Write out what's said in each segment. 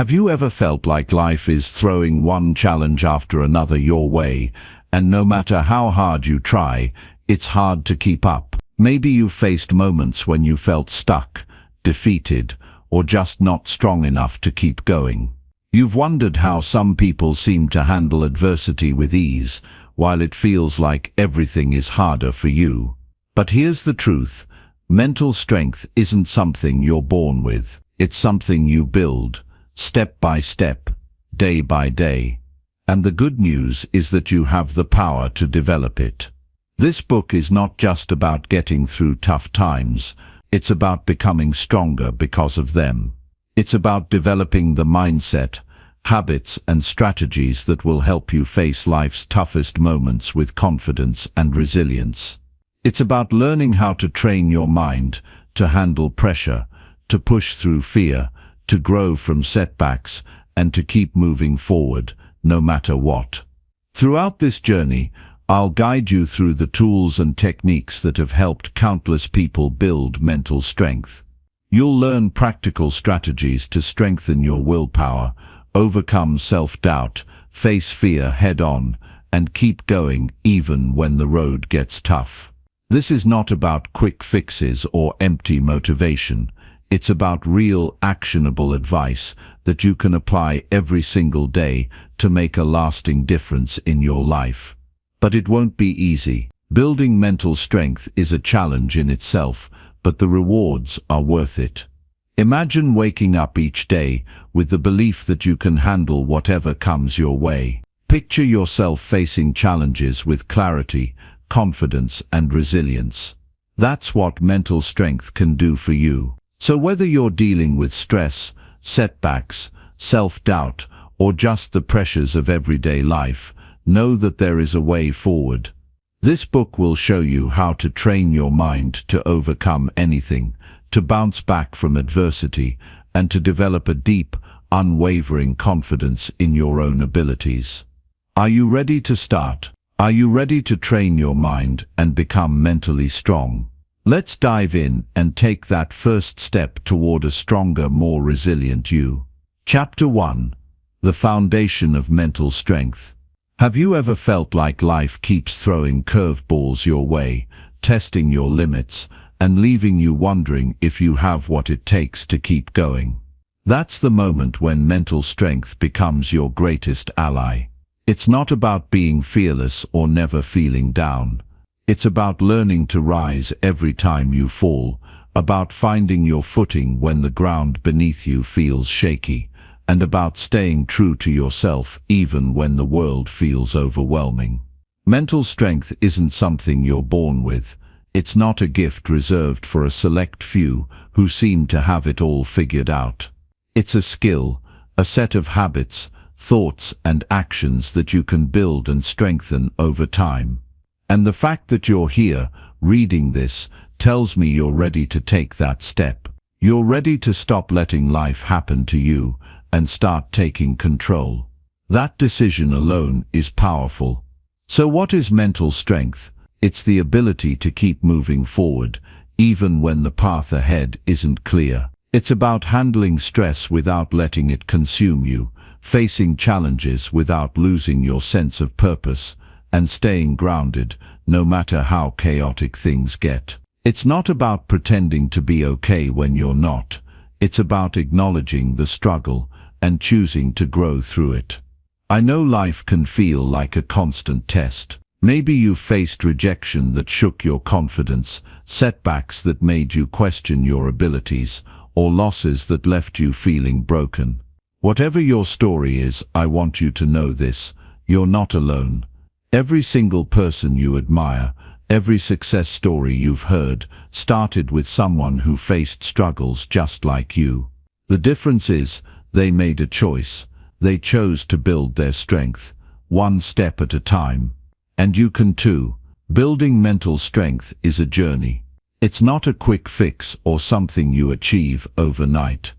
Have you ever felt like life is throwing one challenge after another your way, and no matter how hard you try, it's hard to keep up? Maybe you faced moments when you felt stuck, defeated, or just not strong enough to keep going. You've wondered how some people seem to handle adversity with ease, while it feels like everything is harder for you. But here's the truth: mental strength isn't something you're born with. It's something you build, step by step, day by day. And the good news is that you have the power to develop it. This book is not just about getting through tough times. It's about becoming stronger because of them. It's about developing the mindset, habits, and strategies that will help you face life's toughest moments with confidence and resilience. It's about learning how to train your mind to handle pressure, to push through fear, to grow from setbacks, and to keep moving forward, no matter what. Throughout this journey, I'll guide you through the tools and techniques that have helped countless people build mental strength. You'll learn practical strategies to strengthen your willpower, overcome self-doubt, face fear head-on, and keep going even when the road gets tough. This is not about quick fixes or empty motivation. It's about real, actionable advice that you can apply every single day to make a lasting difference in your life. But it won't be easy. Building mental strength is a challenge in itself, but the rewards are worth it. Imagine waking up each day with the belief that you can handle whatever comes your way. Picture yourself facing challenges with clarity, confidence, and resilience. That's what mental strength can do for you. So whether you're dealing with stress, setbacks, self-doubt, or just the pressures of everyday life, know that there is a way forward. This book will show you how to train your mind to overcome anything, to bounce back from adversity, and to develop a deep, unwavering confidence in your own abilities. Are you ready to start? Are you ready to train your mind and become mentally strong? Let's dive in and take that first step toward a stronger, more resilient you. Chapter 1: The Foundation of Mental Strength. Have you ever felt like life keeps throwing curveballs your way, testing your limits, and leaving you wondering if you have what it takes to keep going? That's the moment when mental strength becomes your greatest ally. It's not about being fearless or never feeling down. It's about learning to rise every time you fall, about finding your footing when the ground beneath you feels shaky, and about staying true to yourself even when the world feels overwhelming. Mental strength isn't something you're born with. It's not a gift reserved for a select few who seem to have it all figured out. It's a skill, a set of habits, thoughts, and actions that you can build and strengthen over time. And the fact that you're here, reading this, tells me you're ready to take that step. You're ready to stop letting life happen to you and start taking control. That decision alone is powerful. So what is mental strength? It's the ability to keep moving forward, even when the path ahead isn't clear. It's about handling stress without letting it consume you, facing challenges without losing your sense of purpose, and staying grounded, no matter how chaotic things get. It's not about pretending to be okay when you're not. It's about acknowledging the struggle and choosing to grow through it. I know life can feel like a constant test. Maybe you faced rejection that shook your confidence, setbacks that made you question your abilities, or losses that left you feeling broken. Whatever your story is, I want you to know this: you're not alone. Every single person you admire, every success story you've heard, started with someone who faced struggles just like you. The difference is, they made a choice. They chose to build their strength, one step at a time. And you can too. Building mental strength is a journey. It's not a quick fix or something you achieve overnight.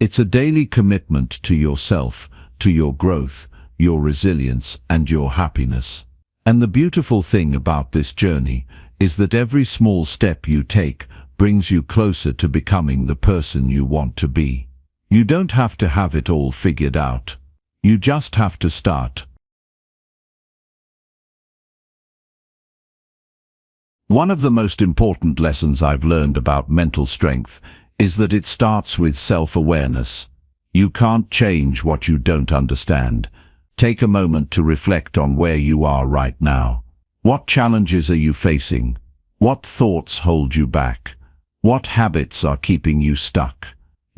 It's a daily commitment to yourself, to your growth, your resilience, and your happiness. And the beautiful thing about this journey is that every small step you take brings you closer to becoming the person you want to be. You don't have to have it all figured out. You just have to start. One of the most important lessons I've learned about mental strength is that it starts with self-awareness. You can't change what you don't understand. Take a moment to reflect on where you are right now. What challenges are you facing? What thoughts hold you back? What habits are keeping you stuck?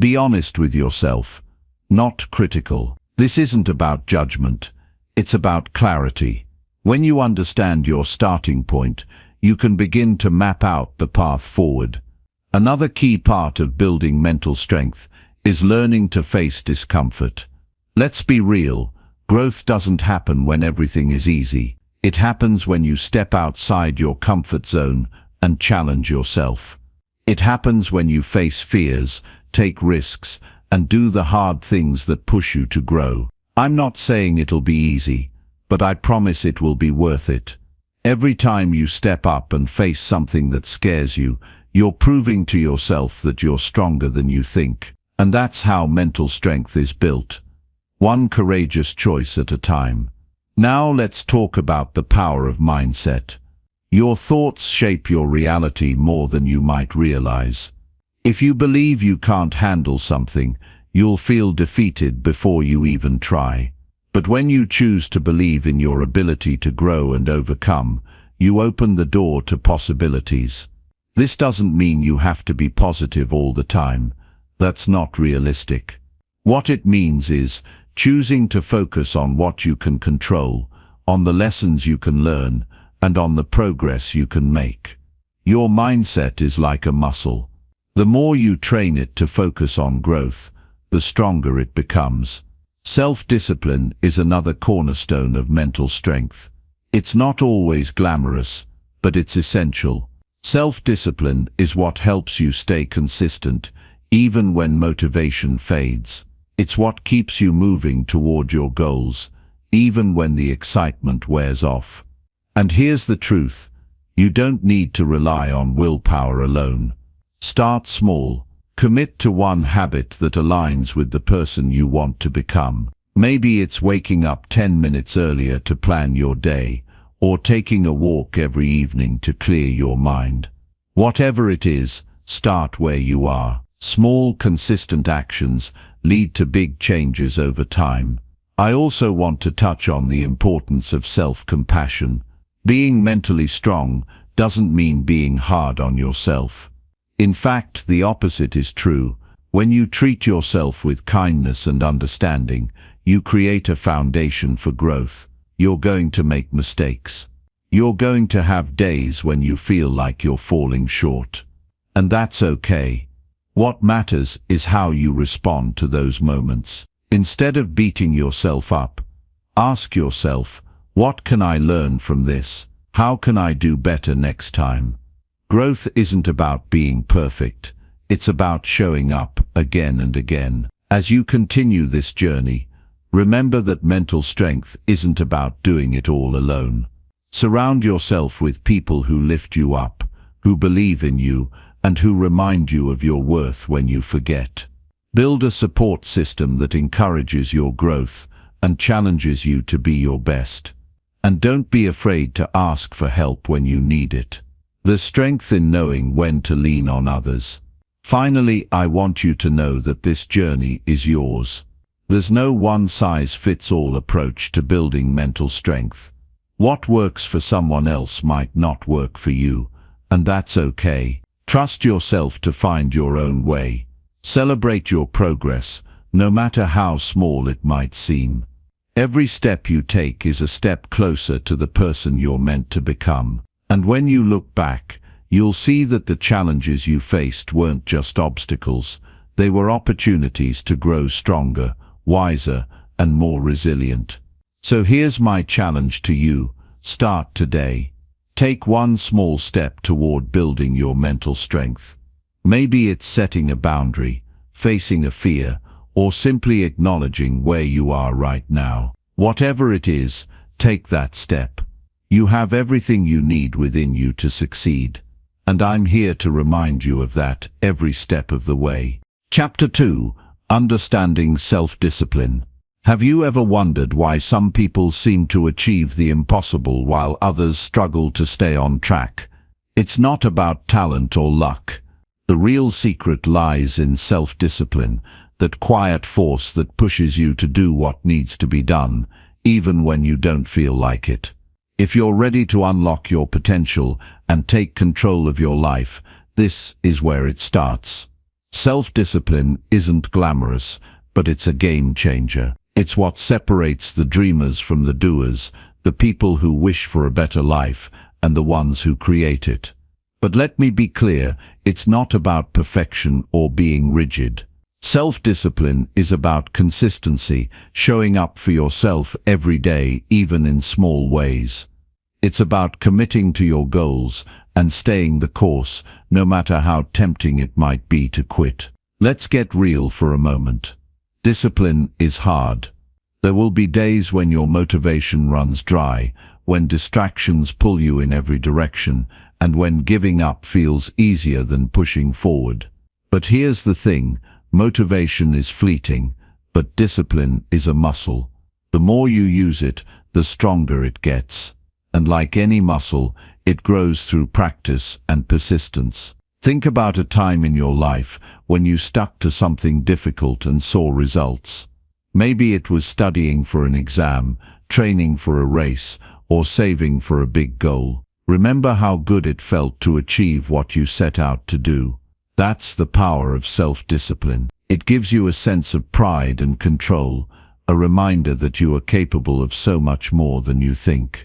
Be honest with yourself, not critical. This isn't about judgment. It's about clarity. When you understand your starting point, you can begin to map out the path forward. Another key part of building mental strength is learning to face discomfort. Let's be real, growth doesn't happen when everything is easy. It happens when you step outside your comfort zone and challenge yourself. It happens when you face fears, take risks, and do the hard things that push you to grow. I'm not saying it'll be easy, but I promise it will be worth it. Every time you step up and face something that scares you, you're proving to yourself that you're stronger than you think. And that's how mental strength is built. One courageous choice at a time. Now let's talk about the power of mindset. Your thoughts shape your reality more than you might realize. If you believe you can't handle something, you'll feel defeated before you even try. But when you choose to believe in your ability to grow and overcome, you open the door to possibilities. This doesn't mean you have to be positive all the time. That's not realistic. What it means is choosing to focus on what you can control, on the lessons you can learn, and on the progress you can make. Your mindset is like a muscle. The more you train it to focus on growth, the stronger it becomes. Self-discipline is another cornerstone of mental strength. It's not always glamorous, but it's essential. Self-discipline is what helps you stay consistent, even when motivation fades. It's what keeps you moving toward your goals, even when the excitement wears off. And here's the truth, you don't need to rely on willpower alone. Start small. Commit to one habit that aligns with the person you want to become. Maybe it's waking up 10 minutes earlier to plan your day, or taking a walk every evening to clear your mind. Whatever it is, start where you are. Small, consistent actions lead to big changes over time. I also want to touch on the importance of self-compassion. Being mentally strong doesn't mean being hard on yourself. In fact, the opposite is true. When you treat yourself with kindness and understanding, you create a foundation for growth. You're going to make mistakes. You're going to have days when you feel like you're falling short. And that's okay. What matters is how you respond to those moments. Instead of beating yourself up, ask yourself, what can I learn from this? How can I do better next time? Growth isn't about being perfect. It's about showing up again and again. As you continue this journey, remember that mental strength isn't about doing it all alone. Surround yourself with people who lift you up, who believe in you, and who remind you of your worth when you forget. Build a support system that encourages your growth and challenges you to be your best. And don't be afraid to ask for help when you need it. There's strength in knowing when to lean on others. Finally, I want you to know that this journey is yours. There's no one-size-fits-all approach to building mental strength. What works for someone else might not work for you, and that's okay. Trust yourself to find your own way. Celebrate your progress, no matter how small it might seem. Every step you take is a step closer to the person you're meant to become. And when you look back, you'll see that the challenges you faced weren't just obstacles. They were opportunities to grow stronger, wiser, and more resilient. So here's my challenge to you. Start today. Take one small step toward building your mental strength. Maybe it's setting a boundary, facing a fear, or simply acknowledging where you are right now. Whatever it is, take that step. You have everything you need within you to succeed. And I'm here to remind you of that every step of the way. Chapter 2. Understanding self-discipline. Have you ever wondered why some people seem to achieve the impossible while others struggle to stay on track? It's not about talent or luck. The real secret lies in self-discipline, that quiet force that pushes you to do what needs to be done, even when you don't feel like it. If you're ready to unlock your potential and take control of your life, this is where it starts. Self-discipline isn't glamorous, but it's a game changer. It's what separates the dreamers from the doers, the people who wish for a better life, and the ones who create it. But let me be clear, it's not about perfection or being rigid. Self-discipline is about consistency, showing up for yourself every day, even in small ways. It's about committing to your goals and staying the course, no matter how tempting it might be to quit. Let's get real for a moment. Discipline is hard. There will be days when your motivation runs dry, when distractions pull you in every direction, and when giving up feels easier than pushing forward. But here's the thing, motivation is fleeting, but discipline is a muscle. The more you use it, the stronger it gets. And like any muscle, it grows through practice and persistence. Think about a time in your life when you stuck to something difficult and saw results. Maybe it was studying for an exam, training for a race, or saving for a big goal. Remember how good it felt to achieve what you set out to do. That's the power of self-discipline. It gives you a sense of pride and control, a reminder that you are capable of so much more than you think.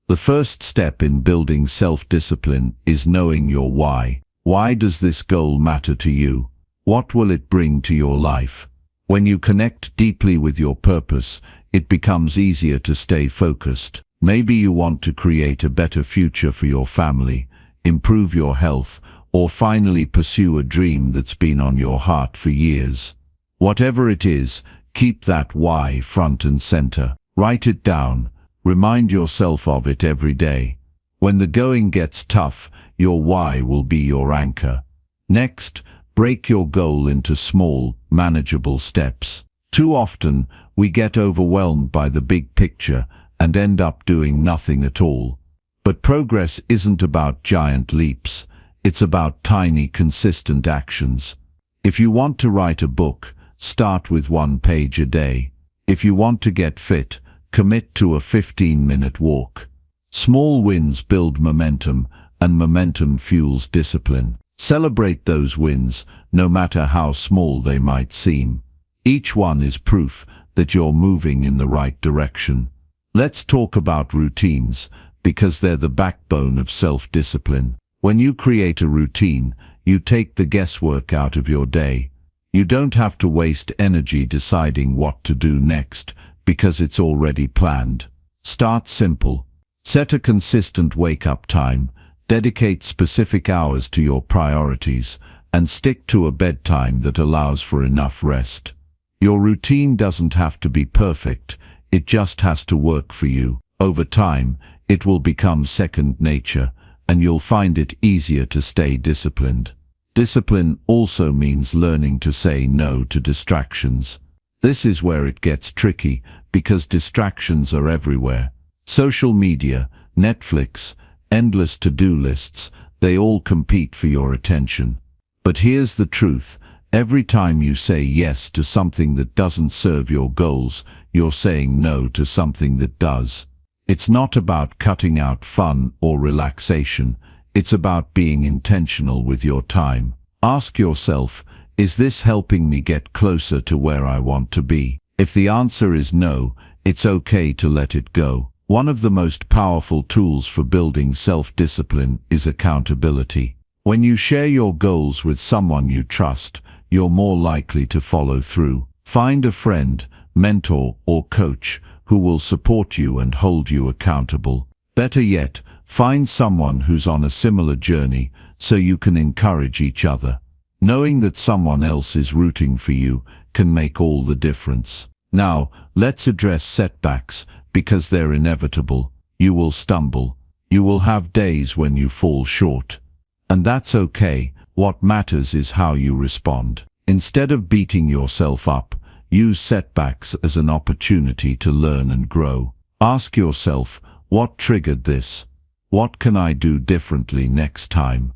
The first step in building self-discipline is knowing your why. Why does this goal matter to you? What will it bring to your life? When you connect deeply with your purpose, it becomes easier to stay focused. Maybe you want to create a better future for your family, improve your health, or finally pursue a dream that's been on your heart for years. Whatever it is, keep that why front and center. Write it down. Remind yourself of it every day. When the going gets tough, your why will be your anchor. Next, break your goal into small, manageable steps. Too often, we get overwhelmed by the big picture and end up doing nothing at all. But progress isn't about giant leaps. It's about tiny, consistent actions. If you want to write a book, start with 1 page a day. If you want to get fit, commit to a 15-minute walk. Small wins build momentum, and momentum fuels discipline. Celebrate those wins, no matter how small they might seem. Each one is proof that you're moving in the right direction. Let's talk about routines, because they're the backbone of self-discipline. When you create a routine, you take the guesswork out of your day. You don't have to waste energy deciding what to do next, because it's already planned. Start simple. Set a consistent wake-up time, dedicate specific hours to your priorities, and stick to a bedtime that allows for enough rest. Your routine doesn't have to be perfect, it just has to work for you. Over time, it will become second nature, and you'll find it easier to stay disciplined. Discipline also means learning to say no to distractions. This is where it gets tricky, because distractions are everywhere. Social media, Netflix, endless to-do lists, they all compete for your attention. But here's the truth, every time you say yes to something that doesn't serve your goals, you're saying no to something that does. It's not about cutting out fun or relaxation, it's about being intentional with your time. Ask yourself, is this helping me get closer to where I want to be? If the answer is no, it's okay to let it go. One of the most powerful tools for building self-discipline is accountability. When you share your goals with someone you trust, you're more likely to follow through. Find a friend, mentor, or coach who will support you and hold you accountable. Better yet, find someone who's on a similar journey so you can encourage each other. Knowing that someone else is rooting for you can make all the difference. Now, let's address setbacks, because they're inevitable. You will stumble. You will have days when you fall short. And that's okay. What matters is how you respond. Instead of beating yourself up, use setbacks as an opportunity to learn and grow. Ask yourself, what triggered this? What can I do differently next time?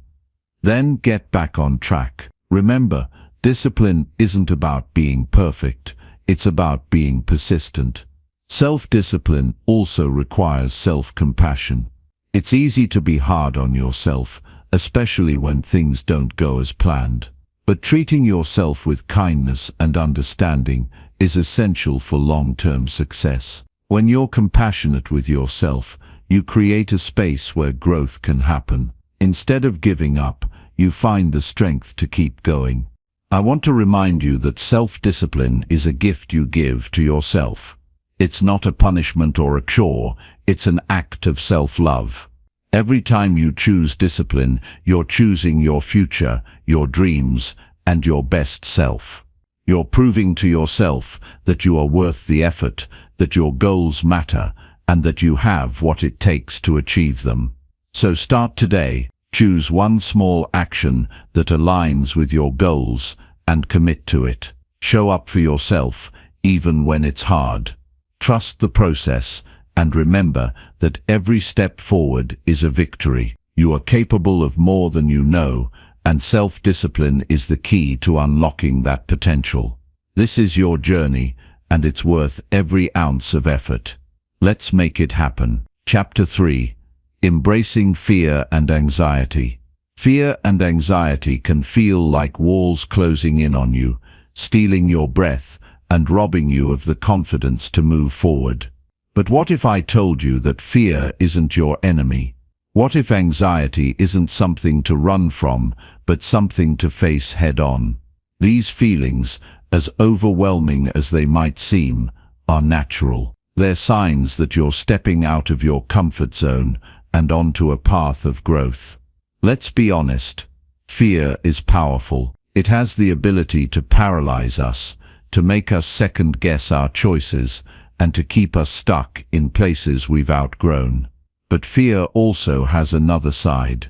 Then get back on track. Remember, discipline isn't about being perfect, it's about being persistent. Self-discipline also requires self-compassion. It's easy to be hard on yourself, especially when things don't go as planned. But treating yourself with kindness and understanding is essential for long-term success. When you're compassionate with yourself, you create a space where growth can happen. Instead of giving up, you find the strength to keep going. I want to remind you that self-discipline is a gift you give to yourself. It's not a punishment or a chore, it's an act of self-love. Every time you choose discipline, you're choosing your future, your dreams, and your best self. You're proving to yourself that you are worth the effort, that your goals matter, and that you have what it takes to achieve them. So start today. Choose one small action that aligns with your goals and commit to it. Show up for yourself, even when it's hard. Trust the process, and remember that every step forward is a victory. You are capable of more than you know, and self-discipline is the key to unlocking that potential. This is your journey, and it's worth every ounce of effort. Let's make it happen. Chapter 3. Embracing fear and anxiety. Fear and anxiety can feel like walls closing in on you, stealing your breath and robbing you of the confidence to move forward. But what if I told you that fear isn't your enemy? What if anxiety isn't something to run from, but something to face head-on? These feelings, as overwhelming as they might seem, are natural. They're signs that you're stepping out of your comfort zone and onto a path of growth. Let's be honest. Fear is powerful. It has the ability to paralyze us, to make us second-guess our choices, and to keep us stuck in places we've outgrown. But fear also has another side.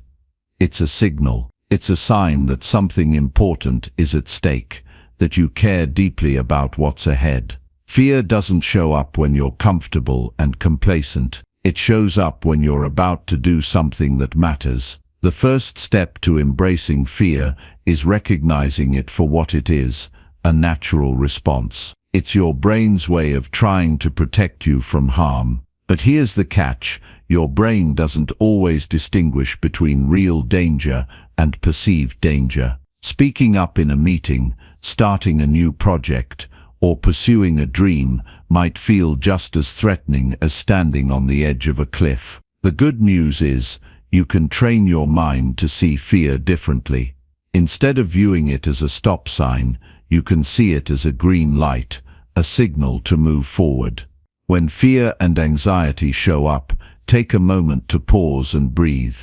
It's a signal. It's a sign that something important is at stake, that you care deeply about what's ahead. Fear doesn't show up when you're comfortable and complacent. It shows up when you're about to do something that matters. The first step to embracing fear is recognizing it for what it is, a natural response. It's your brain's way of trying to protect you from harm. But here's the catch: your brain doesn't always distinguish between real danger and perceived danger. Speaking up in a meeting, starting a new project, or pursuing a dream might feel just as threatening as standing on the edge of a cliff. The good news is, you can train your mind to see fear differently. Instead of viewing it as a stop sign, you can see it as a green light, a signal to move forward. When fear and anxiety show up, take a moment to pause and breathe.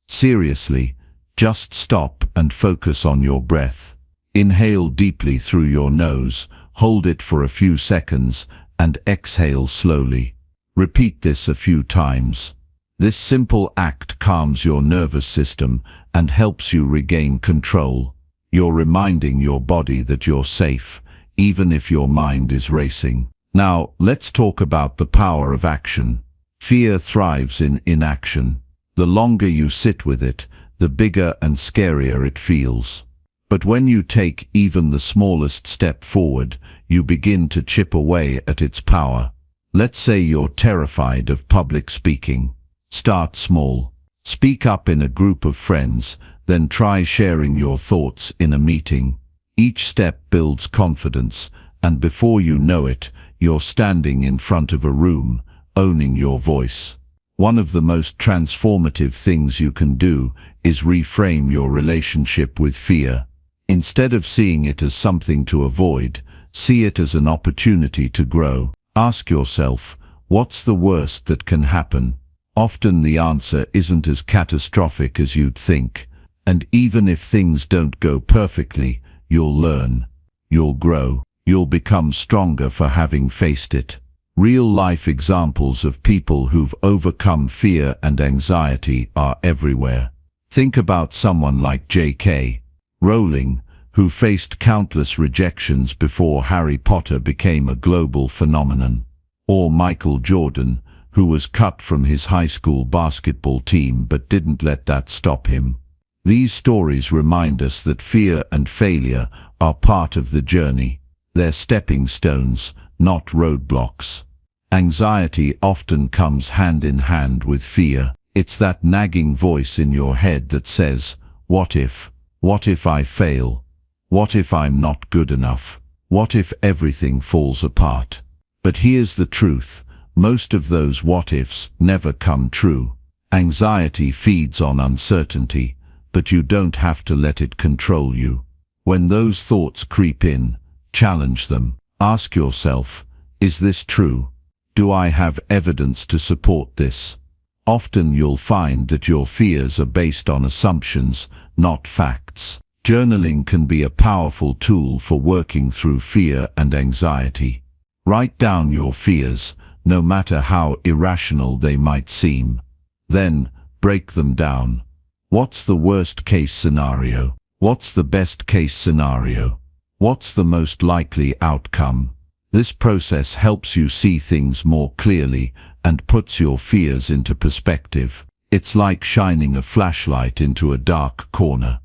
Seriously, just stop and focus on your breath. Inhale deeply through your nose, hold it for a few seconds, and exhale slowly. Repeat this a few times. This simple act calms your nervous system and helps you regain control. You're reminding your body that you're safe, even if your mind is racing. Now, let's talk about the power of action. Fear thrives in inaction. The longer you sit with it, the bigger and scarier it feels. But when you take even the smallest step forward, you begin to chip away at its power. Let's say you're terrified of public speaking. Start small. Speak up in a group of friends, then try sharing your thoughts in a meeting. Each step builds confidence, and before you know it, you're standing in front of a room, owning your voice. One of the most transformative things you can do is reframe your relationship with fear. Instead of seeing it as something to avoid, see it as an opportunity to grow. Ask yourself, what's the worst that can happen? Often the answer isn't as catastrophic as you'd think, and even if things don't go perfectly, you'll learn, you'll grow, you'll become stronger for having faced it. Real-life examples of people who've overcome fear and anxiety are everywhere. Think about someone like J.K. Rowling, who faced countless rejections before Harry Potter became a global phenomenon. Or Michael Jordan, who was cut from his high school basketball team but didn't let that stop him. These stories remind us that fear and failure are part of the journey. They're stepping stones, not roadblocks. Anxiety often comes hand in hand with fear. It's that nagging voice in your head that says, "What if? What if I fail? What if I'm not good enough? What if everything falls apart?" But here's the truth. Most of those what-ifs never come true. Anxiety feeds on uncertainty, but you don't have to let it control you. When those thoughts creep in, challenge them. Ask yourself, is this true? Do I have evidence to support this? Often you'll find that your fears are based on assumptions, not facts. Journaling can be a powerful tool for working through fear and anxiety. Write down your fears, no matter how irrational they might seem. Then, break them down. What's the worst-case scenario? What's the best-case scenario? What's the most likely outcome? This process helps you see things more clearly and puts your fears into perspective. It's like shining a flashlight into a dark corner.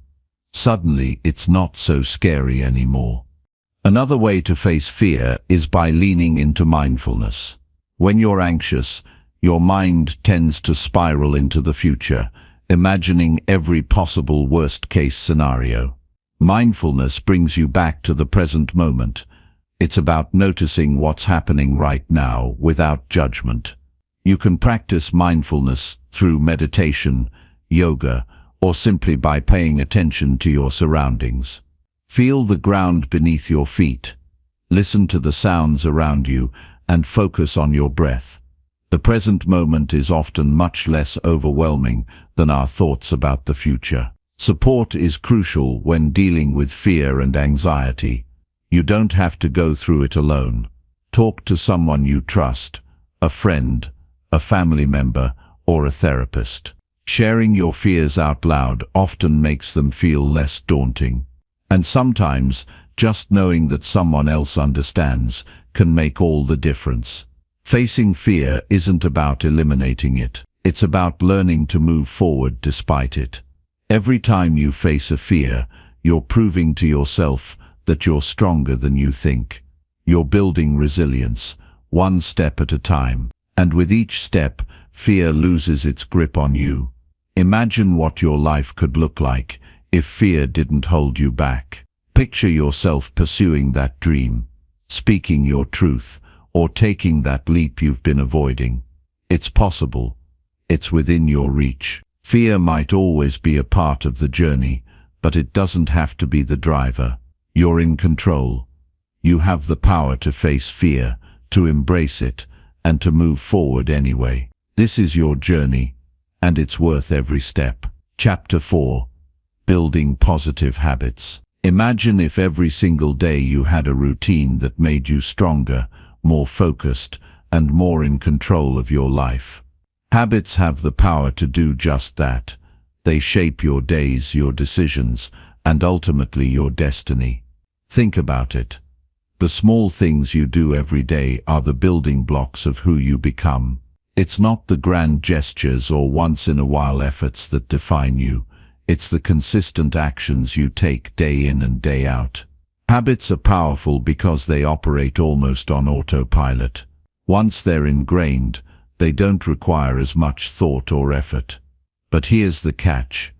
Suddenly, it's not so scary anymore. Another way to face fear is by leaning into mindfulness. When you're anxious, your mind tends to spiral into the future, imagining every possible worst-case scenario. Mindfulness brings you back to the present moment. It's about noticing what's happening right now without judgment. You can practice mindfulness through meditation, yoga, or simply by paying attention to your surroundings. Feel the ground beneath your feet. Listen to the sounds around you and focus on your breath. The present moment is often much less overwhelming than our thoughts about the future. Support is crucial when dealing with fear and anxiety. You don't have to go through it alone. Talk to someone you trust, a friend, a family member, or a therapist. Sharing your fears out loud often makes them feel less daunting. And sometimes, just knowing that someone else understands can make all the difference. Facing fear isn't about eliminating it. It's about learning to move forward despite it. Every time you face a fear, you're proving to yourself that you're stronger than you think. You're building resilience, one step at a time. And with each step, fear loses its grip on you. Imagine what your life could look like if fear didn't hold you back. Picture yourself pursuing that dream, speaking your truth, or taking that leap you've been avoiding. It's possible. It's within your reach. Fear might always be a part of the journey, but it doesn't have to be the driver. You're in control. You have the power to face fear, to embrace it, and to move forward anyway. This is your journey, and it's worth every step. Chapter 4. Building positive habits. Imagine if every single day you had a routine that made you stronger, more focused, and more in control of your life. Habits have the power to do just that. They shape your days, your decisions, and ultimately your destiny. Think about it. The small things you do every day are the building blocks of who you become. It's not the grand gestures or once-in-a-while efforts that define you. It's the consistent actions you take day in and day out. Habits are powerful because they operate almost on autopilot. Once they're ingrained, they don't require as much thought or effort. But here's the catch.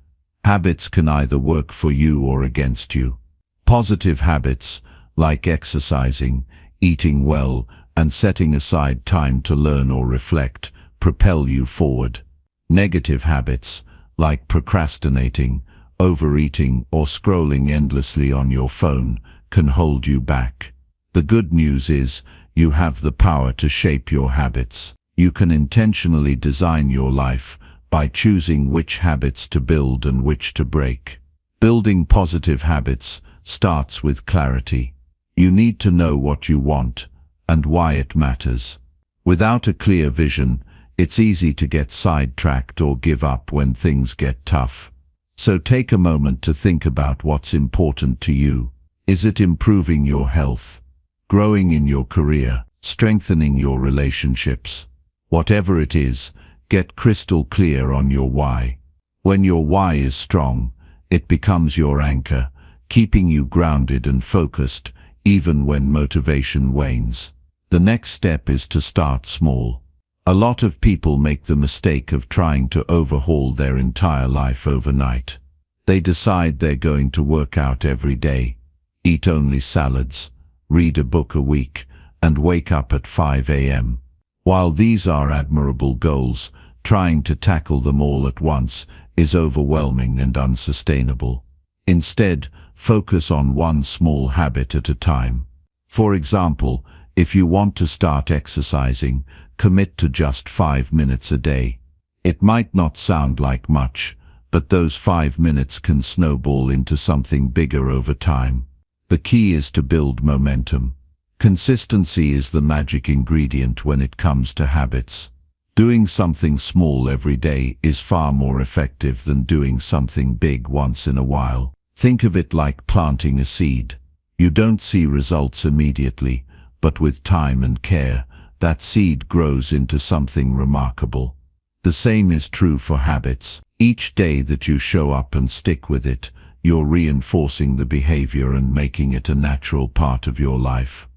Habits can either work for you or against you. Positive habits, like exercising, eating well, and setting aside time to learn or reflect, propel you forward. Negative habits, like procrastinating, overeating, or scrolling endlessly on your phone, can hold you back. The good news is, you have the power to shape your habits. You can intentionally design your life by choosing which habits to build and which to break. Building positive habits starts with clarity. You need to know what you want and why it matters. Without a clear vision, it's easy to get sidetracked or give up when things get tough. So take a moment to think about what's important to you. Is it improving your health, growing in your career, strengthening your relationships? Whatever it is, get crystal clear on your why. When your why is strong, it becomes your anchor, keeping you grounded and focused, even when motivation wanes. The next step is to start small. A lot of people make the mistake of trying to overhaul their entire life overnight. They decide they're going to work out every day, eat only salads, read a book a week, and wake up at 5 a.m. While these are admirable goals, trying to tackle them all at once is overwhelming and unsustainable. Instead, focus on one small habit at a time. For example, if you want to start exercising, commit to just 5 minutes a day. It might not sound like much, but those 5 minutes can snowball into something bigger over time. The key is to build momentum. Consistency is the magic ingredient when it comes to habits. Doing something small every day is far more effective than doing something big once in a while. Think of it like planting a seed. You don't see results immediately, but with time and care, that seed grows into something remarkable. The same is true for habits. Each day that you show up and stick with it, you're reinforcing the behavior and making it a natural part of your life.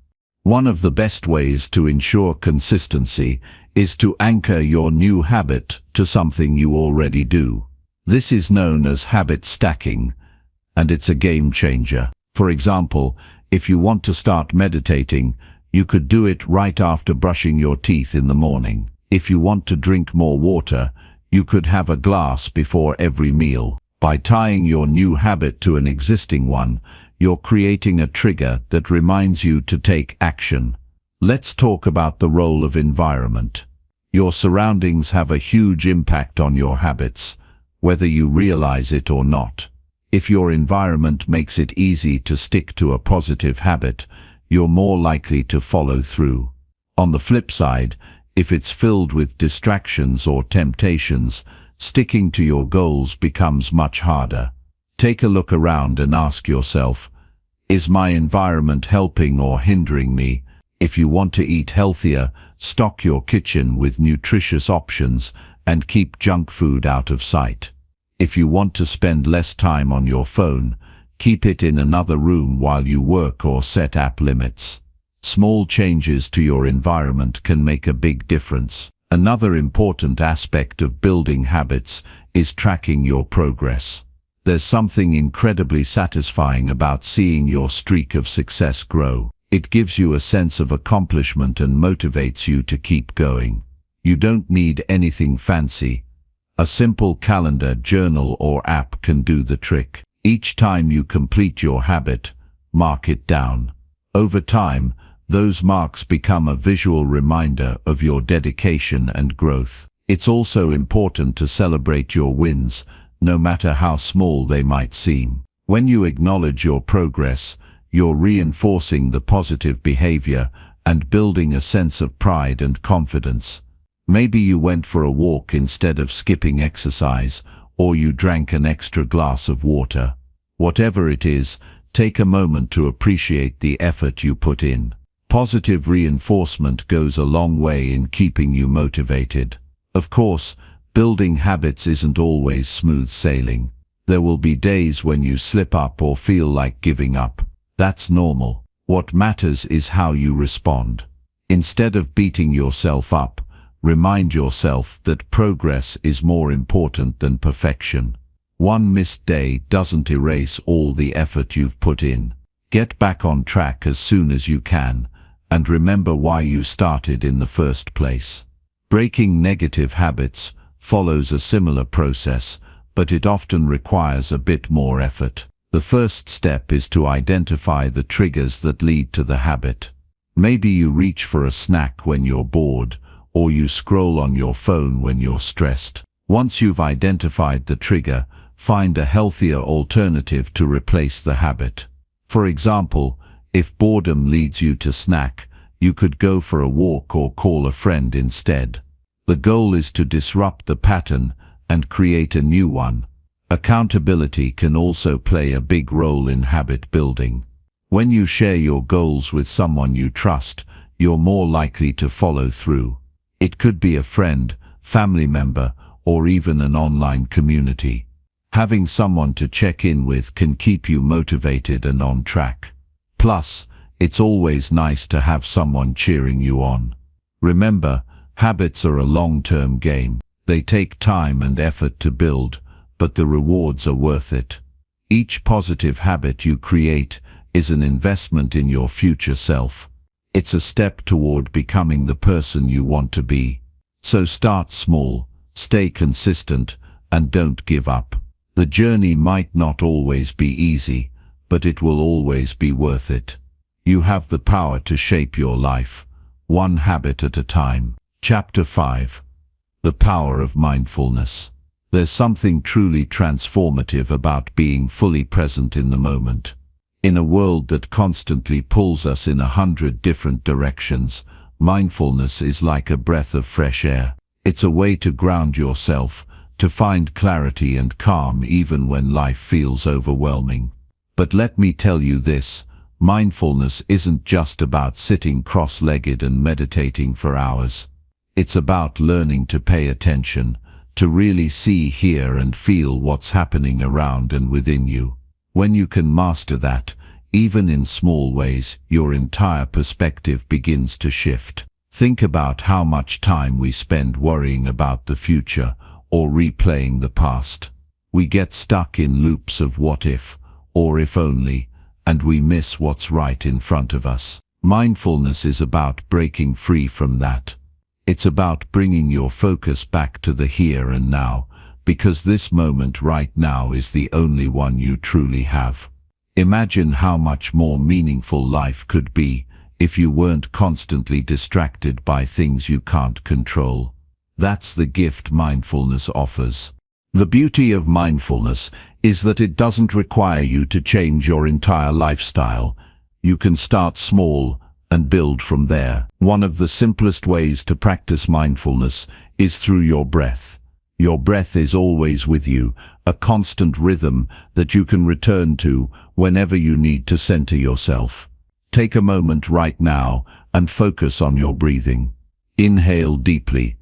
One of the best ways to ensure consistency is to anchor your new habit to something you already do. This is known as habit stacking, and it's a game changer. For example, if you want to start meditating, you could do it right after brushing your teeth in the morning. If you want to drink more water, you could have a glass before every meal. By tying your new habit to an existing one, you're creating a trigger that reminds you to take action. Let's talk about the role of environment. Your surroundings have a huge impact on your habits, whether you realize it or not. If your environment makes it easy to stick to a positive habit, you're more likely to follow through. On the flip side, if it's filled with distractions or temptations, sticking to your goals becomes much harder. Take a look around and ask yourself, is my environment helping or hindering me? If you want to eat healthier, stock your kitchen with nutritious options and keep junk food out of sight. If you want to spend less time on your phone, keep it in another room while you work or set app limits. Small changes to your environment can make a big difference. Another important aspect of building habits is tracking your progress. There's something incredibly satisfying about seeing your streak of success grow. It gives you a sense of accomplishment and motivates you to keep going. You don't need anything fancy. A simple calendar, journal, or app can do the trick. Each time you complete your habit, mark it down. Over time, those marks become a visual reminder of your dedication and growth. It's also important to celebrate your wins, no matter how small they might seem. When you acknowledge your progress, you're reinforcing the positive behavior and building a sense of pride and confidence. Maybe you went for a walk instead of skipping exercise, or you drank an extra glass of water. Whatever it is, take a moment to appreciate the effort you put in. Positive reinforcement goes a long way in keeping you motivated. Of course, building habits isn't always smooth sailing. There will be days when you slip up or feel like giving up. That's normal. What matters is how you respond. Instead of beating yourself up, remind yourself that progress is more important than perfection. One missed day doesn't erase all the effort you've put in. Get back on track as soon as you can, and remember why you started in the first place. Breaking negative habits follows a similar process, but it often requires a bit more effort. The first step is to identify the triggers that lead to the habit. Maybe you reach for a snack when you're bored, or you scroll on your phone when you're stressed. Once you've identified the trigger, find a healthier alternative to replace the habit. For example, if boredom leads you to snack, you could go for a walk or call a friend instead. The goal is to disrupt the pattern and create a new one. Accountability can also play a big role in habit building. When you share your goals with someone you trust, you're more likely to follow through. It could be a friend, family member, or even an online community. Having someone to check in with can keep you motivated and on track. Plus, it's always nice to have someone cheering you on. Remember, habits are a long-term game. They take time and effort to build, but the rewards are worth it. Each positive habit you create is an investment in your future self. It's a step toward becoming the person you want to be. So start small, stay consistent, and don't give up. The journey might not always be easy, but it will always be worth it. You have the power to shape your life, one habit at a time. Chapter 5. The Power of Mindfulness. There's something truly transformative about being fully present in the moment. In a world that constantly pulls us in 100 different directions, mindfulness is like a breath of fresh air. It's a way to ground yourself, to find clarity and calm even when life feels overwhelming. But let me tell you this, mindfulness isn't just about sitting cross-legged and meditating for hours. It's about learning to pay attention, to really see, hear, and feel what's happening around and within you. When you can master that, even in small ways, your entire perspective begins to shift. Think about how much time we spend worrying about the future or replaying the past. We get stuck in loops of what if, or if only, and we miss what's right in front of us. Mindfulness is about breaking free from that. It's about bringing your focus back to the here and now, because this moment right now is the only one you truly have. Imagine how much more meaningful life could be if you weren't constantly distracted by things you can't control. That's the gift mindfulness offers. The beauty of mindfulness is that it doesn't require you to change your entire lifestyle. You can start small and build from there. One of the simplest ways to practice mindfulness is through your breath. Your breath is always with you, a constant rhythm that you can return to whenever you need to center yourself. Take a moment right now and focus on your breathing. Inhale deeply,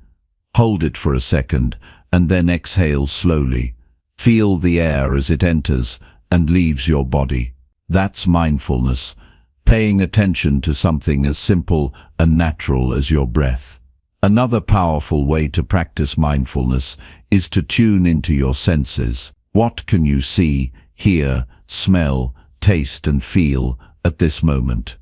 hold it for a second, and then exhale slowly. Feel the air as it enters and leaves your body. That's mindfulness, paying attention to something as simple and natural as your breath. Another powerful way to practice mindfulness is to tune into your senses. What can you see, hear, smell, taste, and feel at this moment?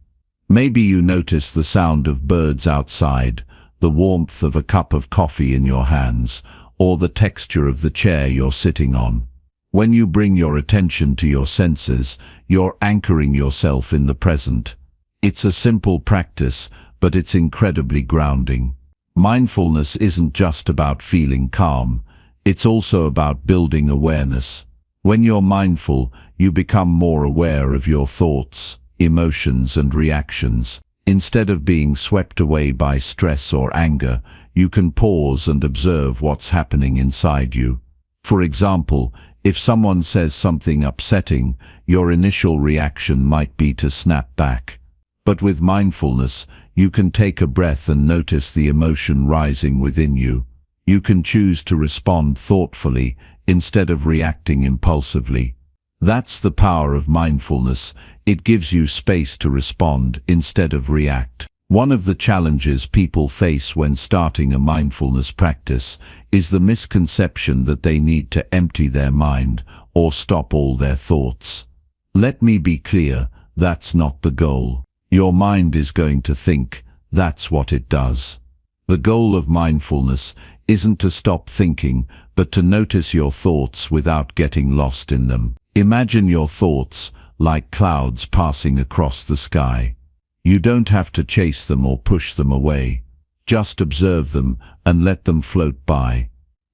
Maybe you notice the sound of birds outside, the warmth of a cup of coffee in your hands, or the texture of the chair you're sitting on. When you bring your attention to your senses, you're anchoring yourself in the present. It's a simple practice, but it's incredibly grounding. Mindfulness isn't just about feeling calm, it's also about building awareness. When you're mindful, you become more aware of your thoughts, emotions, and reactions. Instead of being swept away by stress or anger, you can pause and observe what's happening inside you. For example, if someone says something upsetting, your initial reaction might be to snap back. But with mindfulness, you can take a breath and notice the emotion rising within you. You can choose to respond thoughtfully instead of reacting impulsively. That's the power of mindfulness. It gives you space to respond instead of react. One of the challenges people face when starting a mindfulness practice is the misconception that they need to empty their mind or stop all their thoughts. Let me be clear, that's not the goal. Your mind is going to think, that's what it does. The goal of mindfulness isn't to stop thinking, but to notice your thoughts without getting lost in them. Imagine your thoughts like clouds passing across the sky. You don't have to chase them or push them away. Just observe them and let them float by.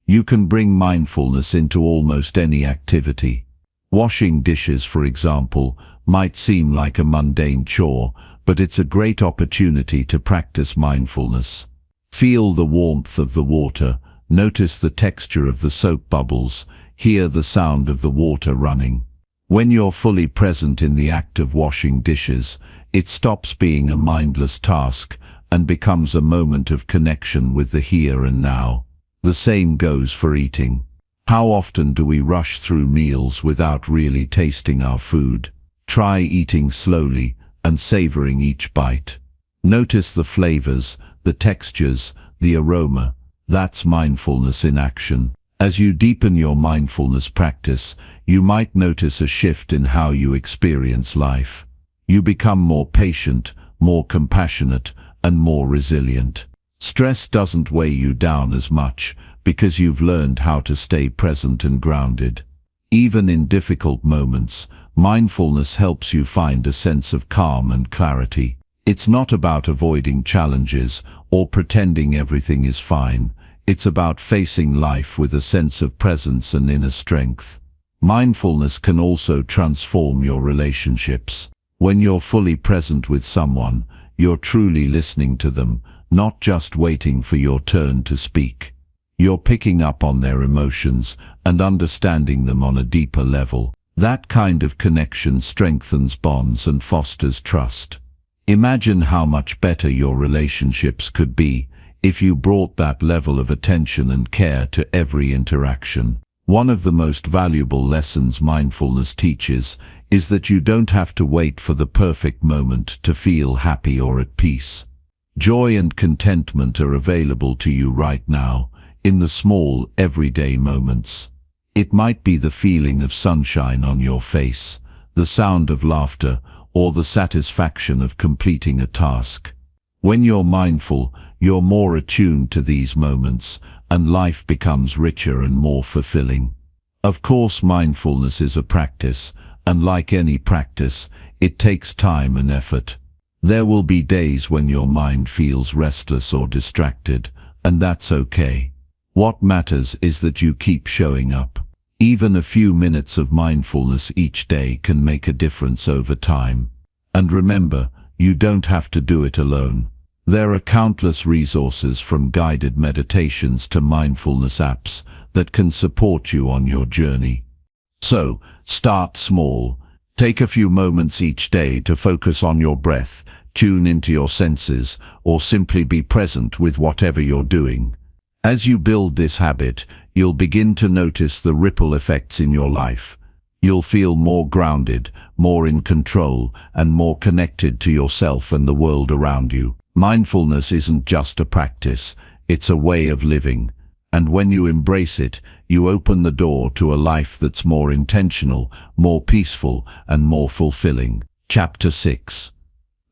You can bring mindfulness into almost any activity. Washing dishes, for example, might seem like a mundane chore, but it's a great opportunity to practice mindfulness. Feel the warmth of the water, notice the texture of the soap bubbles, Hear the sound of the water running. When you're fully present in the act of washing dishes, it stops being a mindless task and becomes a moment of connection with the here and now. The same goes for eating. How often do we rush through meals without really tasting our food? Try eating slowly and savoring each bite. Notice the flavors, the textures, the aroma. That's mindfulness in action. As you deepen your mindfulness practice, you might notice a shift in how you experience life. You become more patient, more compassionate, and more resilient. Stress doesn't weigh you down as much because you've learned how to stay present and grounded. Even in difficult moments, mindfulness helps you find a sense of calm and clarity. It's not about avoiding challenges or pretending everything is fine. It's about facing life with a sense of presence and inner strength. Mindfulness can also transform your relationships. When you're fully present with someone, you're truly listening to them, not just waiting for your turn to speak. You're picking up on their emotions and understanding them on a deeper level. That kind of connection strengthens bonds and fosters trust. Imagine how much better your relationships could be if you brought that level of attention and care to every interaction. One of the most valuable lessons mindfulness teaches is that you don't have to wait for the perfect moment to feel happy or at peace. Joy and contentment are available to you right now, in the small, everyday moments. It might be the feeling of sunshine on your face, the sound of laughter, or the satisfaction of completing a task. When you're mindful, you're more attuned to these moments, and life becomes richer and more fulfilling. Of course, mindfulness is a practice, and like any practice, it takes time and effort. There will be days when your mind feels restless or distracted, and that's okay. What matters is that you keep showing up. Even a few minutes of mindfulness each day can make a difference over time. And remember, you don't have to do it alone. There are countless resources from guided meditations to mindfulness apps that can support you on your journey. So, start small. Take a few moments each day to focus on your breath, tune into your senses, or simply be present with whatever you're doing. As you build this habit, you'll begin to notice the ripple effects in your life. You'll feel more grounded, more in control, and more connected to yourself and the world around you. Mindfulness isn't just a practice, it's a way of living. And when you embrace it, you open the door to a life that's more intentional, more peaceful, and more fulfilling. Chapter 6.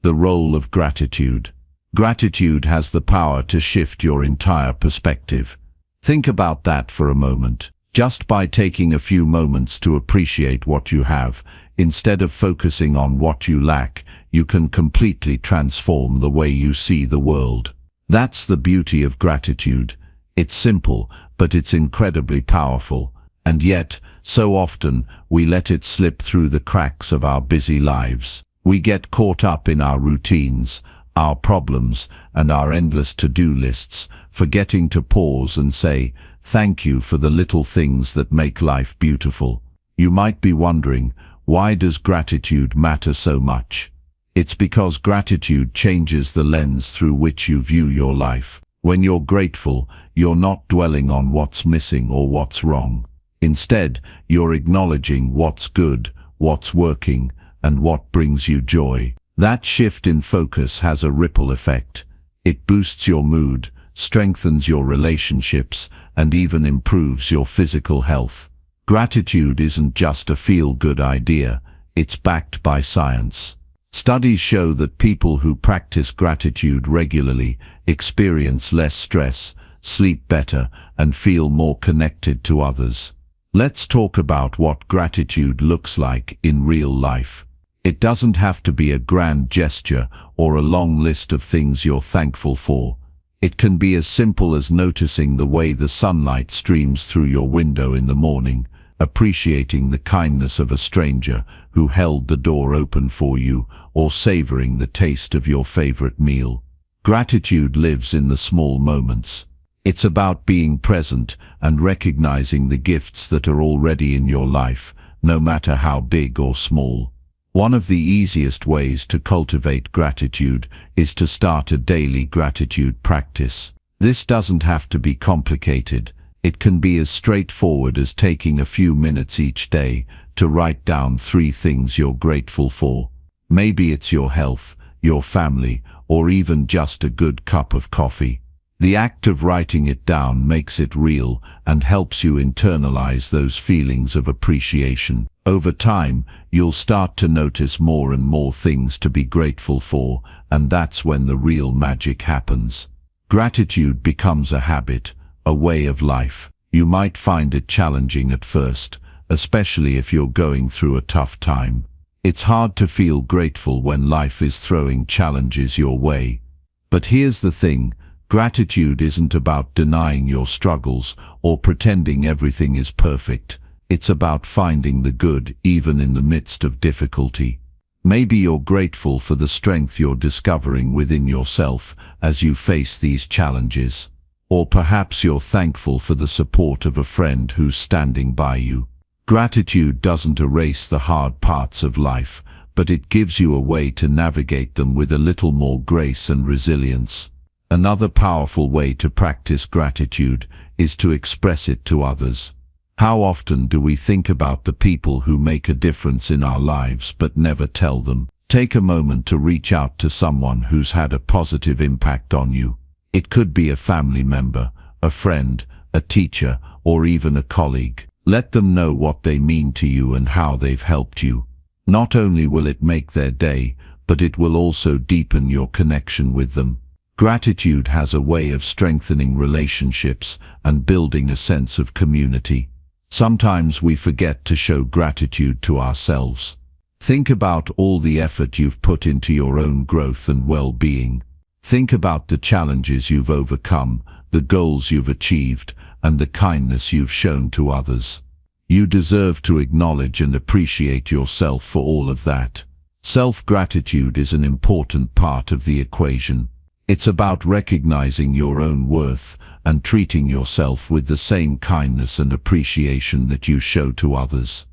The Role of Gratitude. Gratitude has the power to shift your entire perspective. Think about that for a moment. Just by taking a few moments to appreciate what you have, instead of focusing on what you lack, you can completely transform the way you see the world. That's the beauty of gratitude. It's simple, but it's incredibly powerful. And yet, so often, we let it slip through the cracks of our busy lives. We get caught up in our routines, our problems, and our endless to-do lists, forgetting to pause and say, "Thank you for the little things that make life beautiful." You might be wondering, why does gratitude matter so much? It's because gratitude changes the lens through which you view your life. When you're grateful, you're not dwelling on what's missing or what's wrong. Instead, you're acknowledging what's good, what's working, and what brings you joy. That shift in focus has a ripple effect. It boosts your mood, strengthens your relationships, and even improves your physical health. Gratitude isn't just a feel-good idea, it's backed by science. Studies show that people who practice gratitude regularly experience less stress, sleep better, and feel more connected to others. Let's talk about what gratitude looks like in real life. It doesn't have to be a grand gesture or a long list of things you're thankful for. It can be as simple as noticing the way the sunlight streams through your window in the morning, appreciating the kindness of a stranger who held the door open for you, or savoring the taste of your favorite meal. Gratitude lives in the small moments. It's about being present and recognizing the gifts that are already in your life, no matter how big or small. One of the easiest ways to cultivate gratitude is to start a daily gratitude practice. This doesn't have to be complicated. It can be as straightforward as taking a few minutes each day to write down 3 things you're grateful for. Maybe it's your health, your family, or even just a good cup of coffee. The act of writing it down makes it real and helps you internalize those feelings of appreciation. Over time, you'll start to notice more and more things to be grateful for, and that's when the real magic happens. Gratitude becomes a habit, a way of life. You might find it challenging at first, especially if you're going through a tough time. It's hard to feel grateful when life is throwing challenges your way. But here's the thing. Gratitude isn't about denying your struggles or pretending everything is perfect. It's about finding the good even in the midst of difficulty. Maybe you're grateful for the strength you're discovering within yourself as you face these challenges. Or perhaps you're thankful for the support of a friend who's standing by you. Gratitude doesn't erase the hard parts of life, but it gives you a way to navigate them with a little more grace and resilience. Another powerful way to practice gratitude is to express it to others. How often do we think about the people who make a difference in our lives but never tell them? Take a moment to reach out to someone who's had a positive impact on you. It could be a family member, a friend, a teacher, or even a colleague. Let them know what they mean to you and how they've helped you. Not only will it make their day, but it will also deepen your connection with them. Gratitude has a way of strengthening relationships and building a sense of community. Sometimes we forget to show gratitude to ourselves. Think about all the effort you've put into your own growth and well-being. Think about the challenges you've overcome, the goals you've achieved, and the kindness you've shown to others. You deserve to acknowledge and appreciate yourself for all of that. Self-gratitude is an important part of the equation. It's about recognizing your own worth and treating yourself with the same kindness and appreciation that you show to others.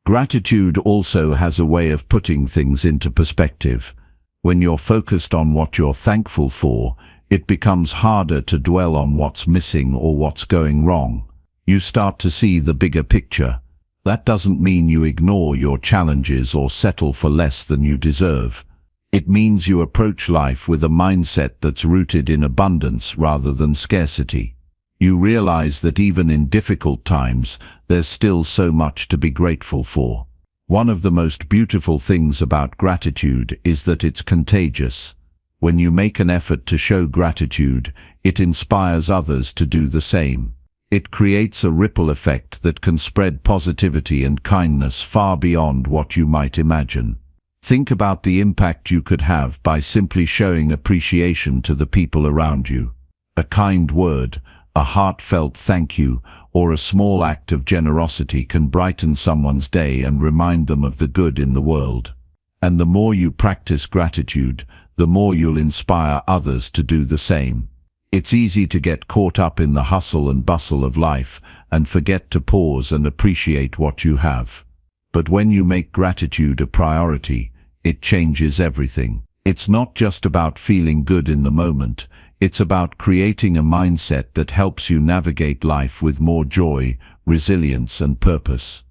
Gratitude also has a way of putting things into perspective. When you're focused on what you're thankful for, it becomes harder to dwell on what's missing or what's going wrong. You start to see the bigger picture. That doesn't mean you ignore your challenges or settle for less than you deserve. It means you approach life with a mindset that's rooted in abundance rather than scarcity. You realize that even in difficult times, there's still so much to be grateful for. One of the most beautiful things about gratitude is that it's contagious. When you make an effort to show gratitude, it inspires others to do the same. It creates a ripple effect that can spread positivity and kindness far beyond what you might imagine. Think about the impact you could have by simply showing appreciation to the people around you. A kind word, a heartfelt thank you, or a small act of generosity can brighten someone's day and remind them of the good in the world. And the more you practice gratitude, the more you'll inspire others to do the same. It's easy to get caught up in the hustle and bustle of life and forget to pause and appreciate what you have. But when you make gratitude a priority, it changes everything. It's not just about feeling good in the moment, it's about creating a mindset that helps you navigate life with more joy, resilience, and purpose.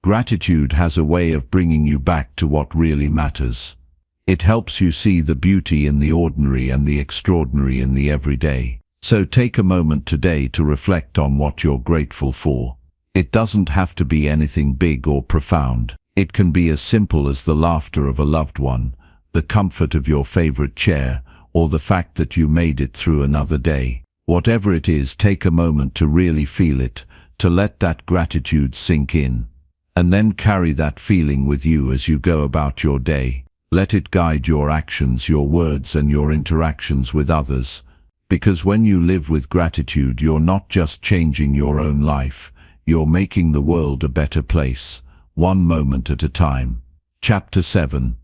Gratitude has a way of bringing you back to what really matters. It helps you see the beauty in the ordinary and the extraordinary in the everyday. So take a moment today to reflect on what you're grateful for. It doesn't have to be anything big or profound. It can be as simple as the laughter of a loved one, the comfort of your favorite chair, or the fact that you made it through another day. Whatever it is, take a moment to really feel it, to let that gratitude sink in. And then carry that feeling with you as you go about your day. Let it guide your actions, your words, and your interactions with others. Because when you live with gratitude, you're not just changing your own life, you're making the world a better place, one moment at a time. Chapter 7.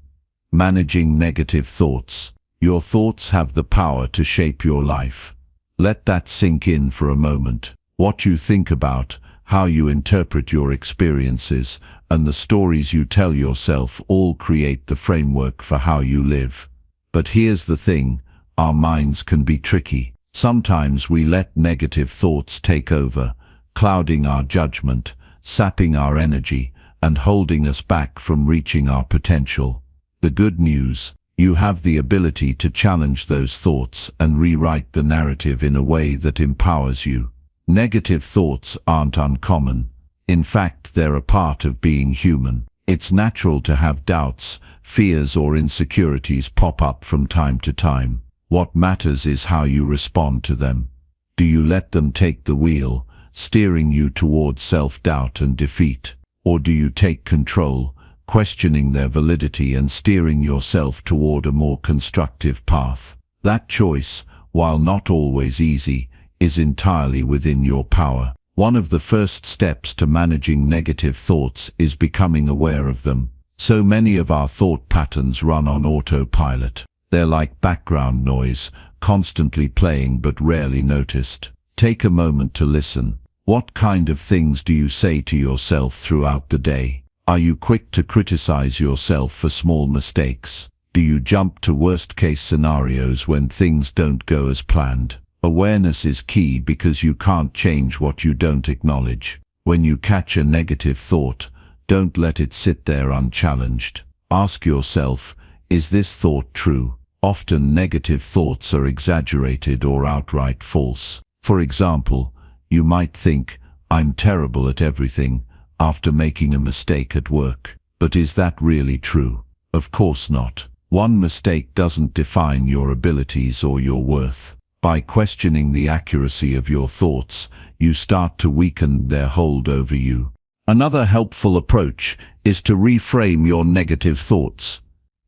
Managing negative thoughts. Your thoughts have the power to shape your life. Let that sink in for a moment. What you think about, how you interpret your experiences, and the stories you tell yourself all create the framework for how you live. But here's the thing, our minds can be tricky. Sometimes we let negative thoughts take over, clouding our judgment, sapping our energy, and holding us back from reaching our potential. The good news, you have the ability to challenge those thoughts and rewrite the narrative in a way that empowers you. Negative thoughts aren't uncommon. In fact, they're a part of being human. It's natural to have doubts, fears, or insecurities pop up from time to time. What matters is how you respond to them. Do you let them take the wheel, steering you towards self-doubt and defeat? Or do you take control, questioning their validity and steering yourself toward a more constructive path? That choice, while not always easy, is entirely within your power. One of the first steps to managing negative thoughts is becoming aware of them. So many of our thought patterns run on autopilot. They're like background noise, constantly playing but rarely noticed. Take a moment to listen. What kind of things do you say to yourself throughout the day? Are you quick to criticize yourself for small mistakes? Do you jump to worst-case scenarios when things don't go as planned? Awareness is key because you can't change what you don't acknowledge. When you catch a negative thought, don't let it sit there unchallenged. Ask yourself, is this thought true? Often negative thoughts are exaggerated or outright false. For example, you might think, I'm terrible at everything, after making a mistake at work. But is that really true? Of course not. One mistake doesn't define your abilities or your worth. By questioning the accuracy of your thoughts, you start to weaken their hold over you. Another helpful approach is to reframe your negative thoughts.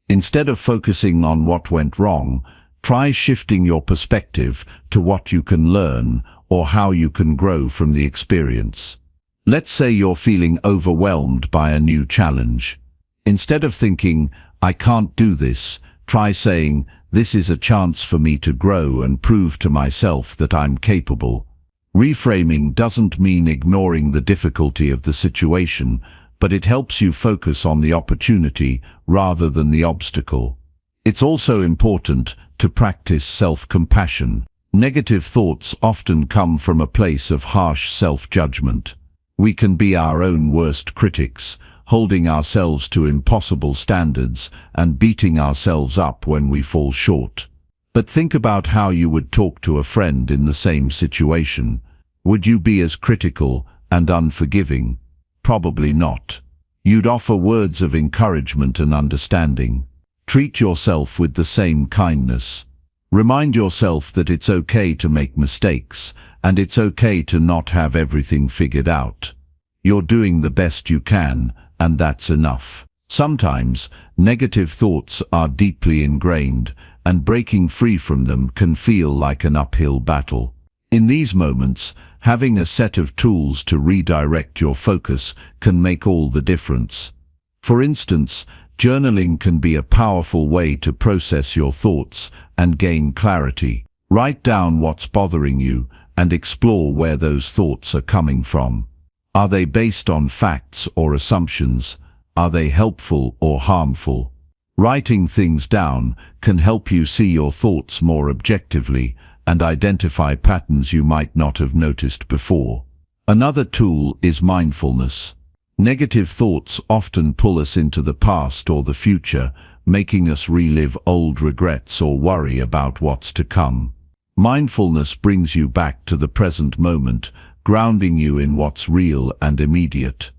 Instead of focusing on what went wrong, try shifting your perspective to what you can learn or how you can grow from the experience. Let's say you're feeling overwhelmed by a new challenge. Instead of thinking, I can't do this, try saying, this is a chance for me to grow and prove to myself that I'm capable. Reframing doesn't mean ignoring the difficulty of the situation, but it helps you focus on the opportunity rather than the obstacle. It's also important to practice self-compassion. Negative thoughts often come from a place of harsh self-judgment. We can be our own worst critics, holding ourselves to impossible standards and beating ourselves up when we fall short. But think about how you would talk to a friend in the same situation. Would you be as critical and unforgiving? Probably not. You'd offer words of encouragement and understanding. Treat yourself with the same kindness. Remind yourself that it's okay to make mistakes, and it's okay to not have everything figured out. You're doing the best you can, and that's enough. Sometimes, negative thoughts are deeply ingrained, and breaking free from them can feel like an uphill battle. In these moments, having a set of tools to redirect your focus can make all the difference. For instance, journaling can be a powerful way to process your thoughts and gain clarity. Write down what's bothering you and explore where those thoughts are coming from. Are they based on facts or assumptions? Are they helpful or harmful? Writing things down can help you see your thoughts more objectively and identify patterns you might not have noticed before. Another tool is mindfulness. Negative thoughts often pull us into the past or the future, making us relive old regrets or worry about what's to come. Mindfulness brings you back to the present moment, grounding you in what's real and immediate.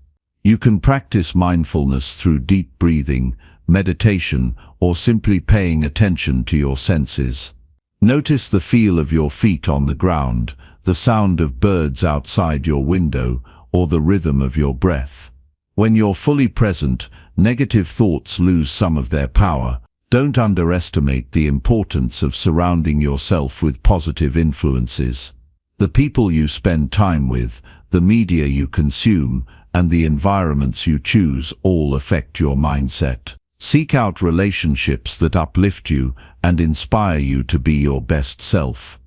You can practice mindfulness through deep breathing, meditation, or simply paying attention to your senses. Notice the feel of your feet on the ground, the sound of birds outside your window, or the rhythm of your breath. When you're fully present, negative thoughts lose some of their power. Don't underestimate the importance of surrounding yourself with positive influences. The people you spend time with, the media you consume, and the environments you choose all affect your mindset. Seek out relationships that uplift you and inspire you to be your best self.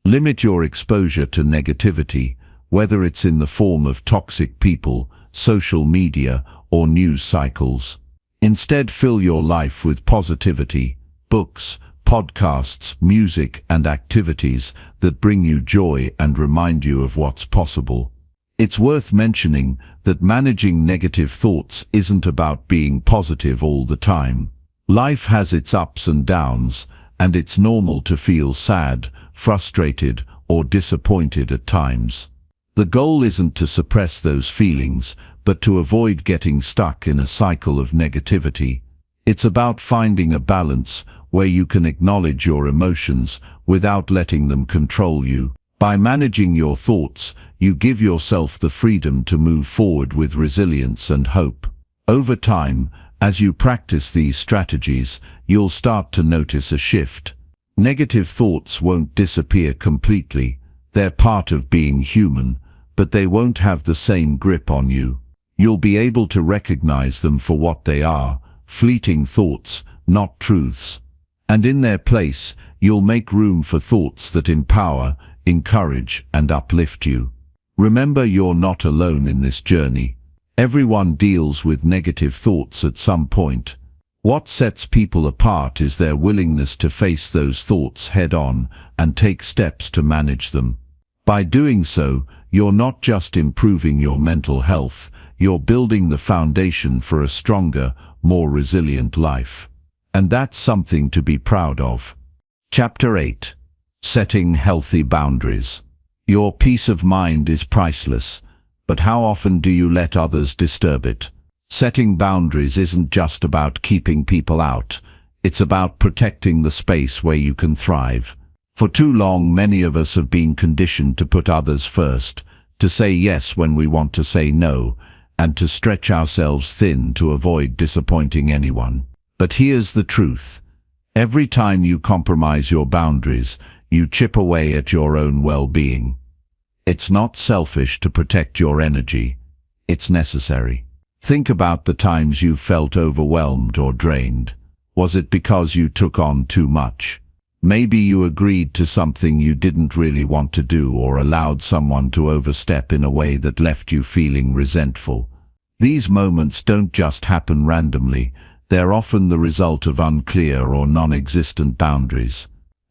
Limit your exposure to negativity, whether it's in the form of toxic people, social media, or news cycles. Instead, fill your life with positivity, books, podcasts, music, and activities that bring you joy and remind you of what's possible. It's worth mentioning that managing negative thoughts isn't about being positive all the time. Life has its ups and downs, and it's normal to feel sad, frustrated, or disappointed at times. The goal isn't to suppress those feelings, but to avoid getting stuck in a cycle of negativity. It's about finding a balance where you can acknowledge your emotions without letting them control you. By managing your thoughts, you give yourself the freedom to move forward with resilience and hope. Over time, as you practice these strategies, you'll start to notice a shift. Negative thoughts won't disappear completely. They're part of being human, but they won't have the same grip on you. You'll be able to recognize them for what they are, fleeting thoughts, not truths. And in their place, you'll make room for thoughts that empower, encourage, and uplift you. Remember, you're not alone in this journey. Everyone deals with negative thoughts at some point. What sets people apart is their willingness to face those thoughts head-on and take steps to manage them. By doing so, you're not just improving your mental health, you're building the foundation for a stronger, more resilient life. And that's something to be proud of. Chapter 8. Setting healthy boundaries. Your peace of mind is priceless, but how often do you let others disturb it? Setting boundaries isn't just about keeping people out. It's about protecting the space where you can thrive. For too long, many of us have been conditioned to put others first, to say yes when we want to say no, and to stretch ourselves thin to avoid disappointing anyone. But here's the truth. Every time you compromise your boundaries, you chip away at your own well-being. It's not selfish to protect your energy. It's necessary. Think about the times you felt overwhelmed or drained. Was it because you took on too much? Maybe you agreed to something you didn't really want to do, or allowed someone to overstep in a way that left you feeling resentful. These moments don't just happen randomly. They're often the result of unclear or non-existent boundaries.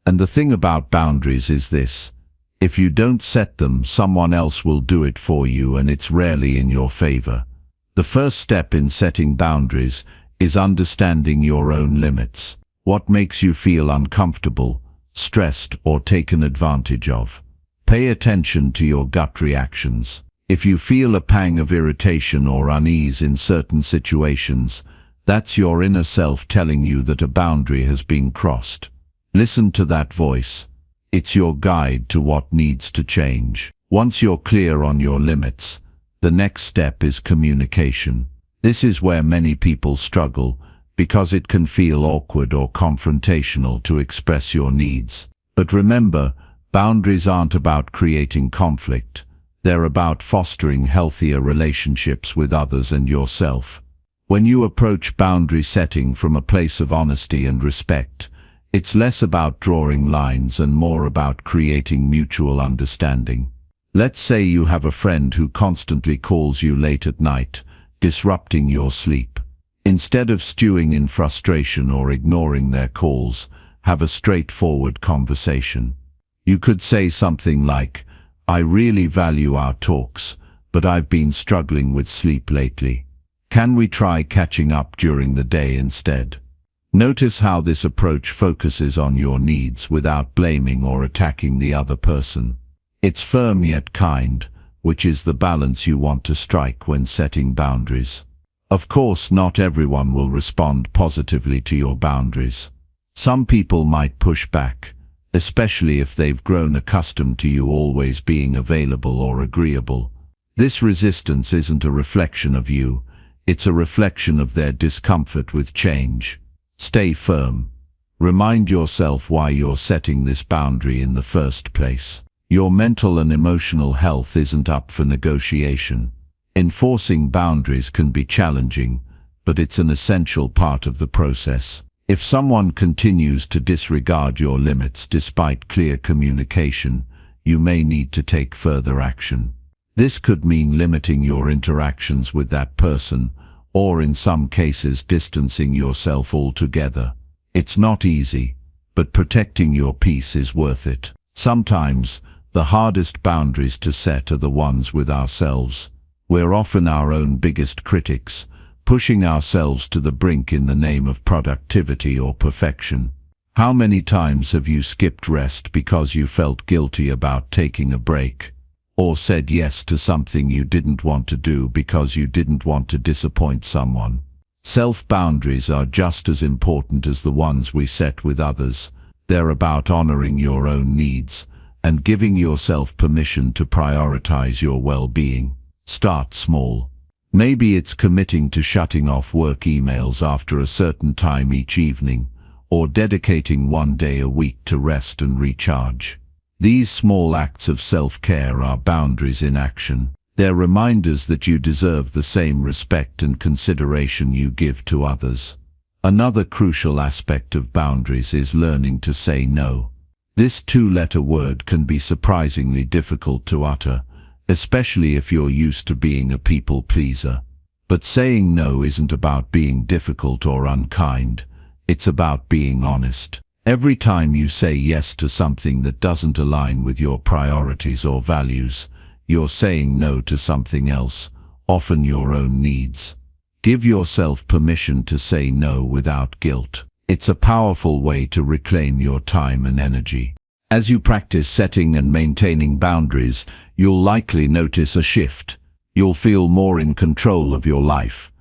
And the thing about boundaries is this: if you don't set them, someone else will do it for you, and it's rarely in your favor. The first step in setting boundaries is understanding your own limits. What makes you feel uncomfortable, stressed, or taken advantage of? Pay attention to your gut reactions. If you feel a pang of irritation or unease in certain situations, that's your inner self telling you that a boundary has been crossed. Listen to that voice. It's your guide to what needs to change. Once you're clear on your limits, the next step is communication. This is where many people struggle, because it can feel awkward or confrontational to express your needs. But remember, boundaries aren't about creating conflict. They're about fostering healthier relationships with others and yourself. When you approach boundary setting from a place of honesty and respect, it's less about drawing lines and more about creating mutual understanding. Let's say you have a friend who constantly calls you late at night, disrupting your sleep. Instead of stewing in frustration or ignoring their calls, have a straightforward conversation. You could say something like, "I really value our talks, but I've been struggling with sleep lately. Can we try catching up during the day instead?" Notice how this approach focuses on your needs without blaming or attacking the other person. It's firm yet kind, which is the balance you want to strike when setting boundaries. Of course, not everyone will respond positively to your boundaries. Some people might push back, especially if they've grown accustomed to you always being available or agreeable. This resistance isn't a reflection of you. It's a reflection of their discomfort with change. Stay firm. Remind yourself why you're setting this boundary in the first place. Your mental and emotional health isn't up for negotiation. Enforcing boundaries can be challenging, but it's an essential part of the process. If someone continues to disregard your limits despite clear communication, you may need to take further action. This could mean limiting your interactions with that person, or in some cases distancing yourself altogether. It's not easy, but protecting your peace is worth it. Sometimes, the hardest boundaries to set are the ones with ourselves. We're often our own biggest critics, pushing ourselves to the brink in the name of productivity or perfection. How many times have you skipped rest because you felt guilty about taking a break? Or said yes to something you didn't want to do because you didn't want to disappoint someone? Self-boundaries are just as important as the ones we set with others. They're about honoring your own needs and giving yourself permission to prioritize your well-being. Start small. Maybe it's committing to shutting off work emails after a certain time each evening, or dedicating one day a week to rest and recharge. These small acts of self-care are boundaries in action. They're reminders that you deserve the same respect and consideration you give to others. Another crucial aspect of boundaries is learning to say no. This two-letter word can be surprisingly difficult to utter, especially if you're used to being a people pleaser. But saying no isn't about being difficult or unkind. It's about being honest. Every time you say yes to something that doesn't align with your priorities or values, you're saying no to something else, often your own needs. Give yourself permission to say no without guilt. It's a powerful way to reclaim your time and energy. As you practice setting and maintaining boundaries, you'll likely notice a shift. You'll feel more in control of your life,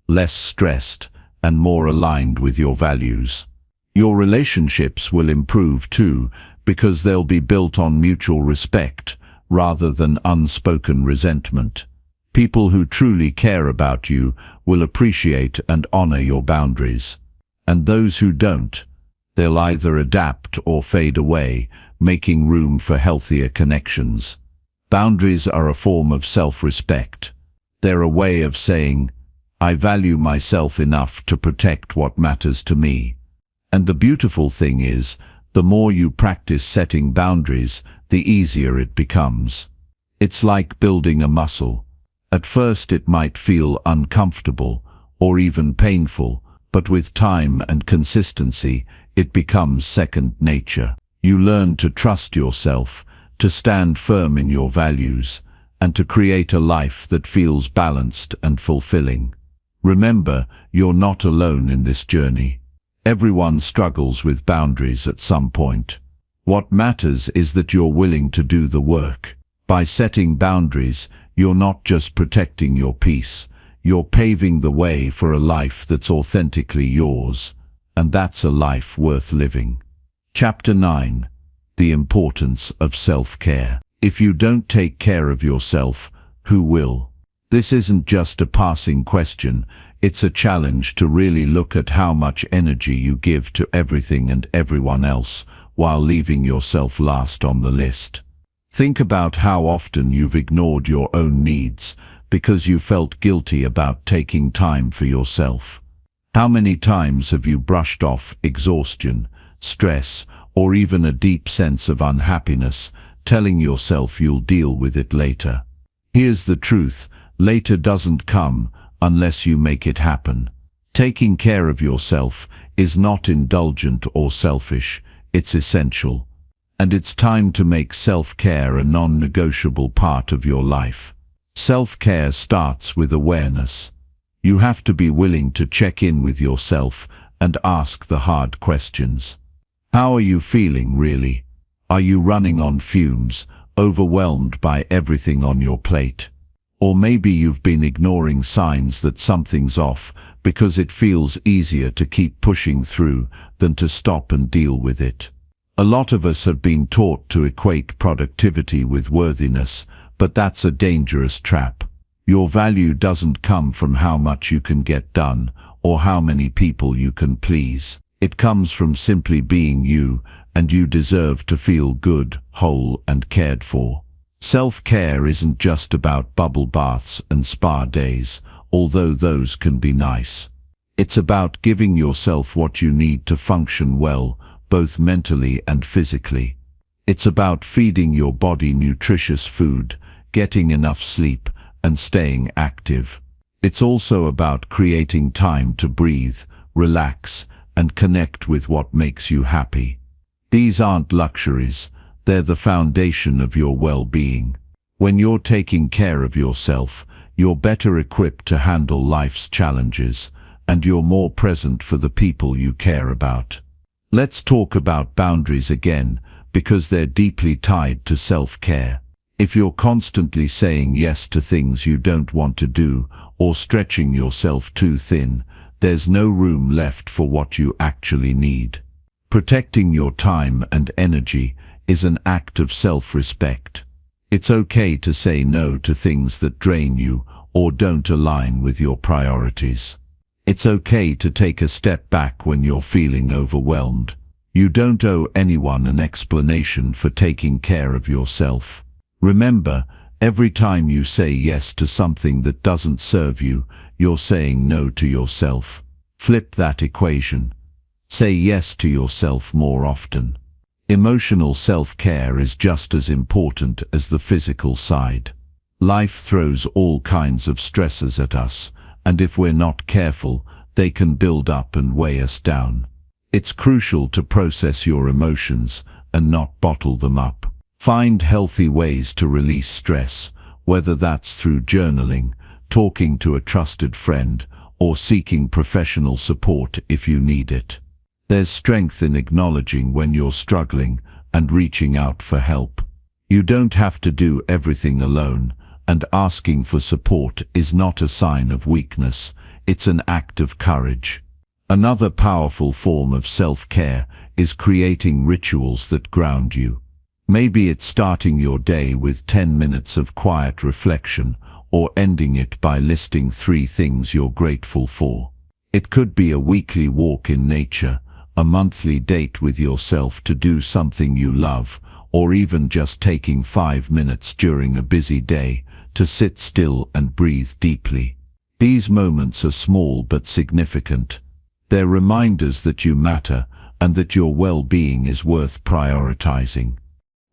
less stressed, and more aligned with your values. Your relationships will improve too, because they'll be built on mutual respect rather than unspoken resentment. People who truly care about you will appreciate and honor your boundaries. And those who don't, they'll either adapt or fade away, making room for healthier connections. Boundaries are a form of self-respect. They're a way of saying, I value myself enough to protect what matters to me. And the beautiful thing is, the more you practice setting boundaries, the easier it becomes. It's like building a muscle. At first it might feel uncomfortable or even painful, but with time and consistency, it becomes second nature. You learn to trust yourself, to stand firm in your values, and to create a life that feels balanced and fulfilling. Remember, you're not alone in this journey. Everyone struggles with boundaries at some point. What matters is that you're willing to do the work. By setting boundaries, you're not just protecting your peace, you're paving the way for a life that's authentically yours, and that's a life worth living. Chapter 9. The importance of self-care. If you don't take care of yourself, who will? This isn't just a passing question. It's a challenge to really look at how much energy you give to everything and everyone else, while leaving yourself last on the list. Think about how often you've ignored your own needs because you felt guilty about taking time for yourself. How many times have you brushed off exhaustion, stress, or even a deep sense of unhappiness, telling yourself you'll deal with it later? Here's the truth: later doesn't come unless you make it happen. Taking care of yourself is not indulgent or selfish, it's essential. And it's time to make self-care a non-negotiable part of your life. Self-care starts with awareness. You have to be willing to check in with yourself and ask the hard questions. How are you feeling, really? Are you running on fumes, overwhelmed by everything on your plate? Or maybe you've been ignoring signs that something's off because it feels easier to keep pushing through than to stop and deal with it. A lot of us have been taught to equate productivity with worthiness, but that's a dangerous trap. Your value doesn't come from how much you can get done or how many people you can please. It comes from simply being you, and you deserve to feel good, whole, and cared for. Self-care isn't just about bubble baths and spa days, although those can be nice. It's about giving yourself what you need to function well, both mentally and physically. It's about feeding your body nutritious food, getting enough sleep, and staying active. It's also about creating time to breathe, relax, and connect with what makes you happy. These aren't luxuries, they're the foundation of your well-being. When you're taking care of yourself, you're better equipped to handle life's challenges, and you're more present for the people you care about. Let's talk about boundaries again, because they're deeply tied to self-care. If you're constantly saying yes to things you don't want to do, or stretching yourself too thin, there's no room left for what you actually need. Protecting your time and energy is an act of self-respect. It's okay to say no to things that drain you or don't align with your priorities. It's okay to take a step back when you're feeling overwhelmed. You don't owe anyone an explanation for taking care of yourself. Remember, every time you say yes to something that doesn't serve you, you're saying no to yourself. Flip that equation. Say yes to yourself more often. Emotional self-care is just as important as the physical side. Life throws all kinds of stresses at us, and if we're not careful, they can build up and weigh us down. It's crucial to process your emotions and not bottle them up. Find healthy ways to release stress, whether that's through journaling, talking to a trusted friend, or seeking professional support if you need it. There's strength in acknowledging when you're struggling and reaching out for help. You don't have to do everything alone, and asking for support is not a sign of weakness, it's an act of courage. Another powerful form of self-care is creating rituals that ground you. Maybe it's starting your day with 10 minutes of quiet reflection, or ending it by listing 3 things you're grateful for. It could be a weekly walk in nature, a monthly date with yourself to do something you love, or even just taking 5 minutes during a busy day to sit still and breathe deeply. These moments are small but significant. They're reminders that you matter and that your well-being is worth prioritizing.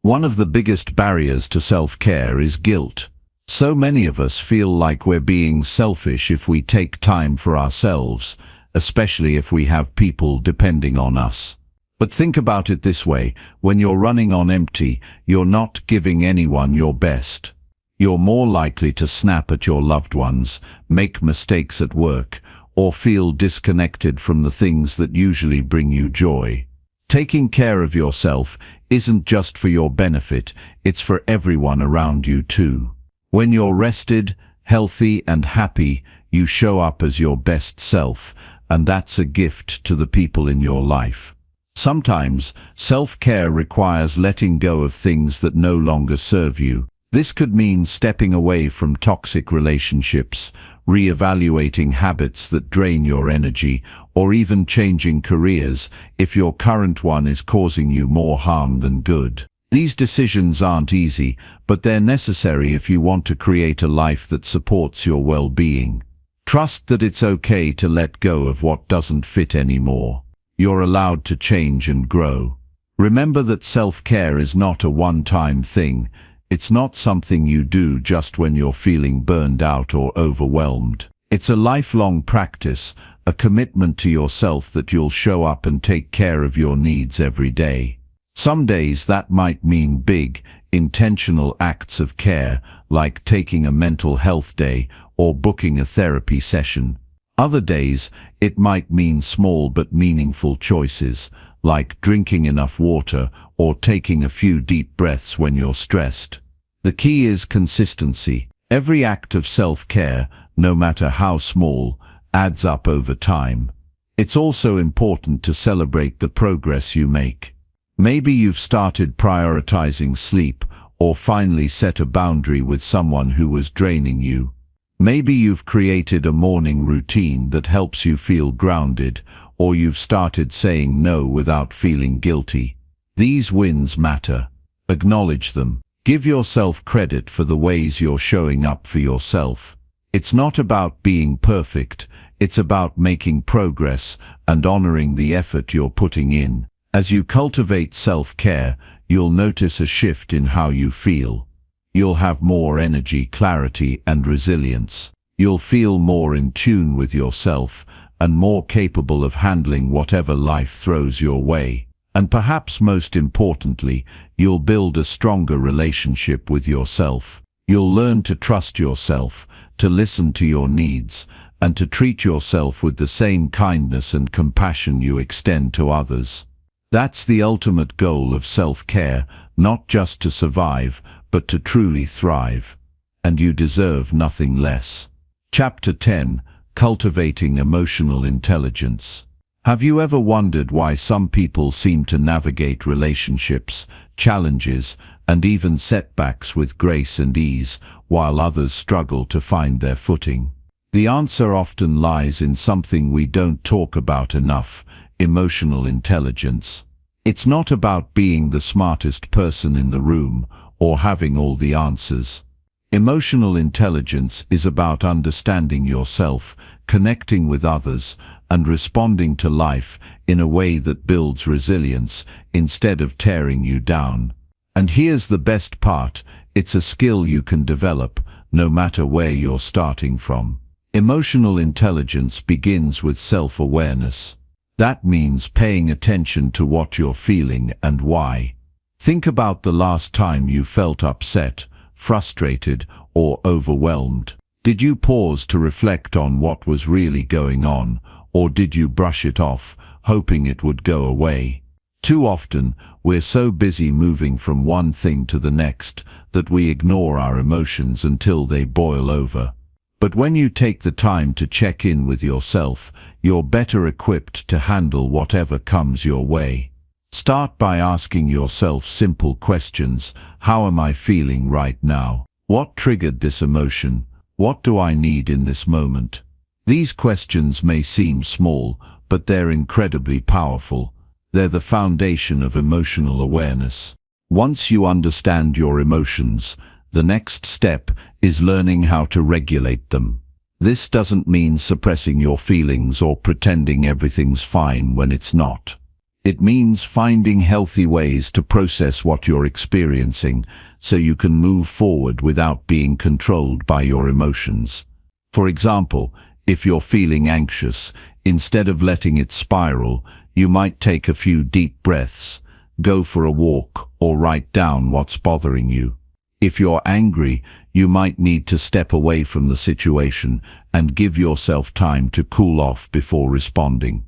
One of the biggest barriers to self-care is guilt. So many of us feel like we're being selfish if we take time for ourselves, especially if we have people depending on us. But think about it this way, when you're running on empty, you're not giving anyone your best. You're more likely to snap at your loved ones, make mistakes at work, or feel disconnected from the things that usually bring you joy. Taking care of yourself isn't just for your benefit, it's for everyone around you too. When you're rested, healthy, and happy, you show up as your best self, and that's a gift to the people in your life. Sometimes, self-care requires letting go of things that no longer serve you. This could mean stepping away from toxic relationships, reevaluating habits that drain your energy, or even changing careers if your current one is causing you more harm than good. These decisions aren't easy, but they're necessary if you want to create a life that supports your well-being. Trust that it's okay to let go of what doesn't fit anymore. You're allowed to change and grow. Remember that self-care is not a one-time thing. It's not something you do just when you're feeling burned out or overwhelmed. It's a lifelong practice, a commitment to yourself that you'll show up and take care of your needs every day. Some days that might mean big, intentional acts of care, like taking a mental health day or booking a therapy session. Other days, it might mean small but meaningful choices, like drinking enough water or taking a few deep breaths when you're stressed. The key is consistency. Every act of self-care, no matter how small, adds up over time. It's also important to celebrate the progress you make. Maybe you've started prioritizing sleep, or finally set a boundary with someone who was draining you. Maybe you've created a morning routine that helps you feel grounded, or you've started saying no without feeling guilty. These wins matter. Acknowledge them. Give yourself credit for the ways you're showing up for yourself. It's not about being perfect, It's about making progress and honoring the effort you're putting in. As you cultivate self-care, you'll notice a shift in how you feel. You'll have more energy, clarity, and resilience. You'll feel more in tune with yourself and more capable of handling whatever life throws your way. And perhaps most importantly, you'll build a stronger relationship with yourself. You'll learn to trust yourself, to listen to your needs, and to treat yourself with the same kindness and compassion you extend to others. That's the ultimate goal of self-care, not just to survive, but to truly thrive. And you deserve nothing less. Chapter 10: Cultivating Emotional Intelligence. Have you ever wondered why some people seem to navigate relationships, challenges, and even setbacks with grace and ease, while others struggle to find their footing? The answer often lies in something we don't talk about enough: emotional intelligence. It's not about being the smartest person in the room or having all the answers. Emotional intelligence is about understanding yourself, connecting with others, and responding to life in a way that builds resilience instead of tearing you down. And here's the best part: it's a skill you can develop, no matter where you're starting from. Emotional intelligence begins with self-awareness. That means paying attention to what you're feeling and why. Think about the last time you felt upset, frustrated, or overwhelmed. Did you pause to reflect on what was really going on, or did you brush it off, hoping it would go away? Too often, we're so busy moving from one thing to the next that we ignore our emotions until they boil over. But when you take the time to check in with yourself, you're better equipped to handle whatever comes your way. Start by asking yourself simple questions. How am I feeling right now? What triggered this emotion? What do I need in this moment? These questions may seem small, but they're incredibly powerful. They're the foundation of emotional awareness. Once you understand your emotions, the next step is learning how to regulate them. This doesn't mean suppressing your feelings or pretending everything's fine when it's not. It means finding healthy ways to process what you're experiencing so you can move forward without being controlled by your emotions. For example, if you're feeling anxious, instead of letting it spiral, you might take a few deep breaths, go for a walk, or write down what's bothering you. If you're angry, you might need to step away from the situation and give yourself time to cool off before responding.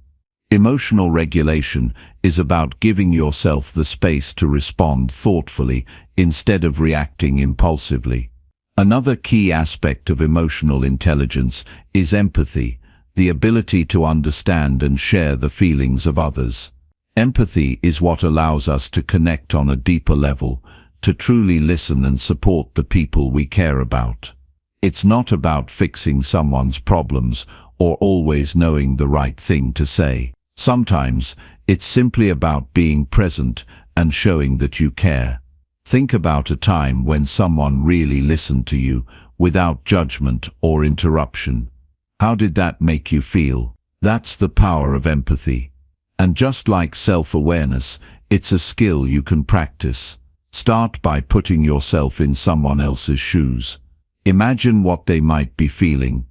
Emotional regulation is about giving yourself the space to respond thoughtfully instead of reacting impulsively. Another key aspect of emotional intelligence is empathy, the ability to understand and share the feelings of others. Empathy is what allows us to connect on a deeper level, to truly listen and support the people we care about. It's not about fixing someone's problems or always knowing the right thing to say. Sometimes it's simply about being present and showing that you care. Think about a time when someone really listened to you without judgment or interruption. How did that make you feel? That's the power of empathy. And just like self-awareness, it's a skill you can practice. Start by putting yourself in someone else's shoes. Imagine what they might be feeling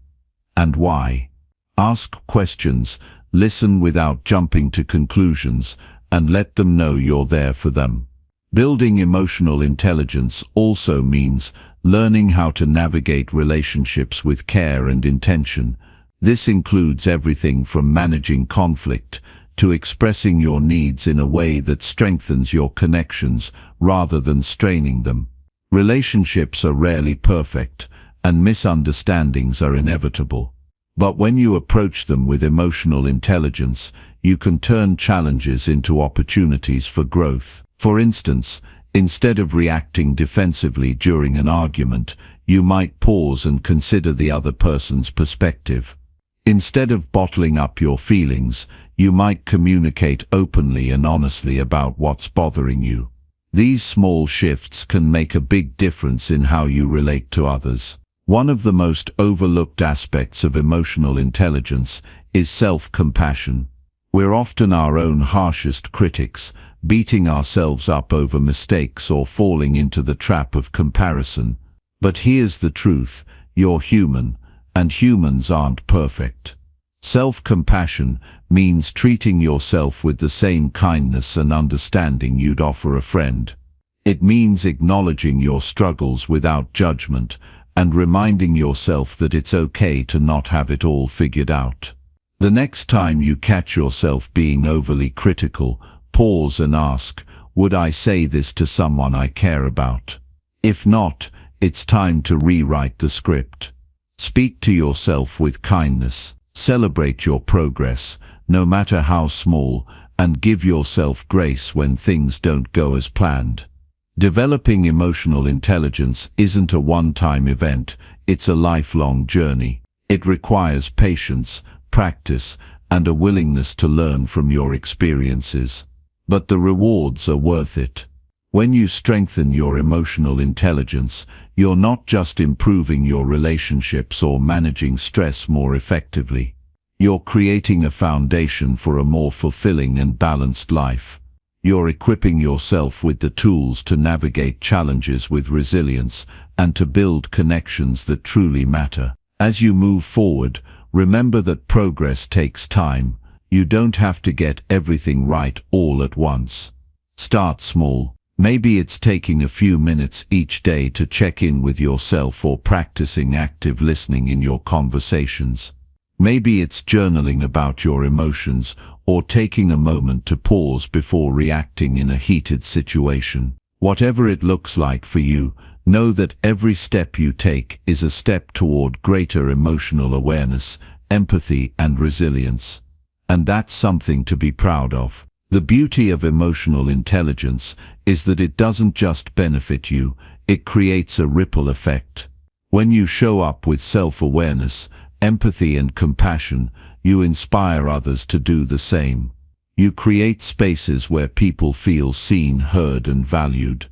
and why. Ask questions, listen without jumping to conclusions, and let them know you're there for them. Building emotional intelligence also means learning how to navigate relationships with care and intention. This includes everything from managing conflict to expressing your needs in a way that strengthens your connections rather than straining them. Relationships are rarely perfect, and misunderstandings are inevitable. But when you approach them with emotional intelligence, you can turn challenges into opportunities for growth. For instance, instead of reacting defensively during an argument, you might pause and consider the other person's perspective. Instead of bottling up your feelings, you might communicate openly and honestly about what's bothering you. These small shifts can make a big difference in how you relate to others. One of the most overlooked aspects of emotional intelligence is self-compassion. We're often our own harshest critics, beating ourselves up over mistakes or falling into the trap of comparison. But here's the truth: you're human, and humans aren't perfect. Self-compassion means treating yourself with the same kindness and understanding you'd offer a friend. It means acknowledging your struggles without judgment and reminding yourself that it's okay to not have it all figured out. The next time you catch yourself being overly critical, pause and ask, would I say this to someone I care about? If not, it's time to rewrite the script. Speak to yourself with kindness, celebrate your progress, no matter how small, and give yourself grace when things don't go as planned. Developing emotional intelligence isn't a one-time event, it's a lifelong journey. It requires patience, practice, and a willingness to learn from your experiences. But the rewards are worth it. When you strengthen your emotional intelligence, you're not just improving your relationships or managing stress more effectively. You're creating a foundation for a more fulfilling and balanced life. You're equipping yourself with the tools to navigate challenges with resilience and to build connections that truly matter. As you move forward, remember that progress takes time. You don't have to get everything right all at once. Start small. Maybe it's taking a few minutes each day to check in with yourself or practicing active listening in your conversations. Maybe it's journaling about your emotions or taking a moment to pause before reacting in a heated situation. Whatever it looks like for you, know that every step you take is a step toward greater emotional awareness, empathy, and resilience. And that's something to be proud of. The beauty of emotional intelligence is that it doesn't just benefit you, it creates a ripple effect. When you show up with self-awareness, empathy, and compassion, you inspire others to do the same. You create spaces where people feel seen, heard, and valued.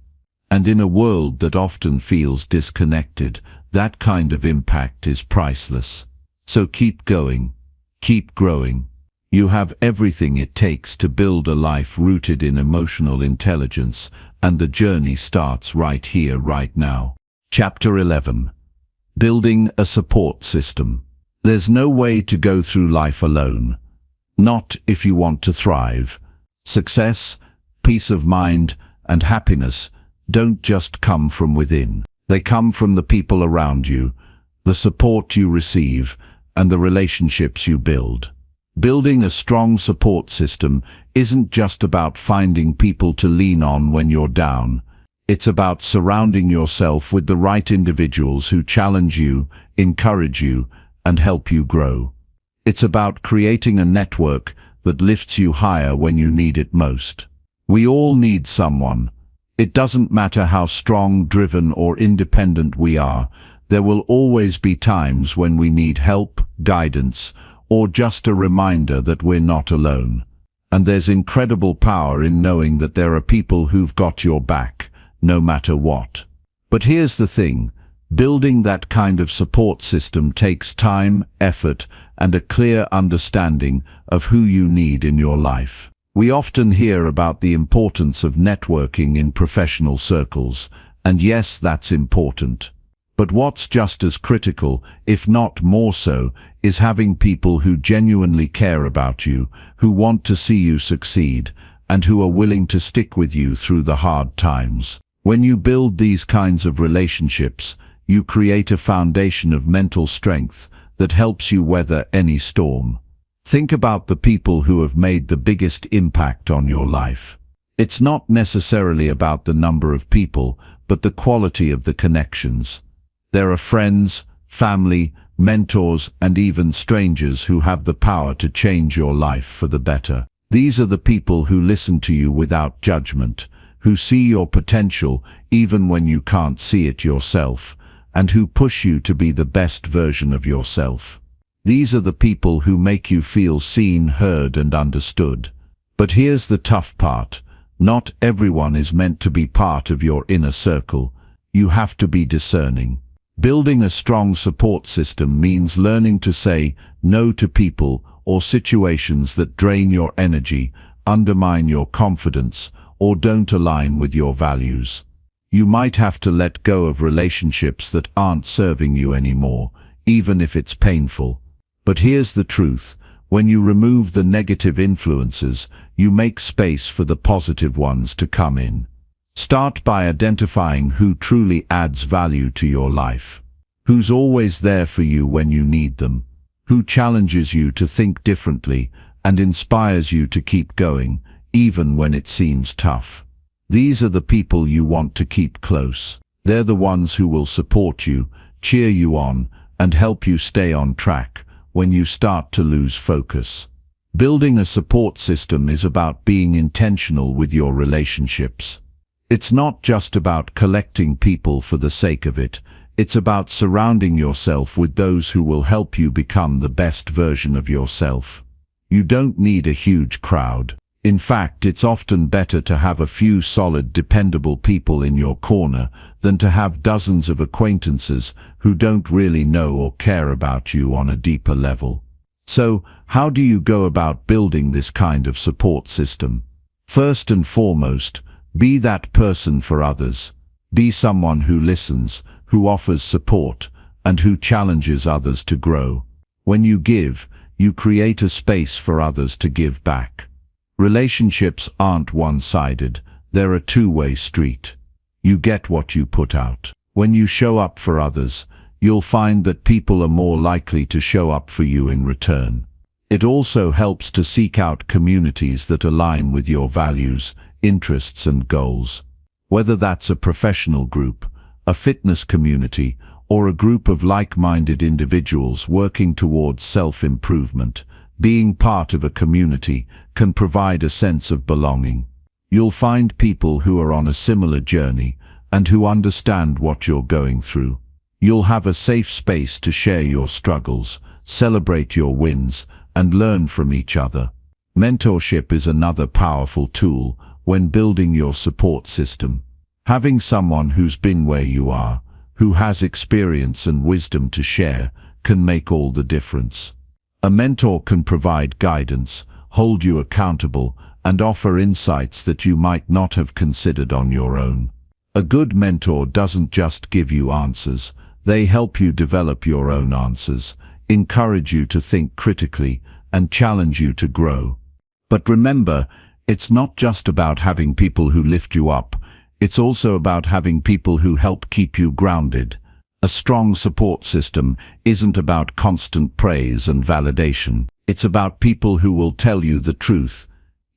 And in a world that often feels disconnected, that kind of impact is priceless. So keep going. Keep growing. You have everything it takes to build a life rooted in emotional intelligence, and the journey starts right here, right now. Chapter 11. Building a support system. There's no way to go through life alone. Not if you want to thrive. Success, peace of mind, and happiness don't just come from within. They come from the people around you, the support you receive, and the relationships you build. Building a strong support system isn't just about finding people to lean on when you're down. It's about surrounding yourself with the right individuals who challenge you, encourage you, and help you grow. It's about creating a network that lifts you higher when you need it most. We all need someone. It doesn't matter how strong, driven, or independent we are, there will always be times when we need help, guidance, or just a reminder that we're not alone. And there's incredible power in knowing that there are people who've got your back, no matter what. But here's the thing. Building that kind of support system takes time, effort, and a clear understanding of who you need in your life. We often hear about the importance of networking in professional circles, and yes, that's important. But what's just as critical, if not more so, is having people who genuinely care about you, who want to see you succeed, and who are willing to stick with you through the hard times. When you build these kinds of relationships, you create a foundation of mental strength that helps you weather any storm. Think about the people who have made the biggest impact on your life. It's not necessarily about the number of people, but the quality of the connections. There are friends, family, mentors, and even strangers who have the power to change your life for the better. These are the people who listen to you without judgment, who see your potential even when you can't see it yourself, and who push you to be the best version of yourself. These are the people who make you feel seen, heard, and understood. But here's the tough part. Not everyone is meant to be part of your inner circle. You have to be discerning. Building a strong support system means learning to say no to people or situations that drain your energy, undermine your confidence, or don't align with your values. You might have to let go of relationships that aren't serving you anymore, even if it's painful. But here's the truth: when you remove the negative influences, you make space for the positive ones to come in. Start by identifying who truly adds value to your life. Who's always there for you when you need them. Who challenges you to think differently and inspires you to keep going, even when it seems tough. These are the people you want to keep close. They're the ones who will support you, cheer you on, and help you stay on track when you start to lose focus. Building a support system is about being intentional with your relationships. It's not just about collecting people for the sake of it. It's about surrounding yourself with those who will help you become the best version of yourself. You don't need a huge crowd. In fact, it's often better to have a few solid, dependable people in your corner than to have dozens of acquaintances who don't really know or care about you on a deeper level. So, how do you go about building this kind of support system? First and foremost, be that person for others. Be someone who listens, who offers support, and who challenges others to grow. When you give, you create a space for others to give back. Relationships aren't one-sided, they're a two-way street. You get what you put out. When you show up for others, you'll find that people are more likely to show up for you in return. It also helps to seek out communities that align with your values, interests, and goals. Whether that's a professional group, a fitness community, or a group of like-minded individuals working towards self-improvement, being part of a community can provide a sense of belonging. You'll find people who are on a similar journey and who understand what you're going through. You'll have a safe space to share your struggles, celebrate your wins, and learn from each other. Mentorship is another powerful tool when building your support system. Having someone who's been where you are, who has experience and wisdom to share, can make all the difference. A mentor can provide guidance, hold you accountable, and offer insights that you might not have considered on your own. A good mentor doesn't just give you answers, they help you develop your own answers, encourage you to think critically, and challenge you to grow. But remember, it's not just about having people who lift you up, it's also about having people who help keep you grounded. A strong support system isn't about constant praise and validation. It's about people who will tell you the truth,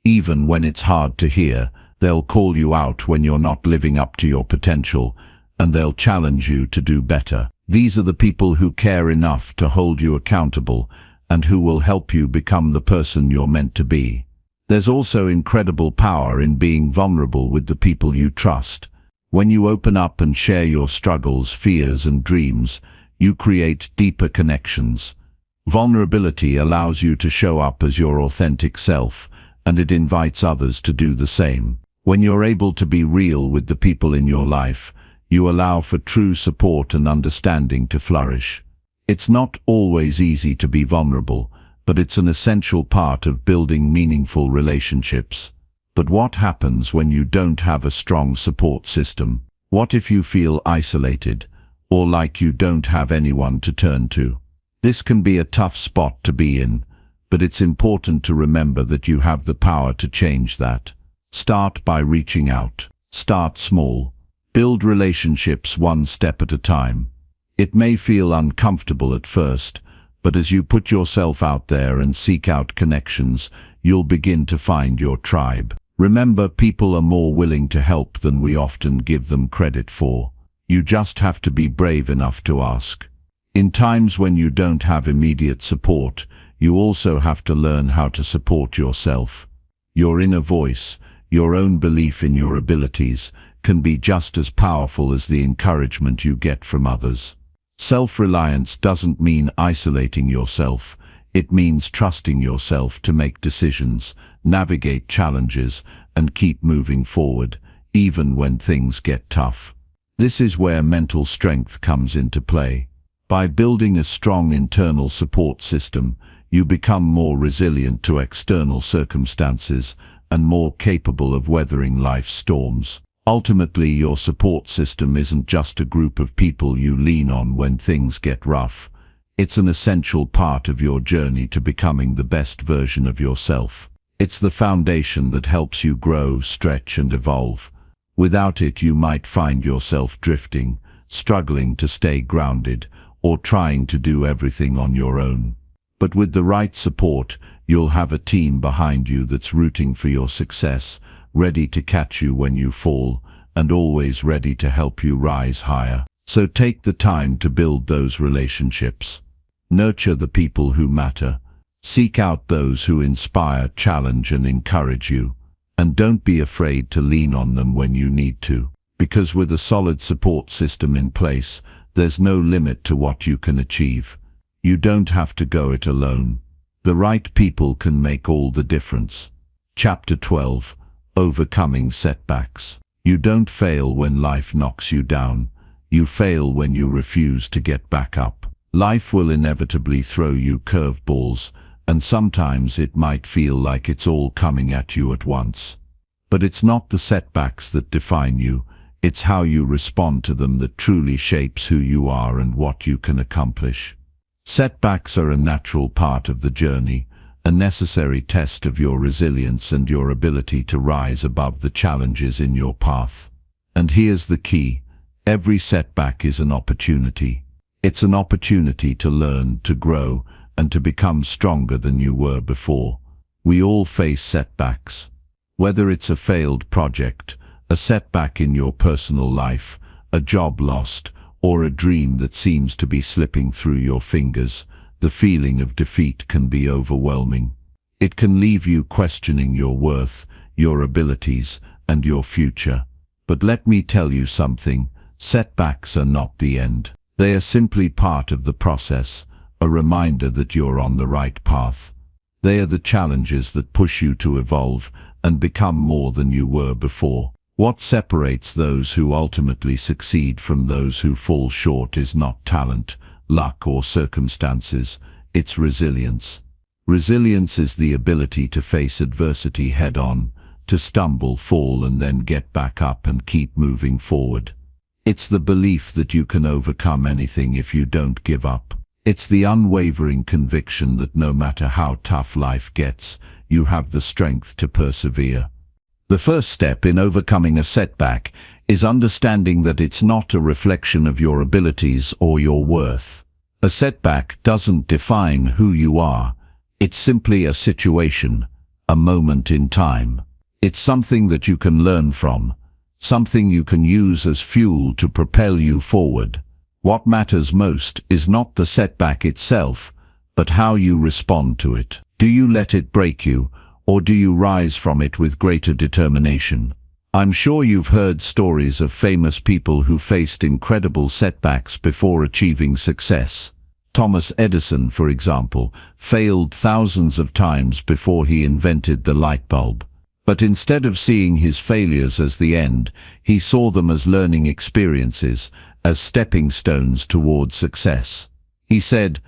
even when it's hard to hear. They'll call you out when you're not living up to your potential, and they'll challenge you to do better. These are the people who care enough to hold you accountable and who will help you become the person you're meant to be. There's also incredible power in being vulnerable with the people you trust. When you open up and share your struggles, fears, and dreams, you create deeper connections. Vulnerability allows you to show up as your authentic self, and it invites others to do the same. When you're able to be real with the people in your life, you allow for true support and understanding to flourish. It's not always easy to be vulnerable, but it's an essential part of building meaningful relationships. But what happens when you don't have a strong support system? What if you feel isolated, or like you don't have anyone to turn to? This can be a tough spot to be in, but it's important to remember that you have the power to change that. Start by reaching out. Start small. Build relationships one step at a time. It may feel uncomfortable at first, but as you put yourself out there and seek out connections, you'll begin to find your tribe. Remember, people are more willing to help than we often give them credit for. You just have to be brave enough to ask. In times when you don't have immediate support, you also have to learn how to support yourself. Your inner voice, your own belief in your abilities, can be just as powerful as the encouragement you get from others. Self-reliance doesn't mean isolating yourself. It means trusting yourself to make decisions, navigate challenges, and keep moving forward, even when things get tough. This is where mental strength comes into play. By building a strong internal support system, you become more resilient to external circumstances and more capable of weathering life's storms. Ultimately, your support system isn't just a group of people you lean on when things get rough. It's an essential part of your journey to becoming the best version of yourself. It's the foundation that helps you grow, stretch, and evolve. Without it, you might find yourself drifting, struggling to stay grounded, or trying to do everything on your own. But with the right support, you'll have a team behind you that's rooting for your success, ready to catch you when you fall, and always ready to help you rise higher. So take the time to build those relationships. Nurture the people who matter. Seek out those who inspire, challenge, and encourage you. And don't be afraid to lean on them when you need to. Because with a solid support system in place, there's no limit to what you can achieve. You don't have to go it alone. The right people can make all the difference. Chapter 12. Overcoming setbacks. You don't fail when life knocks you down. You fail when you refuse to get back up. Life will inevitably throw you curveballs, and sometimes it might feel like it's all coming at you at once. But it's not the setbacks that define you. It's how you respond to them that truly shapes who you are and what you can accomplish. Setbacks are a natural part of the journey, a necessary test of your resilience and your ability to rise above the challenges in your path. And here's the key: every setback is an opportunity. It's an opportunity to learn, to grow, and to become stronger than you were before. We all face setbacks. Whether it's a failed project, a setback in your personal life, a job lost, or a dream that seems to be slipping through your fingers, the feeling of defeat can be overwhelming. It can leave you questioning your worth, your abilities, and your future. But let me tell you something: setbacks are not the end. They are simply part of the process, a reminder that you're on the right path. They are the challenges that push you to evolve and become more than you were before. What separates those who ultimately succeed from those who fall short is not talent, luck, or circumstances. It's resilience. Resilience is the ability to face adversity head-on, to stumble, fall, and then get back up and keep moving forward. It's the belief that you can overcome anything if you don't give up. It's the unwavering conviction that no matter how tough life gets, you have the strength to persevere. The first step in overcoming a setback is understanding that it's not a reflection of your abilities or your worth. A setback doesn't define who you are. It's simply a situation, a moment in time. It's something that you can learn from, something you can use as fuel to propel you forward. What matters most is not the setback itself, but how you respond to it. Do you let it break you, or do you rise from it with greater determination? I'm sure you've heard stories of famous people who faced incredible setbacks before achieving success. Thomas Edison, for example, failed thousands of times before he invented the light bulb. But instead of seeing his failures as the end, he saw them as learning experiences, as stepping stones toward success. He said,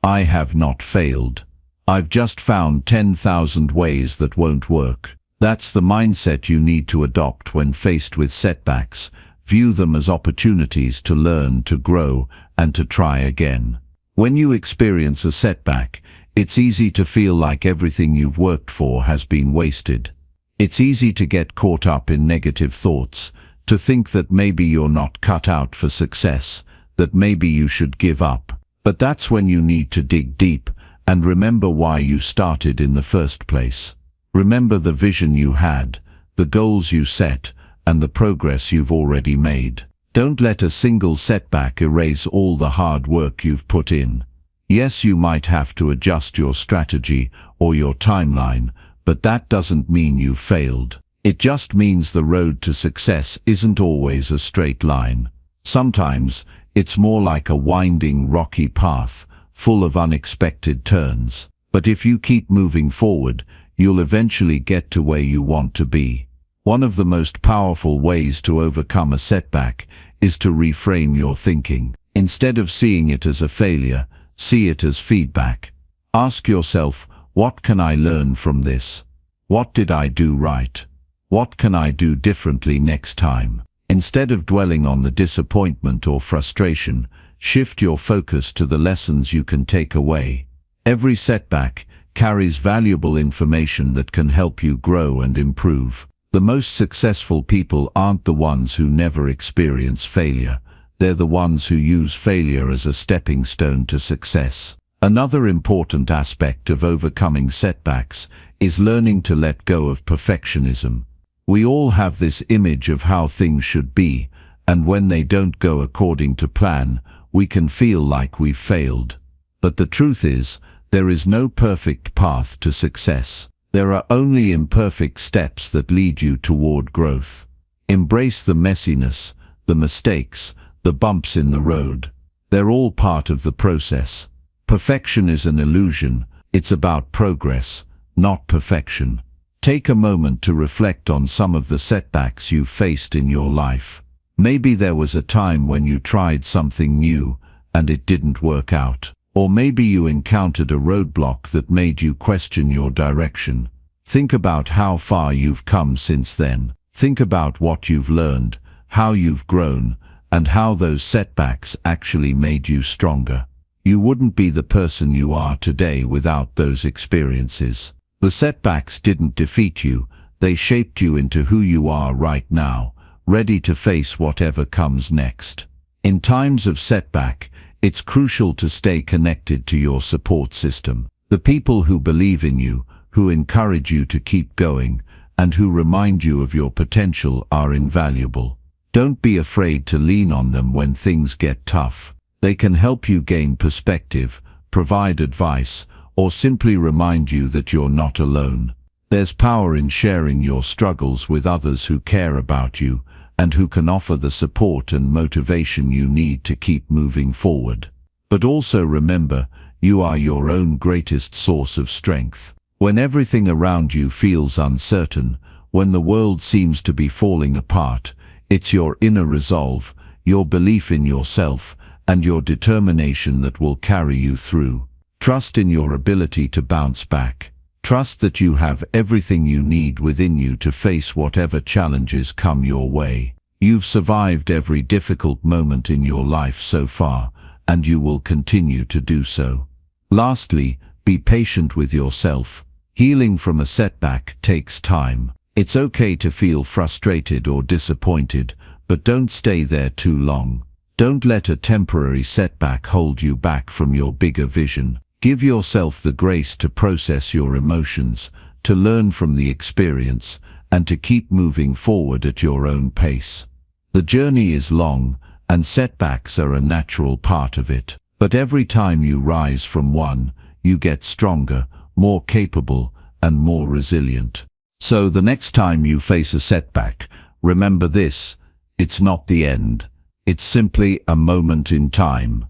"I have not failed. I've just found 10,000 ways that won't work." That's the mindset you need to adopt when faced with setbacks. View them as opportunities to learn, to grow, and to try again. When you experience a setback, it's easy to feel like everything you've worked for has been wasted. It's easy to get caught up in negative thoughts, to think that maybe you're not cut out for success, that maybe you should give up. But that's when you need to dig deep and remember why you started in the first place. Remember the vision you had, the goals you set, and the progress you've already made. Don't let a single setback erase all the hard work you've put in. Yes, you might have to adjust your strategy or your timeline, but that doesn't mean you failed. It just means the road to success isn't always a straight line. Sometimes it's more like a winding, rocky path, full of unexpected turns. But if you keep moving forward, you'll eventually get to where you want to be. One of the most powerful ways to overcome a setback is to reframe your thinking. Instead of seeing it as a failure, see it as feedback. Ask yourself, what can I learn from this? What did I do right? What can I do differently next time? Instead of dwelling on the disappointment or frustration, shift your focus to the lessons you can take away. Every setback carries valuable information that can help you grow and improve. The most successful people aren't the ones who never experience failure. They're the ones who use failure as a stepping stone to success. Another important aspect of overcoming setbacks is learning to let go of perfectionism. We all have this image of how things should be, and when they don't go according to plan, we can feel like we've failed. But the truth is, there is no perfect path to success. There are only imperfect steps that lead you toward growth. Embrace the messiness, the mistakes, the bumps in the road. They're all part of the process. Perfection is an illusion. It's about progress, not perfection. Take a moment to reflect on some of the setbacks you've faced in your life. Maybe there was a time when you tried something new and it didn't work out. Or maybe you encountered a roadblock that made you question your direction. Think about how far you've come since then. Think about what you've learned, how you've grown, and how those setbacks actually made you stronger. You wouldn't be the person you are today without those experiences. The setbacks didn't defeat you, they shaped you into who you are right now, ready to face whatever comes next. In times of setback, it's crucial to stay connected to your support system. The people who believe in you, who encourage you to keep going, and who remind you of your potential are invaluable. Don't be afraid to lean on them when things get tough. They can help you gain perspective, provide advice, or simply remind you that you're not alone. There's power in sharing your struggles with others who care about you and who can offer the support and motivation you need to keep moving forward. But also remember, you are your own greatest source of strength. When everything around you feels uncertain, when the world seems to be falling apart, it's your inner resolve, your belief in yourself, and your determination that will carry you through. Trust in your ability to bounce back. Trust that you have everything you need within you to face whatever challenges come your way. You've survived every difficult moment in your life so far, and you will continue to do so. Lastly, be patient with yourself. Healing from a setback takes time. It's okay to feel frustrated or disappointed, but don't stay there too long. Don't let a temporary setback hold you back from your bigger vision. Give yourself the grace to process your emotions, to learn from the experience, and to keep moving forward at your own pace. The journey is long, and setbacks are a natural part of it. But every time you rise from one, you get stronger, more capable, and more resilient. So the next time you face a setback, remember this: it's not the end. It's simply a moment in time,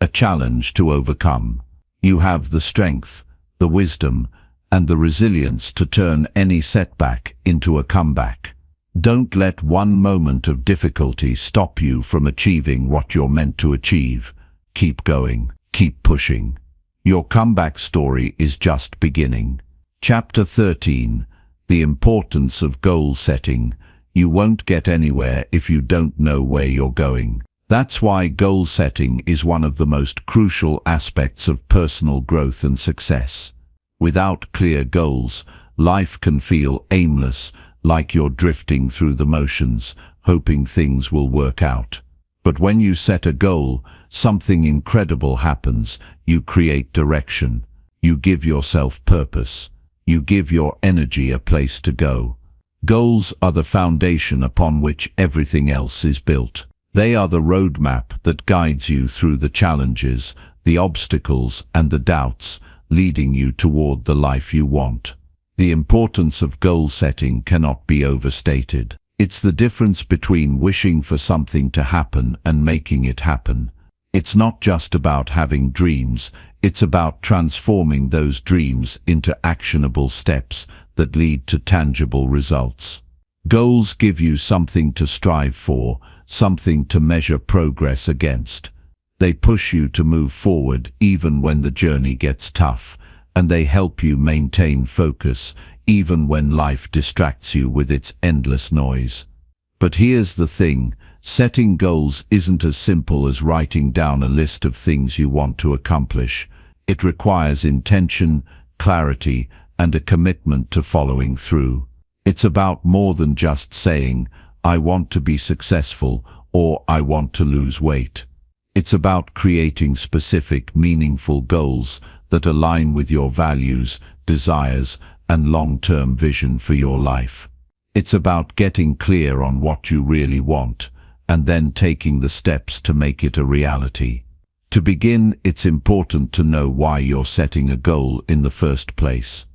a challenge to overcome. You have the strength, the wisdom, and the resilience to turn any setback into a comeback. Don't let one moment of difficulty stop you from achieving what you're meant to achieve. Keep going, keep pushing. Your comeback story is just beginning. Chapter 13: The Importance of Goal Setting. You won't get anywhere if you don't know where you're going. That's why goal setting is one of the most crucial aspects of personal growth and success. Without clear goals, life can feel aimless, like you're drifting through the motions, hoping things will work out. But when you set a goal, something incredible happens. You create direction. You give yourself purpose. You give your energy a place to go. Goals are the foundation upon which everything else is built. They are the roadmap that guides you through the challenges, the obstacles, and the doubts, leading you toward the life you want. The importance of goal setting cannot be overstated. It's the difference between wishing for something to happen and making it happen. It's not just about having dreams, it's about transforming those dreams into actionable steps that lead to tangible results. Goals give you something to strive for, something to measure progress against. They push you to move forward even when the journey gets tough, and they help you maintain focus even when life distracts you with its endless noise. But here's the thing, setting goals isn't as simple as writing down a list of things you want to accomplish. It requires intention, clarity, and a commitment to following through. It's about more than just saying, "I want to be successful," or "I want to lose weight." It's about creating specific, meaningful goals that align with your values, desires, and long-term vision for your life. It's about getting clear on what you really want, and then taking the steps to make it a reality. To begin, it's important to know why you're setting a goal in the first place.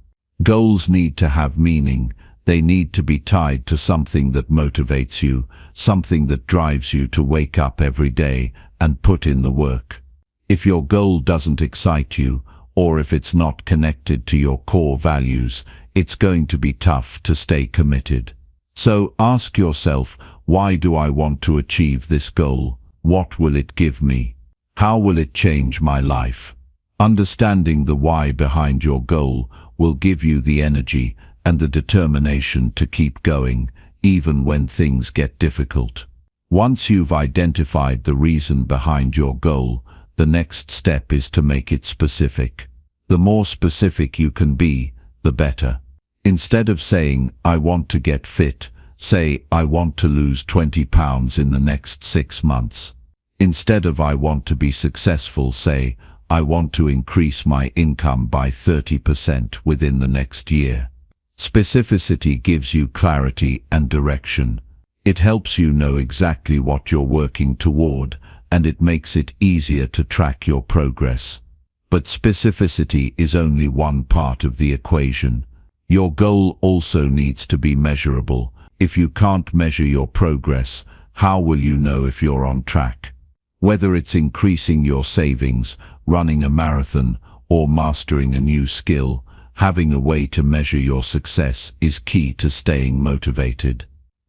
Goals need to have meaning. They need to be tied to something that motivates you, something that drives you to wake up every day and put in the work. If your goal doesn't excite you, or if it's not connected to your core values, it's going to be tough to stay committed. So ask yourself, why do I want to achieve this goal? What will it give me? How will it change my life? Understanding the why behind your goal will give you the energy and the determination to keep going, even when things get difficult. Once you've identified the reason behind your goal, the next step is to make it specific. The more specific you can be, the better. Instead of saying, "I want to get fit," say, "I want to lose 20 pounds in the next 6 months." Instead of "I want to be successful," say, "I want to increase my income by 30% within the next year." Specificity gives you clarity and direction. It helps you know exactly what you're working toward, and it makes it easier to track your progress. But specificity is only one part of the equation. Your goal also needs to be measurable. If you can't measure your progress, how will you know if you're on track? Whether it's increasing your savings, running a marathon, or mastering a new skill, having a way to measure your success is key to staying motivated.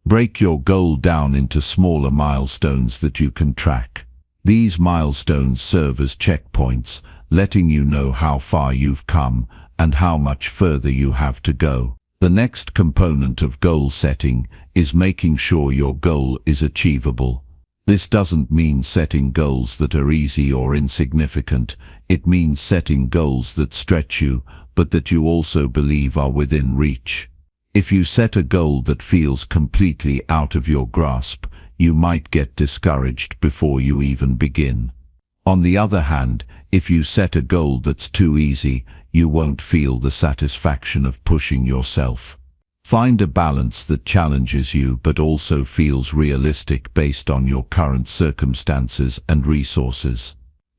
Break your goal down into smaller milestones that you can track. These milestones serve as checkpoints, letting you know how far you've come and how much further you have to go. The next component of goal setting is making sure your goal is achievable. This doesn't mean setting goals that are easy or insignificant. It means setting goals that stretch you, but that you also believe are within reach. If you set a goal that feels completely out of your grasp, you might get discouraged before you even begin. On the other hand, if you set a goal that's too easy, you won't feel the satisfaction of pushing yourself. Find a balance that challenges you but also feels realistic based on your current circumstances and resources.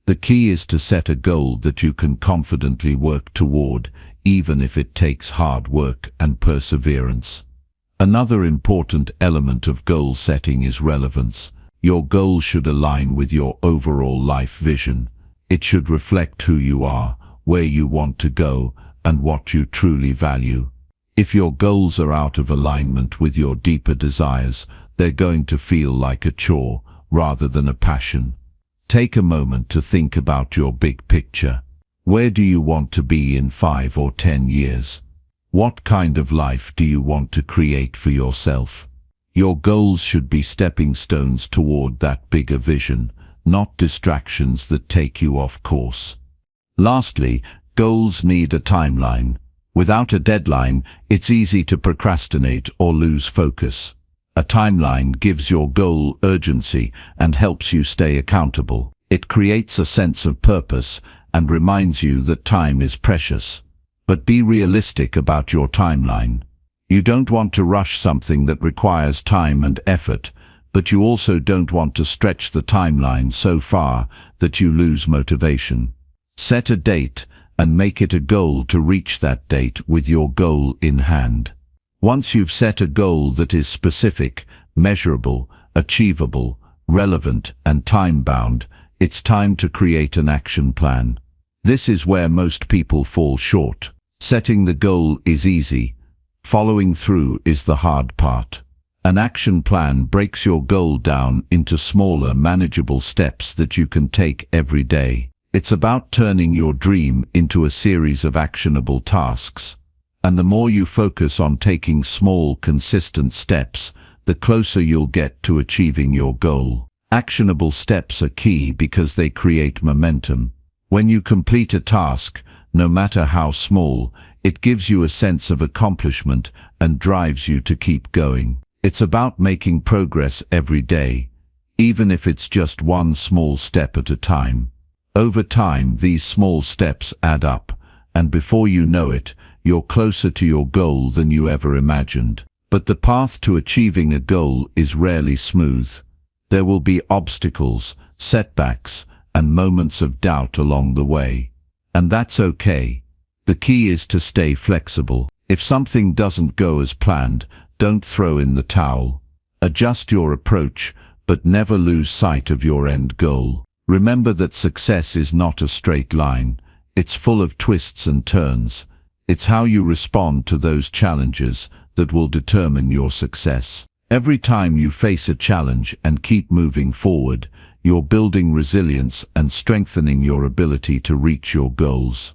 The key is to set a goal that you can confidently work toward, even if it takes hard work and perseverance. Another important element of goal setting is relevance. Your goal should align with your overall life vision. It should reflect who you are, where you want to go, and what you truly value. If your goals are out of alignment with your deeper desires, they're going to feel like a chore rather than a passion. Take a moment to think about your big picture. Where do you want to be in 5 or 10 years? What kind of life do you want to create for yourself? Your goals should be stepping stones toward that bigger vision, not distractions that take you off course. Lastly, goals need a timeline. Without a deadline, it's easy to procrastinate or lose focus. A timeline gives your goal urgency and helps you stay accountable. It creates a sense of purpose and reminds you that time is precious. But be realistic about your timeline. You don't want to rush something that requires time and effort, but you also don't want to stretch the timeline so far that you lose motivation. Set a date and make it a goal to reach that date with your goal in hand. Once you've set a goal that is specific, measurable, achievable, relevant, and time-bound, it's time to create an action plan. This is where most people fall short. Setting the goal is easy. Following through is the hard part. An action plan breaks your goal down into smaller, manageable steps that you can take every day. It's about turning your dream into a series of actionable tasks. And the more you focus on taking small, consistent steps, the closer you'll get to achieving your goal. Actionable steps are key because they create momentum. When you complete a task, no matter how small, it gives you a sense of accomplishment and drives you to keep going. It's about making progress every day, even if it's just one small step at a time. Over time, these small steps add up, and before you know it, you're closer to your goal than you ever imagined. But the path to achieving a goal is rarely smooth. There will be obstacles, setbacks, and moments of doubt along the way. And that's okay. The key is to stay flexible. If something doesn't go as planned, don't throw in the towel. Adjust your approach, but never lose sight of your end goal. Remember that success is not a straight line. It's full of twists and turns. It's how you respond to those challenges that will determine your success. Every time you face a challenge and keep moving forward, you're building resilience and strengthening your ability to reach your goals.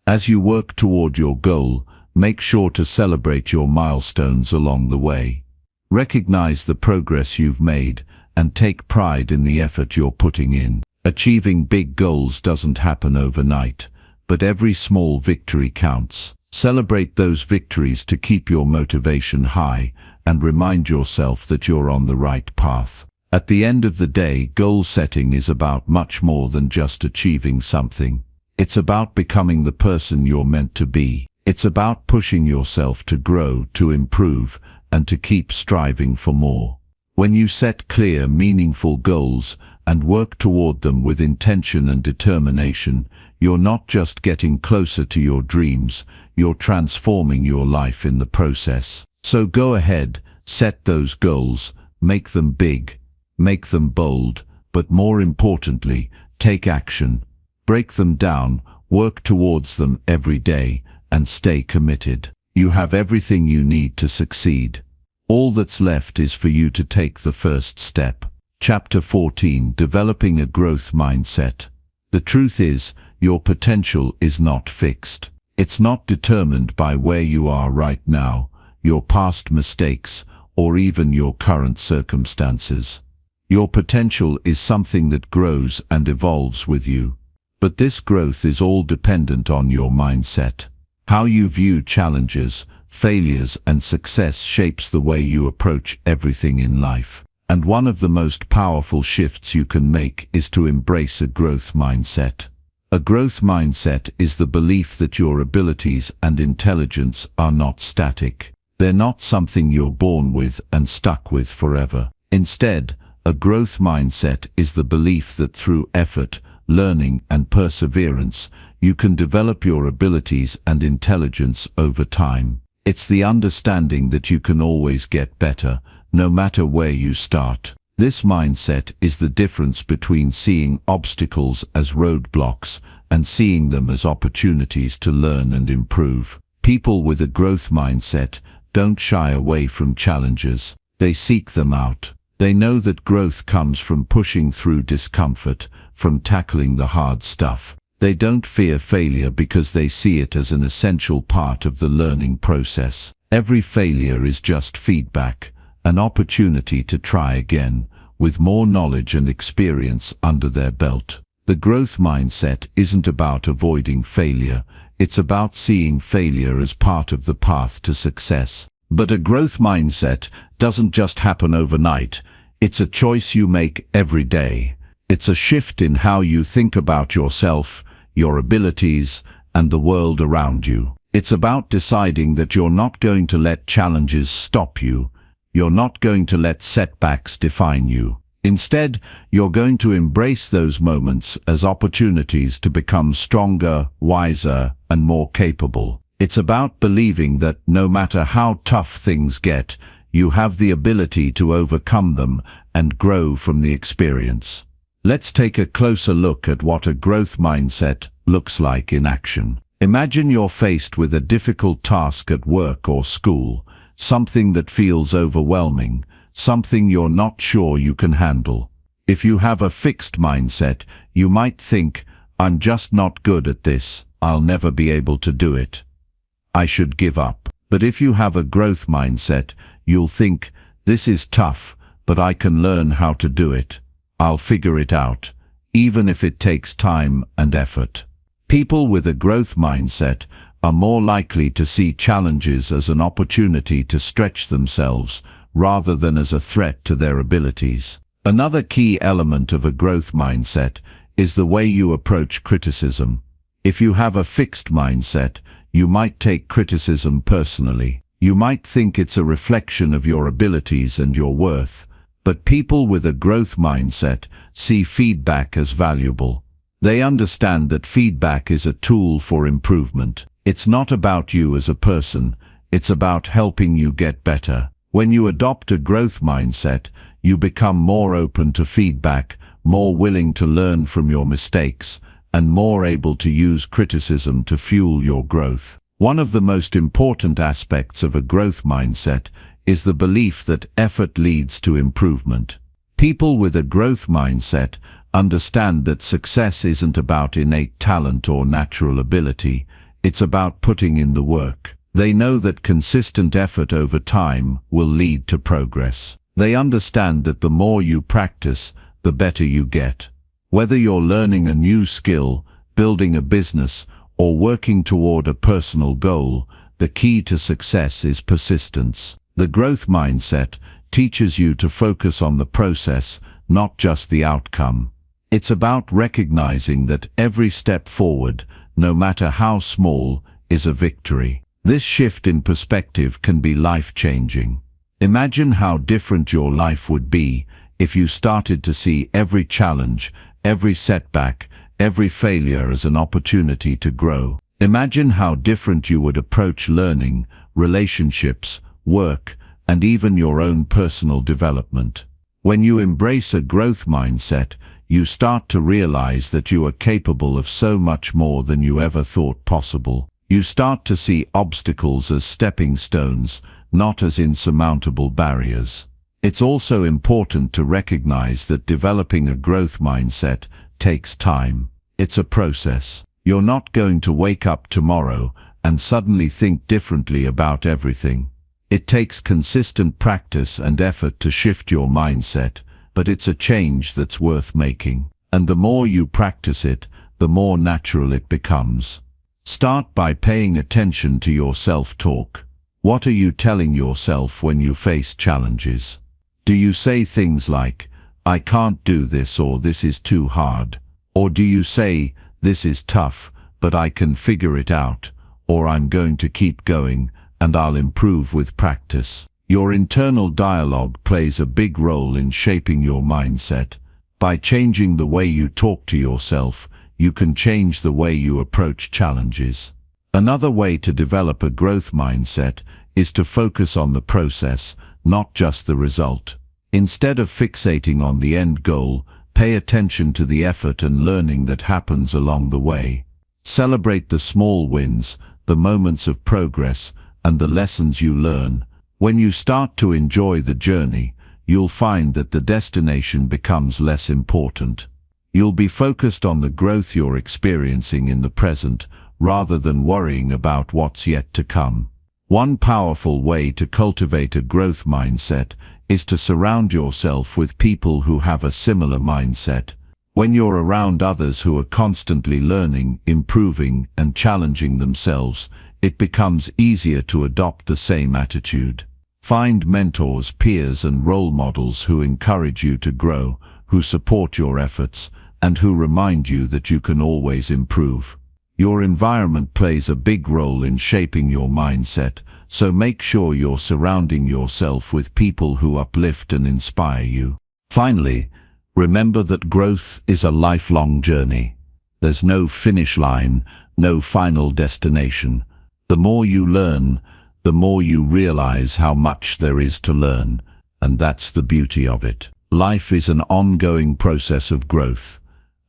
As you work toward your goal, make sure to celebrate your milestones along the way. Recognize the progress you've made and take pride in the effort you're putting in. Achieving big goals doesn't happen overnight, but every small victory counts. Celebrate those victories to keep your motivation high and remind yourself that you're on the right path. At the end of the day, goal setting is about much more than just achieving something. It's about becoming the person you're meant to be. It's about pushing yourself to grow, to improve, and to keep striving for more. When you set clear, meaningful goals and work toward them with intention and determination, you're not just getting closer to your dreams, you're transforming your life in the process. So go ahead, set those goals, make them big, make them bold, but more importantly, take action. Break them down, work towards them every day, and stay committed. You have everything you need to succeed. All that's left is for you to take the first step. Chapter 14: Developing a Growth Mindset. The truth is, your potential is not fixed. It's not determined by where you are right now, your past mistakes, or even your current circumstances. Your potential is something that grows and evolves with you. But this growth is all dependent on your mindset. How you view challenges, failures, and success shapes the way you approach everything in life. And one of the most powerful shifts you can make is to embrace a growth mindset. A growth mindset is the belief that your abilities and intelligence are not static. They're not something you're born with and stuck with forever. Instead, a growth mindset is the belief that through effort, learning, and perseverance, you can develop your abilities and intelligence over time. It's the understanding that you can always get better, no matter where you start. This mindset is the difference between seeing obstacles as roadblocks and seeing them as opportunities to learn and improve. People with a growth mindset don't shy away from challenges. They seek them out. They know that growth comes from pushing through discomfort, from tackling the hard stuff. They don't fear failure because they see it as an essential part of the learning process. Every failure is just feedback, an opportunity to try again, with more knowledge and experience under their belt. The growth mindset isn't about avoiding failure, it's about seeing failure as part of the path to success. But a growth mindset doesn't just happen overnight, it's a choice you make every day. It's a shift in how you think about yourself, your abilities, and the world around you. It's about deciding that you're not going to let challenges stop you. You're not going to let setbacks define you. Instead, you're going to embrace those moments as opportunities to become stronger, wiser, and more capable. It's about believing that no matter how tough things get, you have the ability to overcome them and grow from the experience. Let's take a closer look at what a growth mindset looks like in action. Imagine you're faced with a difficult task at work or school, something that feels overwhelming, something you're not sure you can handle. If you have a fixed mindset, you might think, I'm just not good at this, I'll never be able to do it, I should give up. But if you have a growth mindset, you'll think, this is tough, but I can learn how to do it. I'll figure it out, even if it takes time and effort. People with a growth mindset are more likely to see challenges as an opportunity to stretch themselves rather than as a threat to their abilities. Another key element of a growth mindset is the way you approach criticism. If you have a fixed mindset, you might take criticism personally. You might think it's a reflection of your abilities and your worth. But people with a growth mindset see feedback as valuable. They understand that feedback is a tool for improvement. It's not about you as a person, it's about helping you get better. When you adopt a growth mindset, you become more open to feedback, more willing to learn from your mistakes, and more able to use criticism to fuel your growth. One of the most important aspects of a growth mindset is the belief that effort leads to improvement. People with a growth mindset understand that success isn't about innate talent or natural ability, it's about putting in the work. They know that consistent effort over time will lead to progress. They understand that the more you practice, the better you get. Whether you're learning a new skill, building a business, or working toward a personal goal, the key to success is persistence. The growth mindset teaches you to focus on the process, not just the outcome. It's about recognizing that every step forward, no matter how small, is a victory. This shift in perspective can be life-changing. Imagine how different your life would be if you started to see every challenge, every setback, every failure as an opportunity to grow. Imagine how different you would approach learning, relationships, work, and even your own personal development. When you embrace a growth mindset, you start to realize that you are capable of so much more than you ever thought possible. You start to see obstacles as stepping stones, not as insurmountable barriers. It's also important to recognize that developing a growth mindset takes time. It's a process. You're not going to wake up tomorrow and suddenly think differently about everything. It takes consistent practice and effort to shift your mindset, but it's a change that's worth making. And the more you practice it, the more natural it becomes. Start by paying attention to your self-talk. What are you telling yourself when you face challenges? Do you say things like, I can't do this, or this is too hard? Or do you say, this is tough, but I can figure it out, or I'm going to keep going, and I'll improve with practice? Your internal dialogue plays a big role in shaping your mindset. By changing the way you talk to yourself, you can change the way you approach challenges. Another way to develop a growth mindset is to focus on the process, not just the result. Instead of fixating on the end goal, pay attention to the effort and learning that happens along the way. Celebrate the small wins, the moments of progress, and the lessons you learn. When you start to enjoy the journey, you'll find that the destination becomes less important. You'll be focused on the growth you're experiencing in the present, rather than worrying about what's yet to come. One powerful way to cultivate a growth mindset is to surround yourself with people who have a similar mindset. When you're around others who are constantly learning, improving, and challenging themselves, it becomes easier to adopt the same attitude. Find mentors, peers, and role models who encourage you to grow, who support your efforts, and who remind you that you can always improve. Your environment plays a big role in shaping your mindset, so make sure you're surrounding yourself with people who uplift and inspire you. Finally, remember that growth is a lifelong journey. There's no finish line, no final destination. The more you learn, the more you realize how much there is to learn, and that's the beauty of it. Life is an ongoing process of growth,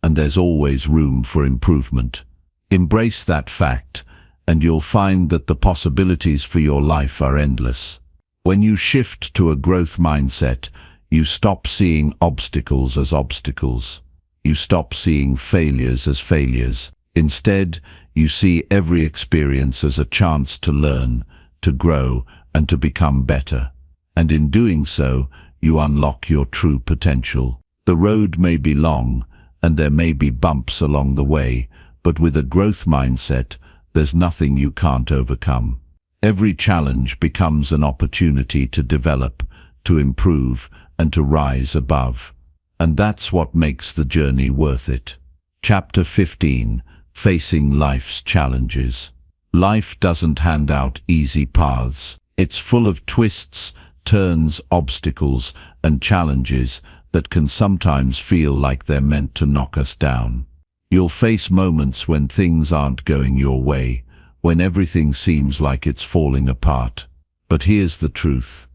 and there's always room for improvement. Embrace that fact, and you'll find that the possibilities for your life are endless. When you shift to a growth mindset, you stop seeing obstacles as obstacles. You stop seeing failures as failures. Instead, you see every experience as a chance to learn, to grow, and to become better. And in doing so, you unlock your true potential. The road may be long, and there may be bumps along the way, but with a growth mindset, there's nothing you can't overcome. Every challenge becomes an opportunity to develop, to improve, and to rise above. And that's what makes the journey worth it. Chapter 15. Facing life's challenges. Life doesn't hand out easy paths. It's full of twists, turns, obstacles, and challenges that can sometimes feel like they're meant to knock us down. You'll face moments when things aren't going your way, when everything seems like it's falling apart. But here's the truth.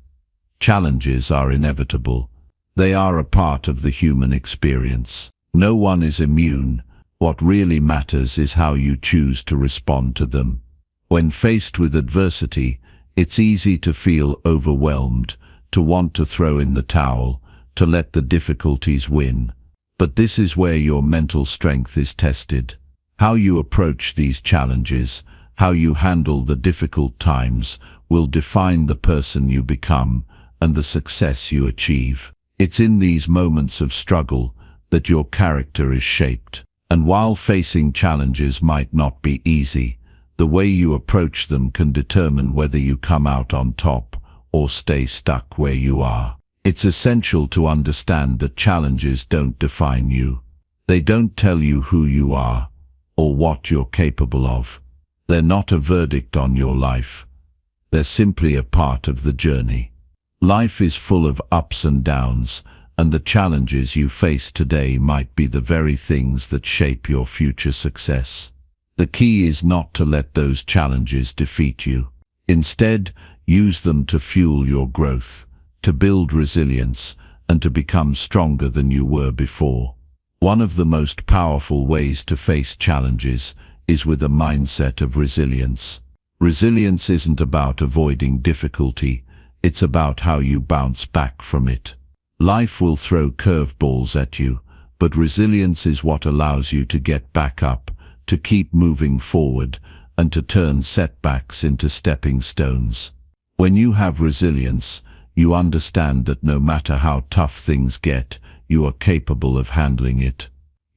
Challenges are inevitable. They are a part of the human experience. No one is immune. What really matters is how you choose to respond to them. When faced with adversity, it's easy to feel overwhelmed, to want to throw in the towel, to let the difficulties win. But this is where your mental strength is tested. How you approach these challenges, how you handle the difficult times, will define the person you become and the success you achieve. It's in these moments of struggle that your character is shaped. And while facing challenges might not be easy, the way you approach them can determine whether you come out on top or stay stuck where you are. It's essential to understand that challenges don't define you. They don't tell you who you are or what you're capable of. They're not a verdict on your life. They're simply a part of the journey. Life is full of ups and downs, and the challenges you face today might be the very things that shape your future success. The key is not to let those challenges defeat you. Instead, use them to fuel your growth, to build resilience, and to become stronger than you were before. One of the most powerful ways to face challenges is with a mindset of resilience. Resilience isn't about avoiding difficulty, it's about how you bounce back from it. Life will throw curveballs at you, but resilience is what allows you to get back up, to keep moving forward, and to turn setbacks into stepping stones. When you have resilience, you understand that no matter how tough things get, you are capable of handling it.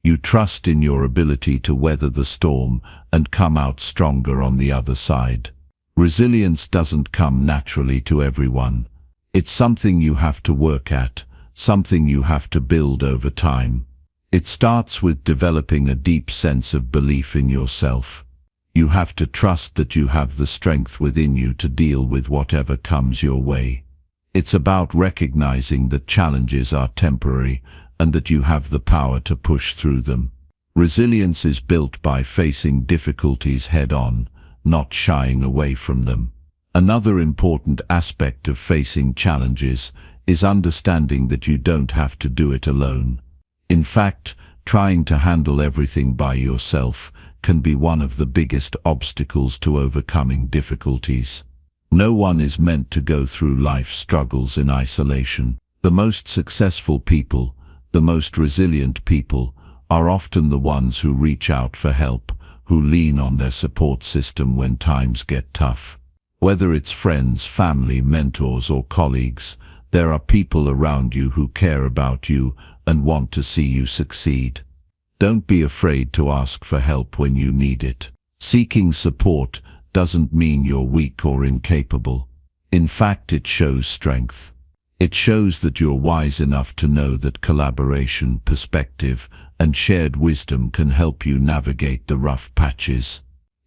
You trust in your ability to weather the storm and come out stronger on the other side. Resilience doesn't come naturally to everyone. It's something you have to work at, something you have to build over time. It starts with developing a deep sense of belief in yourself. You have to trust that you have the strength within you to deal with whatever comes your way. It's about recognizing that challenges are temporary and that you have the power to push through them. Resilience is built by facing difficulties head-on, not shying away from them. Another important aspect of facing challenges is understanding that you don't have to do it alone. In fact, trying to handle everything by yourself can be one of the biggest obstacles to overcoming difficulties. No one is meant to go through life's struggles in isolation. The most successful people, the most resilient people, are often the ones who reach out for help, who lean on their support system when times get tough. Whether it's friends, family, mentors, or colleagues, there are people around you who care about you and want to see you succeed. Don't be afraid to ask for help when you need it. Seeking support doesn't mean you're weak or incapable. In fact, it shows strength. It shows that you're wise enough to know that collaboration, perspective, and shared wisdom can help you navigate the rough patches.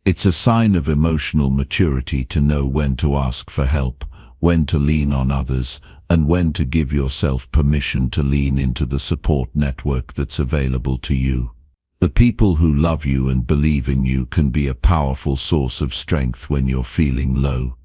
It's a sign of emotional maturity to know when to ask for help, when to lean on others, and when to give yourself permission to lean into the support network that's available to you. The people who love you and believe in you can be a powerful source of strength when you're feeling low.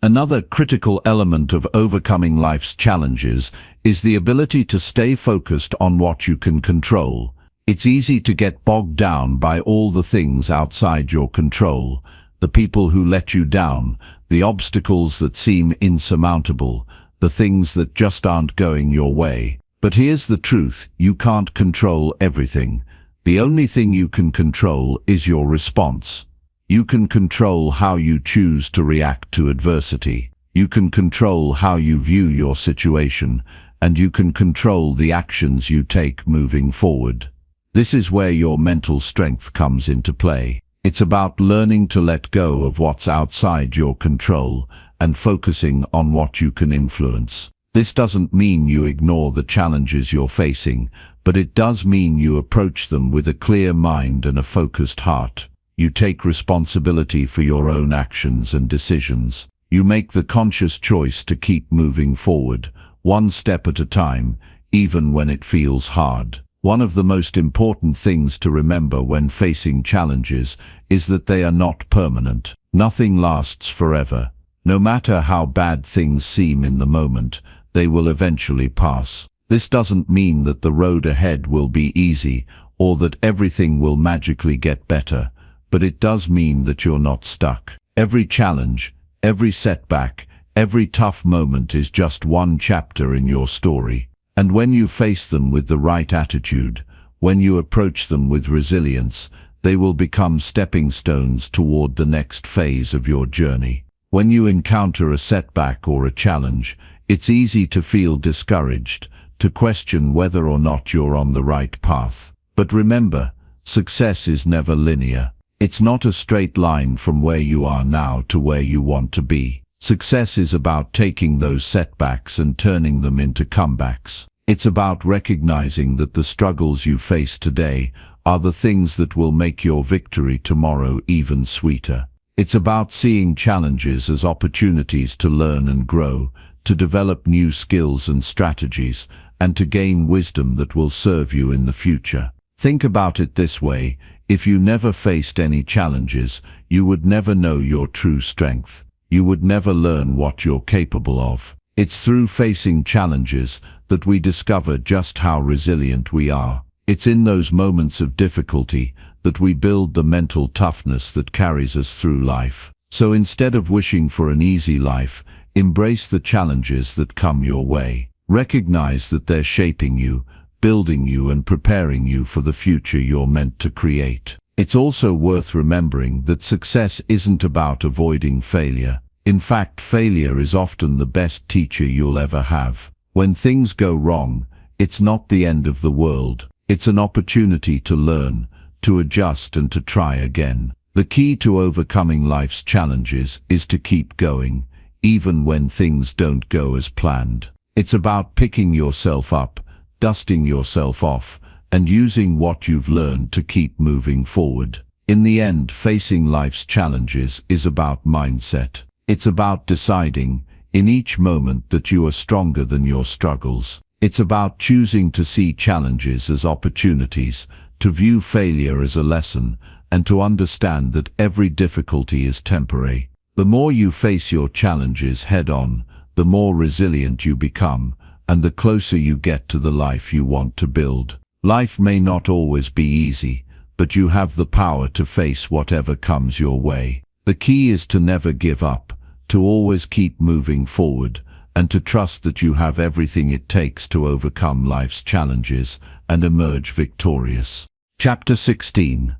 Another critical element of overcoming life's challenges is the ability to stay focused on what you can control. It's easy to get bogged down by all the things outside your control, the people who let you down, the obstacles that seem insurmountable, the things that just aren't going your way. But here's the truth, you can't control everything. The only thing you can control is your response. You can control how you choose to react to adversity. You can control how you view your situation, and you can control the actions you take moving forward. This is where your mental strength comes into play. It's about learning to let go of what's outside your control and focusing on what you can influence. This doesn't mean you ignore the challenges you're facing, but it does mean you approach them with a clear mind and a focused heart. You take responsibility for your own actions and decisions. You make the conscious choice to keep moving forward, one step at a time, even when it feels hard. One of the most important things to remember when facing challenges is that they are not permanent. Nothing lasts forever. No matter how bad things seem in the moment, they will eventually pass. This doesn't mean that the road ahead will be easy or that everything will magically get better, but it does mean that you're not stuck. Every challenge, every setback, every tough moment is just one chapter in your story. And when you face them with the right attitude, when you approach them with resilience, they will become stepping stones toward the next phase of your journey. When you encounter a setback or a challenge, it's easy to feel discouraged, to question whether or not you're on the right path. But remember, success is never linear. It's not a straight line from where you are now to where you want to be. Success is about taking those setbacks and turning them into comebacks. It's about recognizing that the struggles you face today are the things that will make your victory tomorrow even sweeter. It's about seeing challenges as opportunities to learn and grow, to develop new skills and strategies, and to gain wisdom that will serve you in the future. Think about it this way, if you never faced any challenges, you would never know your true strength. You would never learn what you're capable of. It's through facing challenges that we discover just how resilient we are. It's in those moments of difficulty that we build the mental toughness that carries us through life. So instead of wishing for an easy life, embrace the challenges that come your way. Recognize that they're shaping you, building you and preparing you for the future you're meant to create. It's also worth remembering that success isn't about avoiding failure. In fact, failure is often the best teacher you'll ever have. When things go wrong, it's not the end of the world. It's an opportunity to learn, to adjust and to try again. The key to overcoming life's challenges is to keep going, even when things don't go as planned. It's about picking yourself up, dusting yourself off, and using what you've learned to keep moving forward. In the end, facing life's challenges is about mindset. It's about deciding, in each moment, that you are stronger than your struggles. It's about choosing to see challenges as opportunities, to view failure as a lesson, and to understand that every difficulty is temporary. The more you face your challenges head-on, the more resilient you become, and the closer you get to the life you want to build. Life may not always be easy, but you have the power to face whatever comes your way. The key is to never give up, to always keep moving forward, and to trust that you have everything it takes to overcome life's challenges and emerge victorious. Chapter 16.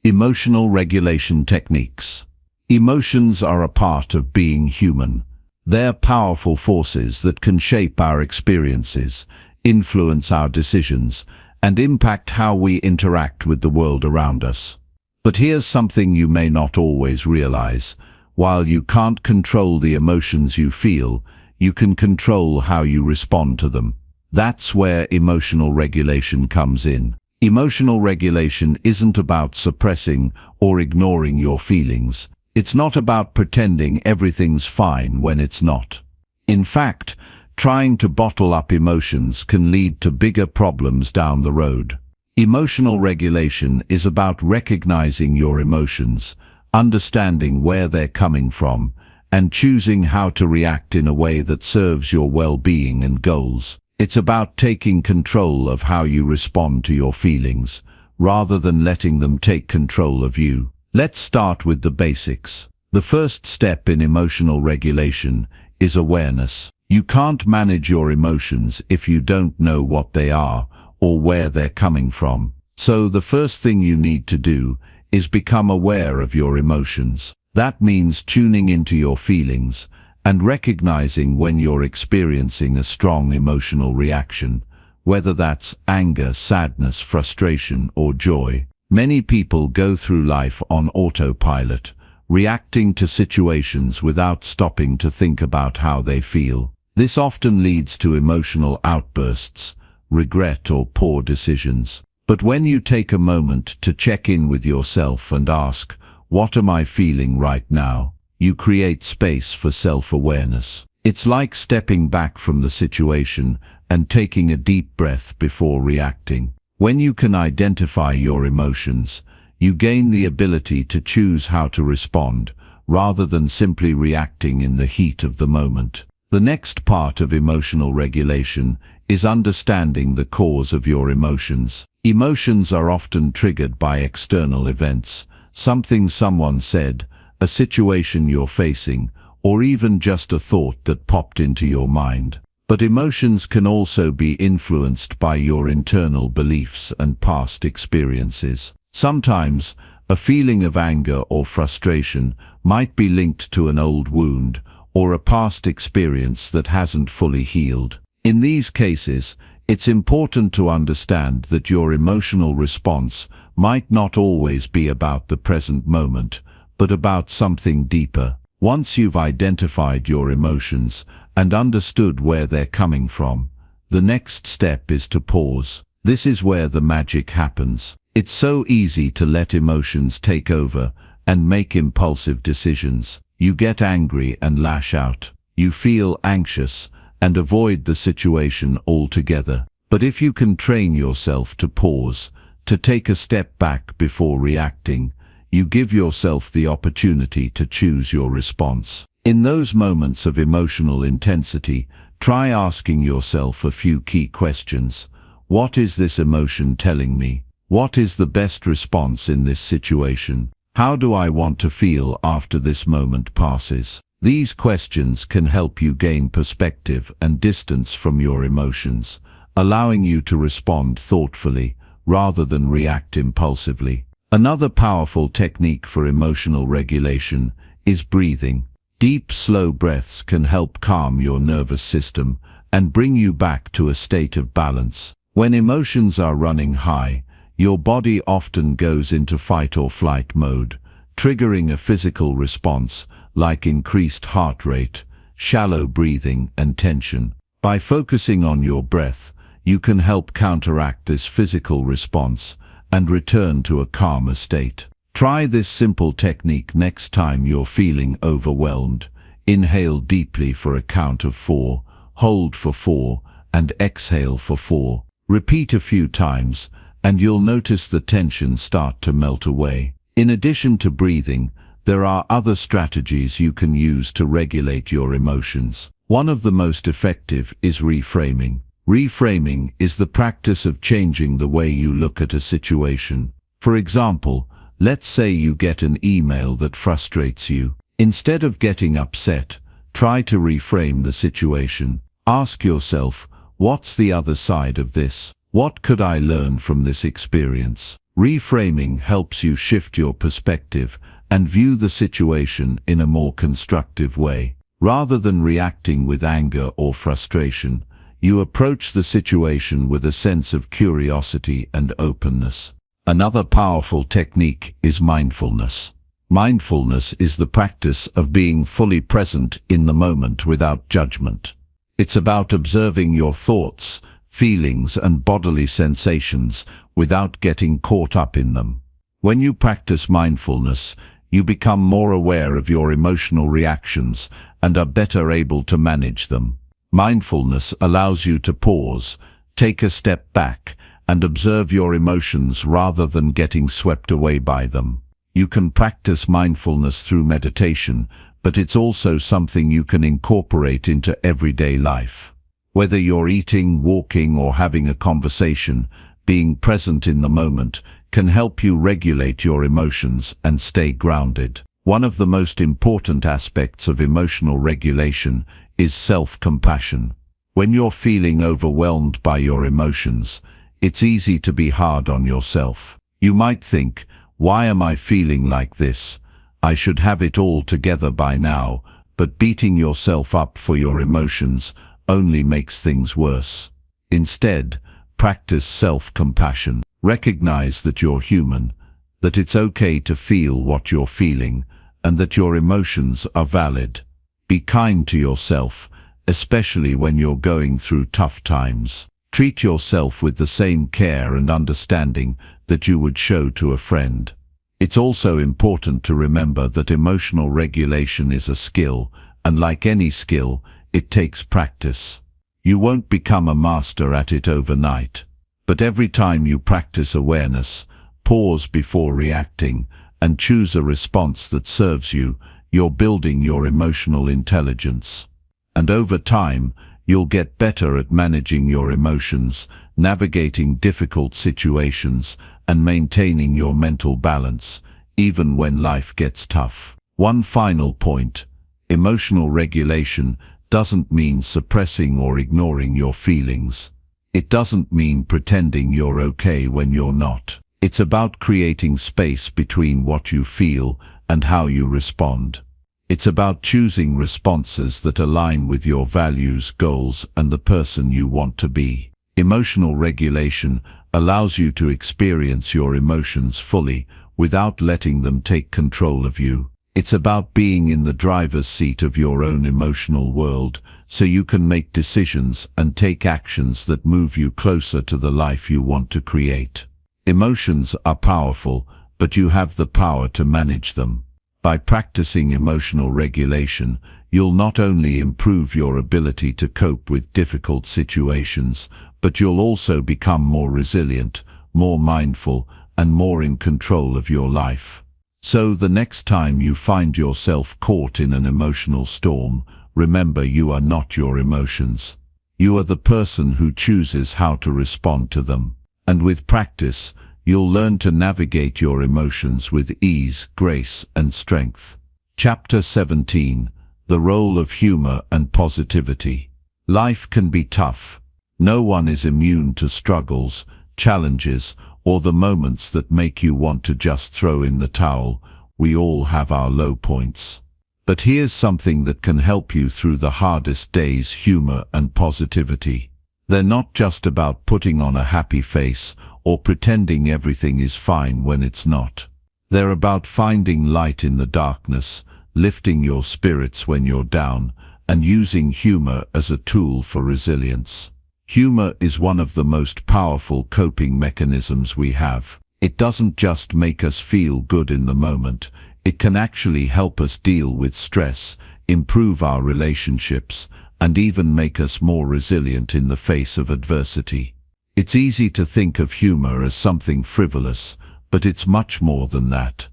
Emotional Regulation Techniques. Emotions are a part of being human. They're powerful forces that can shape our experiences, influence our decisions, and impact how we interact with the world around us. But here's something you may not always realize. While you can't control the emotions you feel, you can control how you respond to them. That's where emotional regulation comes in. Emotional regulation isn't about suppressing or ignoring your feelings. It's not about pretending everything's fine when it's not. In fact, trying to bottle up emotions can lead to bigger problems down the road. Emotional regulation is about recognizing your emotions, understanding where they're coming from, and choosing how to react in a way that serves your well-being and goals. It's about taking control of how you respond to your feelings, rather than letting them take control of you. Let's start with the basics. The first step in emotional regulation is awareness. You can't manage your emotions if you don't know what they are or where they're coming from. So the first thing you need to do is become aware of your emotions. That means tuning into your feelings and recognizing when you're experiencing a strong emotional reaction, whether that's anger, sadness, frustration, or joy. Many people go through life on autopilot, reacting to situations without stopping to think about how they feel. This often leads to emotional outbursts, regret, or poor decisions. But when you take a moment to check in with yourself and ask, "What am I feeling right now?" you create space for self-awareness. It's like stepping back from the situation and taking a deep breath before reacting. When you can identify your emotions, you gain the ability to choose how to respond, rather than simply reacting in the heat of the moment. The next part of emotional regulation is understanding the cause of your emotions. Emotions are often triggered by external events, something someone said, a situation you're facing, or even just a thought that popped into your mind. But emotions can also be influenced by your internal beliefs and past experiences. Sometimes, a feeling of anger or frustration might be linked to an old wound or a past experience that hasn't fully healed. In these cases, it's important to understand that your emotional response might not always be about the present moment, but about something deeper. Once you've identified your emotions and understood where they're coming from, the next step is to pause. This is where the magic happens. It's so easy to let emotions take over and make impulsive decisions. You get angry and lash out. You feel anxious and avoid the situation altogether. But if you can train yourself to pause, to take a step back before reacting, you give yourself the opportunity to choose your response. In those moments of emotional intensity, try asking yourself a few key questions. What is this emotion telling me? What is the best response in this situation? How do I want to feel after this moment passes? These questions can help you gain perspective and distance from your emotions, allowing you to respond thoughtfully rather than react impulsively. Another powerful technique for emotional regulation is breathing. Deep, slow breaths can help calm your nervous system and bring you back to a state of balance. When emotions are running high, your body often goes into fight or flight mode, triggering a physical response like increased heart rate, shallow breathing, and tension. By focusing on your breath, you can help counteract this physical response and return to a calmer state. Try this simple technique next time you're feeling overwhelmed. Inhale deeply for a count of 4, hold for 4, and exhale for 4. Repeat a few times, and you'll notice the tension start to melt away. In addition to breathing, there are other strategies you can use to regulate your emotions. One of the most effective is reframing. Reframing is the practice of changing the way you look at a situation. For example, let's say you get an email that frustrates you. Instead of getting upset, try to reframe the situation. Ask yourself, what's the other side of this? What could I learn from this experience? Reframing helps you shift your perspective and view the situation in a more constructive way. Rather than reacting with anger or frustration, you approach the situation with a sense of curiosity and openness. Another powerful technique is mindfulness. Mindfulness is the practice of being fully present in the moment without judgment. It's about observing your thoughts, feelings, and bodily sensations without getting caught up in them. When you practice mindfulness, you become more aware of your emotional reactions and are better able to manage them. Mindfulness allows you to pause, take a step back, and observe your emotions rather than getting swept away by them. You can practice mindfulness through meditation, but it's also something you can incorporate into everyday life. Whether you're eating, walking, or having a conversation, being present in the moment can help you regulate your emotions and stay grounded. One of the most important aspects of emotional regulation is self-compassion. When you're feeling overwhelmed by your emotions, it's easy to be hard on yourself. You might think, "Why am I feeling like this? I should have it all together by now," but beating yourself up for your emotions only makes things worse. Instead, practice self-compassion. Recognize that you're human, that it's okay to feel what you're feeling, and that your emotions are valid. Be kind to yourself, especially when you're going through tough times. Treat yourself with the same care and understanding that you would show to a friend. It's also important to remember that emotional regulation is a skill, and like any skill, it takes practice. You won't become a master at it overnight. But every time you practice awareness, pause before reacting, and choose a response that serves you, you're building your emotional intelligence. And over time, you'll get better at managing your emotions, navigating difficult situations, and maintaining your mental balance, even when life gets tough. One final point: emotional regulation doesn't mean suppressing or ignoring your feelings. It doesn't mean pretending you're okay when you're not. It's about creating space between what you feel and how you respond. It's about choosing responses that align with your values, goals, and the person you want to be. Emotional regulation allows you to experience your emotions fully without letting them take control of you. It's about being in the driver's seat of your own emotional world, so you can make decisions and take actions that move you closer to the life you want to create. Emotions are powerful, but you have the power to manage them. By practicing emotional regulation, you'll not only improve your ability to cope with difficult situations, but you'll also become more resilient, more mindful, and more in control of your life. So the next time you find yourself caught in an emotional storm, remember you are not your emotions. You are the person who chooses how to respond to them. And with practice, you'll learn to navigate your emotions with ease, grace, and strength. Chapter 17: The Role of Humor and Positivity. Life can be tough. No one is immune to struggles, challenges, or the moments that make you want to just throw in the towel. We all have our low points. But here's something that can help you through the hardest days: humor and positivity. They're not just about putting on a happy face or pretending everything is fine when it's not. They're about finding light in the darkness, lifting your spirits when you're down, and using humor as a tool for resilience. Humor is one of the most powerful coping mechanisms we have. It doesn't just make us feel good in the moment, it can actually help us deal with stress, improve our relationships, and even make us more resilient in the face of adversity. It's easy to think of humor as something frivolous, but it's much more than that.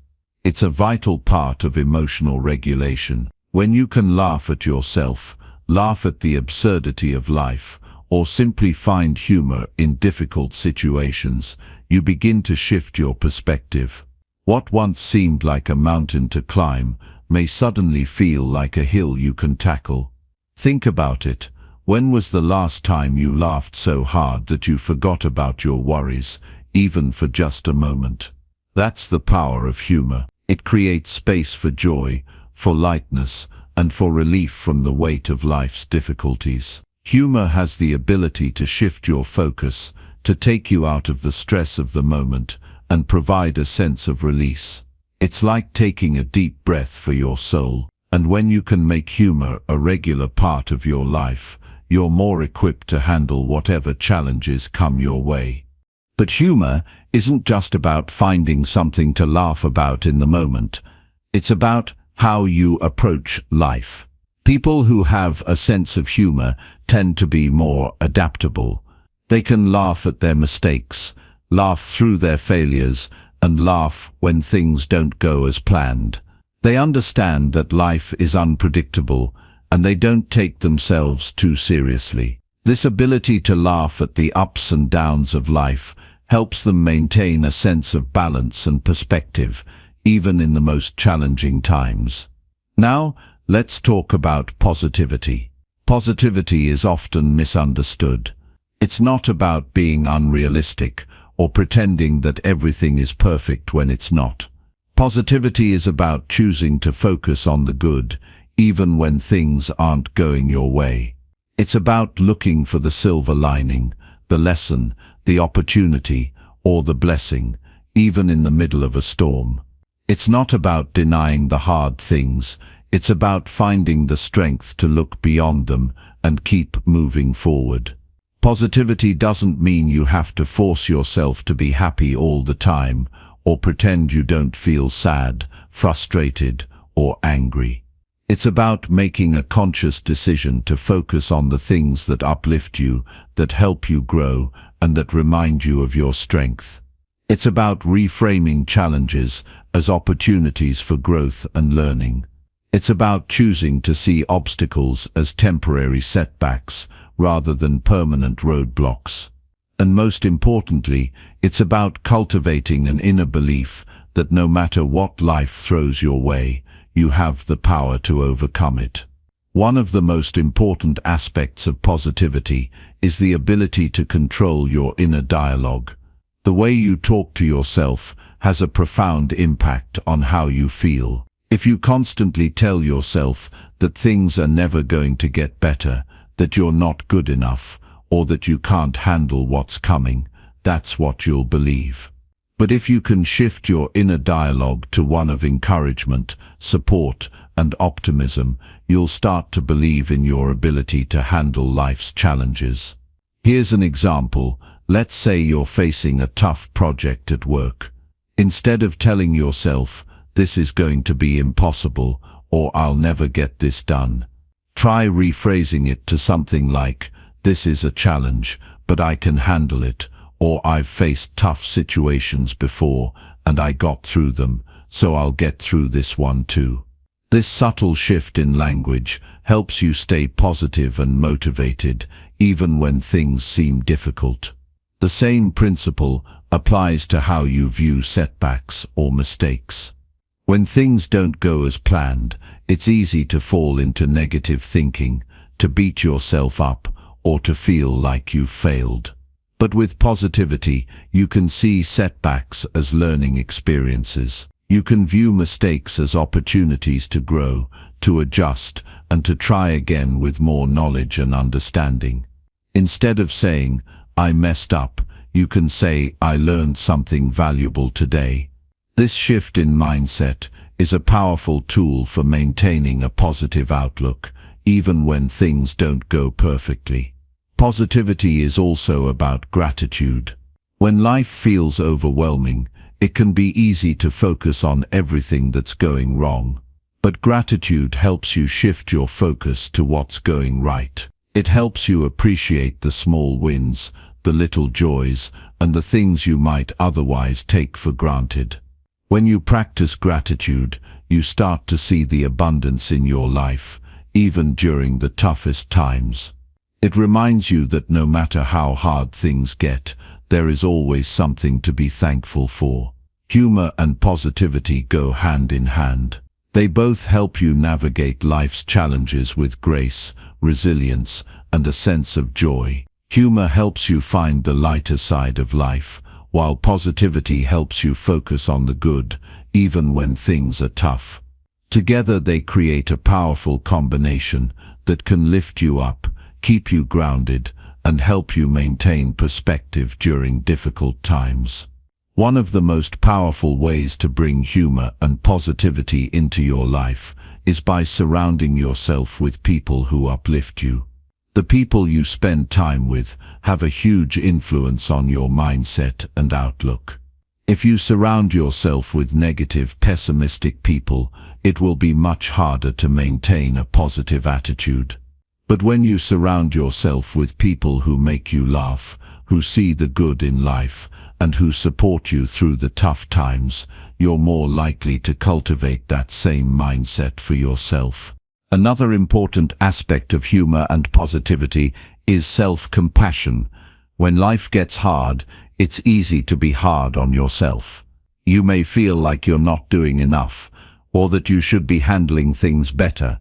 It's a vital part of emotional regulation. When you can laugh at yourself, laugh at the absurdity of life, or simply find humor in difficult situations, you begin to shift your perspective. What once seemed like a mountain to climb may suddenly feel like a hill you can tackle. Think about it. When was the last time you laughed so hard that you forgot about your worries, even for just a moment? That's the power of humor. It creates space for joy, for lightness, and for relief from the weight of life's difficulties. Humor has the ability to shift your focus, to take you out of the stress of the moment, and provide a sense of release. It's like taking a deep breath for your soul, and when you can make humor a regular part of your life, you're more equipped to handle whatever challenges come your way. But humor isn't just about finding something to laugh about in the moment. It's about how you approach life. People who have a sense of humor tend to be more adaptable. They can laugh at their mistakes, laugh through their failures, and laugh when things don't go as planned. They understand that life is unpredictable, and they don't take themselves too seriously. This ability to laugh at the ups and downs of life helps them maintain a sense of balance and perspective, even in the most challenging times. Now, let's talk about positivity. Positivity is often misunderstood. It's not about being unrealistic or pretending that everything is perfect when it's not. Positivity is about choosing to focus on the good, even when things aren't going your way. It's about looking for the silver lining, the lesson, the opportunity, or the blessing, even in the middle of a storm. It's not about denying the hard things. It's about finding the strength to look beyond them and keep moving forward. Positivity doesn't mean you have to force yourself to be happy all the time, or pretend you don't feel sad, frustrated, or angry. It's about making a conscious decision to focus on the things that uplift you, that help you grow, and that remind you of your strength. It's about reframing challenges as opportunities for growth and learning. It's about choosing to see obstacles as temporary setbacks rather than permanent roadblocks. And most importantly, it's about cultivating an inner belief that no matter what life throws your way, you have the power to overcome it. One of the most important aspects of positivity is the ability to control your inner dialogue. The way you talk to yourself has a profound impact on how you feel. If you constantly tell yourself that things are never going to get better, that you're not good enough, or that you can't handle what's coming, that's what you'll believe. But if you can shift your inner dialogue to one of encouragement, support, and optimism, you'll start to believe in your ability to handle life's challenges. Here's an example. Let's say you're facing a tough project at work. Instead of telling yourself, "This is going to be impossible," or "I'll never get this done," try rephrasing it to something like, "This is a challenge, but I can handle it," or "I've faced tough situations before, and I got through them, so I'll get through this one too." This subtle shift in language helps you stay positive and motivated, even when things seem difficult. The same principle applies to how you view setbacks or mistakes. When things don't go as planned, it's easy to fall into negative thinking, to beat yourself up, or to feel like you've failed. But with positivity, you can see setbacks as learning experiences. You can view mistakes as opportunities to grow, to adjust, and to try again with more knowledge and understanding. Instead of saying, "I messed up," you can say, "I learned something valuable today." This shift in mindset is a powerful tool for maintaining a positive outlook, even when things don't go perfectly. Positivity is also about gratitude. When life feels overwhelming, it can be easy to focus on everything that's going wrong. But gratitude helps you shift your focus to what's going right. It helps you appreciate the small wins, the little joys, and the things you might otherwise take for granted. When you practice gratitude, you start to see the abundance in your life, even during the toughest times. It reminds you that no matter how hard things get, there is always something to be thankful for. Humor and positivity go hand in hand. They both help you navigate life's challenges with grace, resilience, and a sense of joy. Humor helps you find the lighter side of life, while positivity helps you focus on the good, even when things are tough. Together they create a powerful combination that can lift you up, keep you grounded, and help you maintain perspective during difficult times. One of the most powerful ways to bring humor and positivity into your life is by surrounding yourself with people who uplift you. The people you spend time with have a huge influence on your mindset and outlook. If you surround yourself with negative, pessimistic people, it will be much harder to maintain a positive attitude. But when you surround yourself with people who make you laugh, who see the good in life, and who support you through the tough times, you're more likely to cultivate that same mindset for yourself. Another important aspect of humor and positivity is self-compassion. When life gets hard, It's easy to be hard on yourself. You may feel like you're not doing enough, or that you should be handling things better,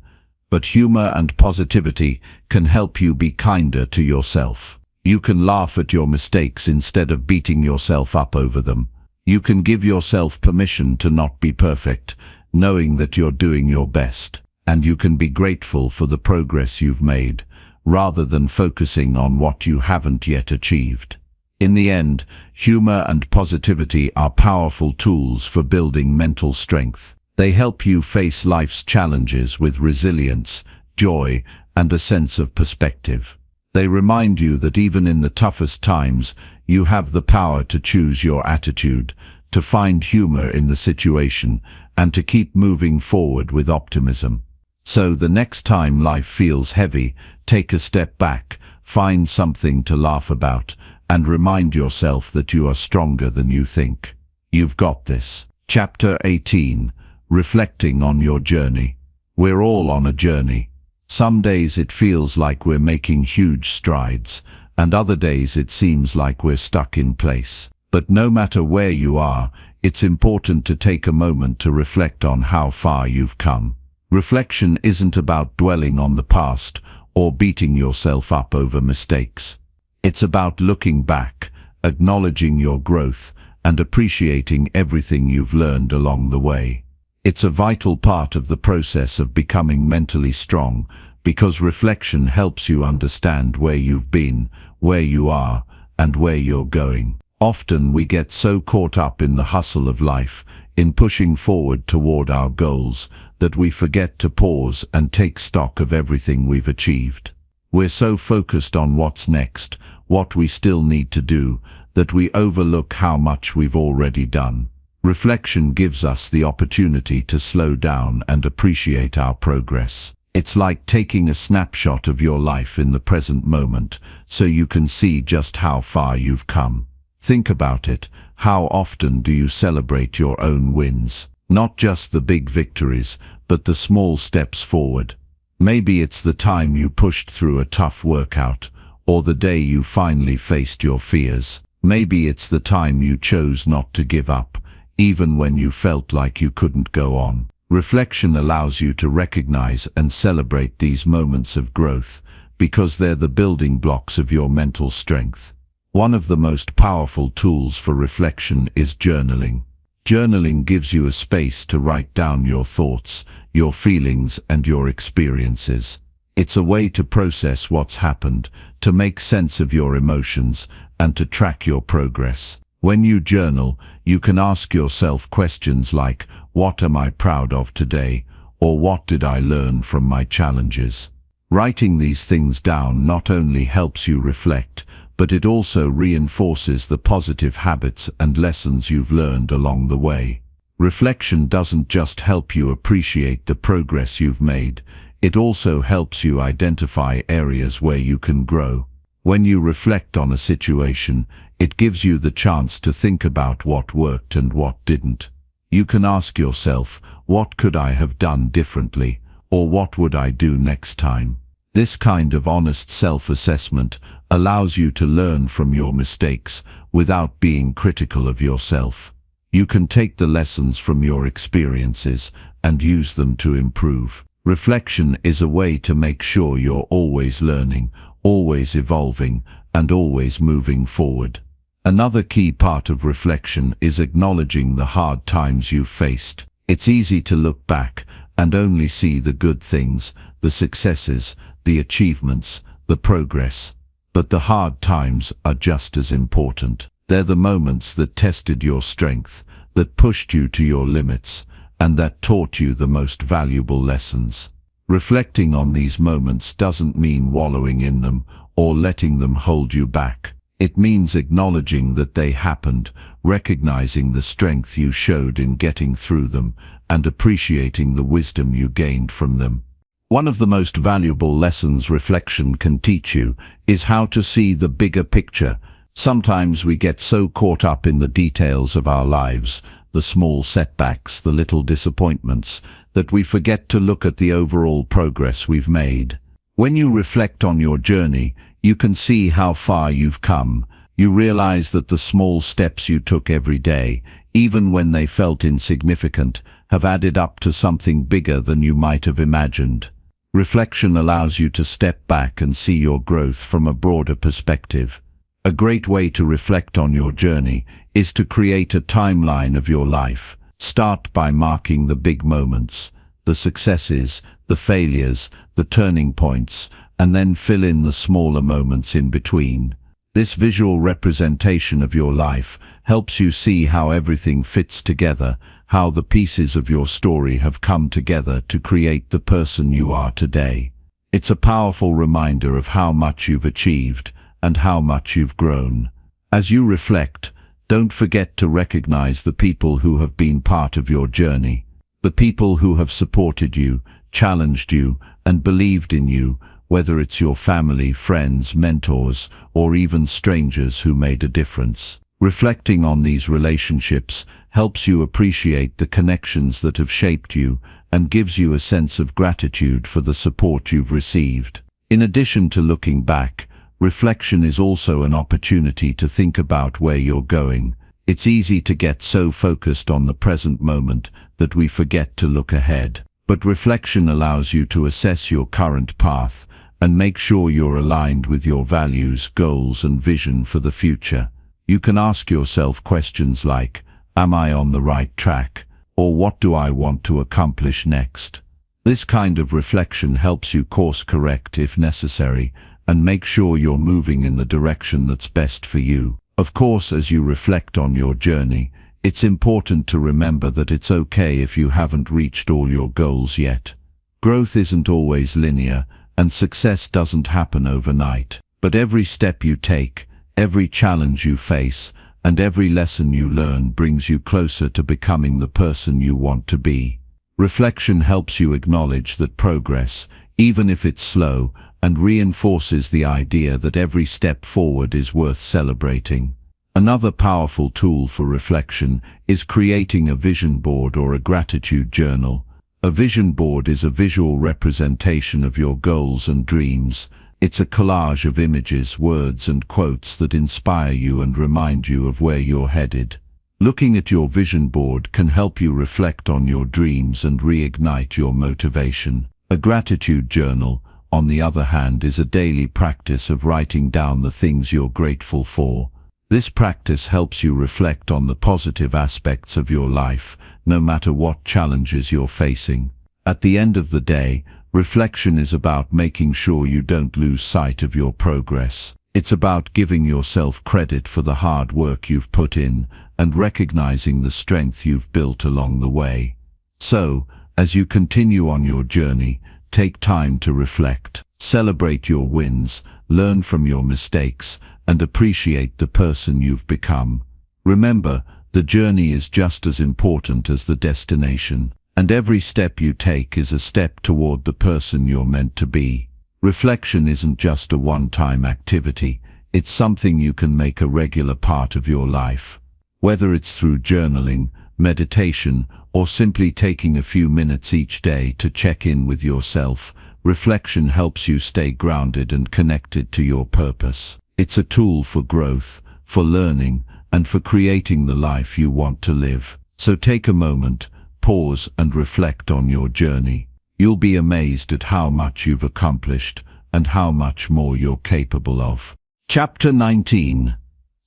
but humor and positivity can help you be kinder to yourself. You can laugh at your mistakes instead of beating yourself up over them. You can give yourself permission to not be perfect, knowing that you're doing your best. And you can be grateful for the progress you've made, rather than focusing on what you haven't yet achieved. In the end, humor and positivity are powerful tools for building mental strength. They help you face life's challenges with resilience, joy, and a sense of perspective. They remind you that even in the toughest times, you have the power to choose your attitude, to find humor in the situation, and to keep moving forward with optimism. So the next time life feels heavy, take a step back, find something to laugh about, and remind yourself that you are stronger than you think. You've got this. Chapter 18. Reflecting on your journey. We're all on a journey. Some days it feels like we're making huge strides, and other days it seems like we're stuck in place. But no matter where you are, it's important to take a moment to reflect on how far you've come. Reflection isn't about dwelling on the past or beating yourself up over mistakes. It's about looking back, acknowledging your growth, and appreciating everything you've learned along the way. It's a vital part of the process of becoming mentally strong, because reflection helps you understand where you've been, where you are, and where you're going. Often we get so caught up in the hustle of life, in pushing forward toward our goals, that we forget to pause and take stock of everything we've achieved. We're so focused on what's next, what we still need to do, that we overlook how much we've already done. Reflection gives us the opportunity to slow down and appreciate our progress. It's like taking a snapshot of your life in the present moment, so you can see just how far you've come. Think about it. How often do you celebrate your own wins? Not just the big victories, but the small steps forward. Maybe it's the time you pushed through a tough workout, or the day you finally faced your fears. Maybe it's the time you chose not to give up, even when you felt like you couldn't go on. Reflection allows you to recognize and celebrate these moments of growth, because they're the building blocks of your mental strength. One of the most powerful tools for reflection is journaling. Journaling gives you a space to write down your thoughts, your feelings, and your experiences. It's a way to process what's happened, to make sense of your emotions, and to track your progress. When you journal, you can ask yourself questions like, what am I proud of today? Or what did I learn from my challenges? Writing these things down not only helps you reflect, but it also reinforces the positive habits and lessons you've learned along the way. Reflection doesn't just help you appreciate the progress you've made, it also helps you identify areas where you can grow. When you reflect on a situation, it gives you the chance to think about what worked and what didn't. You can ask yourself, what could I have done differently, or what would I do next time? This kind of honest self-assessment allows you to learn from your mistakes without being critical of yourself. You can take the lessons from your experiences and use them to improve. Reflection is a way to make sure you're always learning, always evolving, and always moving forward. Another key part of reflection is acknowledging the hard times you've faced. It's easy to look back and only see the good things, the successes, the achievements, the progress. But the hard times are just as important. They're the moments that tested your strength, that pushed you to your limits, and that taught you the most valuable lessons. Reflecting on these moments doesn't mean wallowing in them or letting them hold you back. It means acknowledging that they happened, recognizing the strength you showed in getting through them, and appreciating the wisdom you gained from them. One of the most valuable lessons reflection can teach you is how to see the bigger picture. Sometimes we get so caught up in the details of our lives, the small setbacks, the little disappointments, that we forget to look at the overall progress we've made. When you reflect on your journey, you can see how far you've come. You realize that the small steps you took every day, even when they felt insignificant, have added up to something bigger than you might have imagined. Reflection allows you to step back and see your growth from a broader perspective. A great way to reflect on your journey is to create a timeline of your life. Start by marking the big moments, the successes, the failures, the turning points, and then fill in the smaller moments in between. This visual representation of your life helps you see how everything fits together, how the pieces of your story have come together to create the person you are today. It's a powerful reminder of how much you've achieved and how much you've grown. As you reflect, don't forget to recognize the people who have been part of your journey, the people who have supported you, challenged you, and believed in you, whether it's your family, friends, mentors, or even strangers who made a difference. Reflecting on these relationships helps you appreciate the connections that have shaped you and gives you a sense of gratitude for the support you've received. In addition to looking back, reflection is also an opportunity to think about where you're going. It's easy to get so focused on the present moment that we forget to look ahead. But reflection allows you to assess your current path and make sure you're aligned with your values, goals, and vision for the future. You can ask yourself questions like, am I on the right track? Or what do I want to accomplish next? This kind of reflection helps you course correct if necessary and make sure you're moving in the direction that's best for you. Of course, as you reflect on your journey, it's important to remember that it's okay if you haven't reached all your goals yet. Growth isn't always linear, and success doesn't happen overnight. But every step you take, every challenge you face, and every lesson you learn brings you closer to becoming the person you want to be. Reflection helps you acknowledge that progress, even if it's slow, and reinforces the idea that every step forward is worth celebrating. Another powerful tool for reflection is creating a vision board or a gratitude journal. A vision board is a visual representation of your goals and dreams. It's a collage of images, words, and quotes that inspire you and remind you of where you're headed. Looking at your vision board can help you reflect on your dreams and reignite your motivation. A gratitude journal, on the other hand, is a daily practice of writing down the things you're grateful for. This practice helps you reflect on the positive aspects of your life, no matter what challenges you're facing. At the end of the day, reflection is about making sure you don't lose sight of your progress. It's about giving yourself credit for the hard work you've put in and recognizing the strength you've built along the way. So, as you continue on your journey, take time to reflect, celebrate your wins, learn from your mistakes, and appreciate the person you've become. Remember, the journey is just as important as the destination, and every step you take is a step toward the person you're meant to be. Reflection isn't just a one-time activity, it's something you can make a regular part of your life. Whether it's through journaling, meditation, or simply taking a few minutes each day to check in with yourself, reflection helps you stay grounded and connected to your purpose. It's a tool for growth, for learning, and for creating the life you want to live. So take a moment, pause, and reflect on your journey. You'll be amazed at how much you've accomplished and how much more you're capable of. Chapter 19.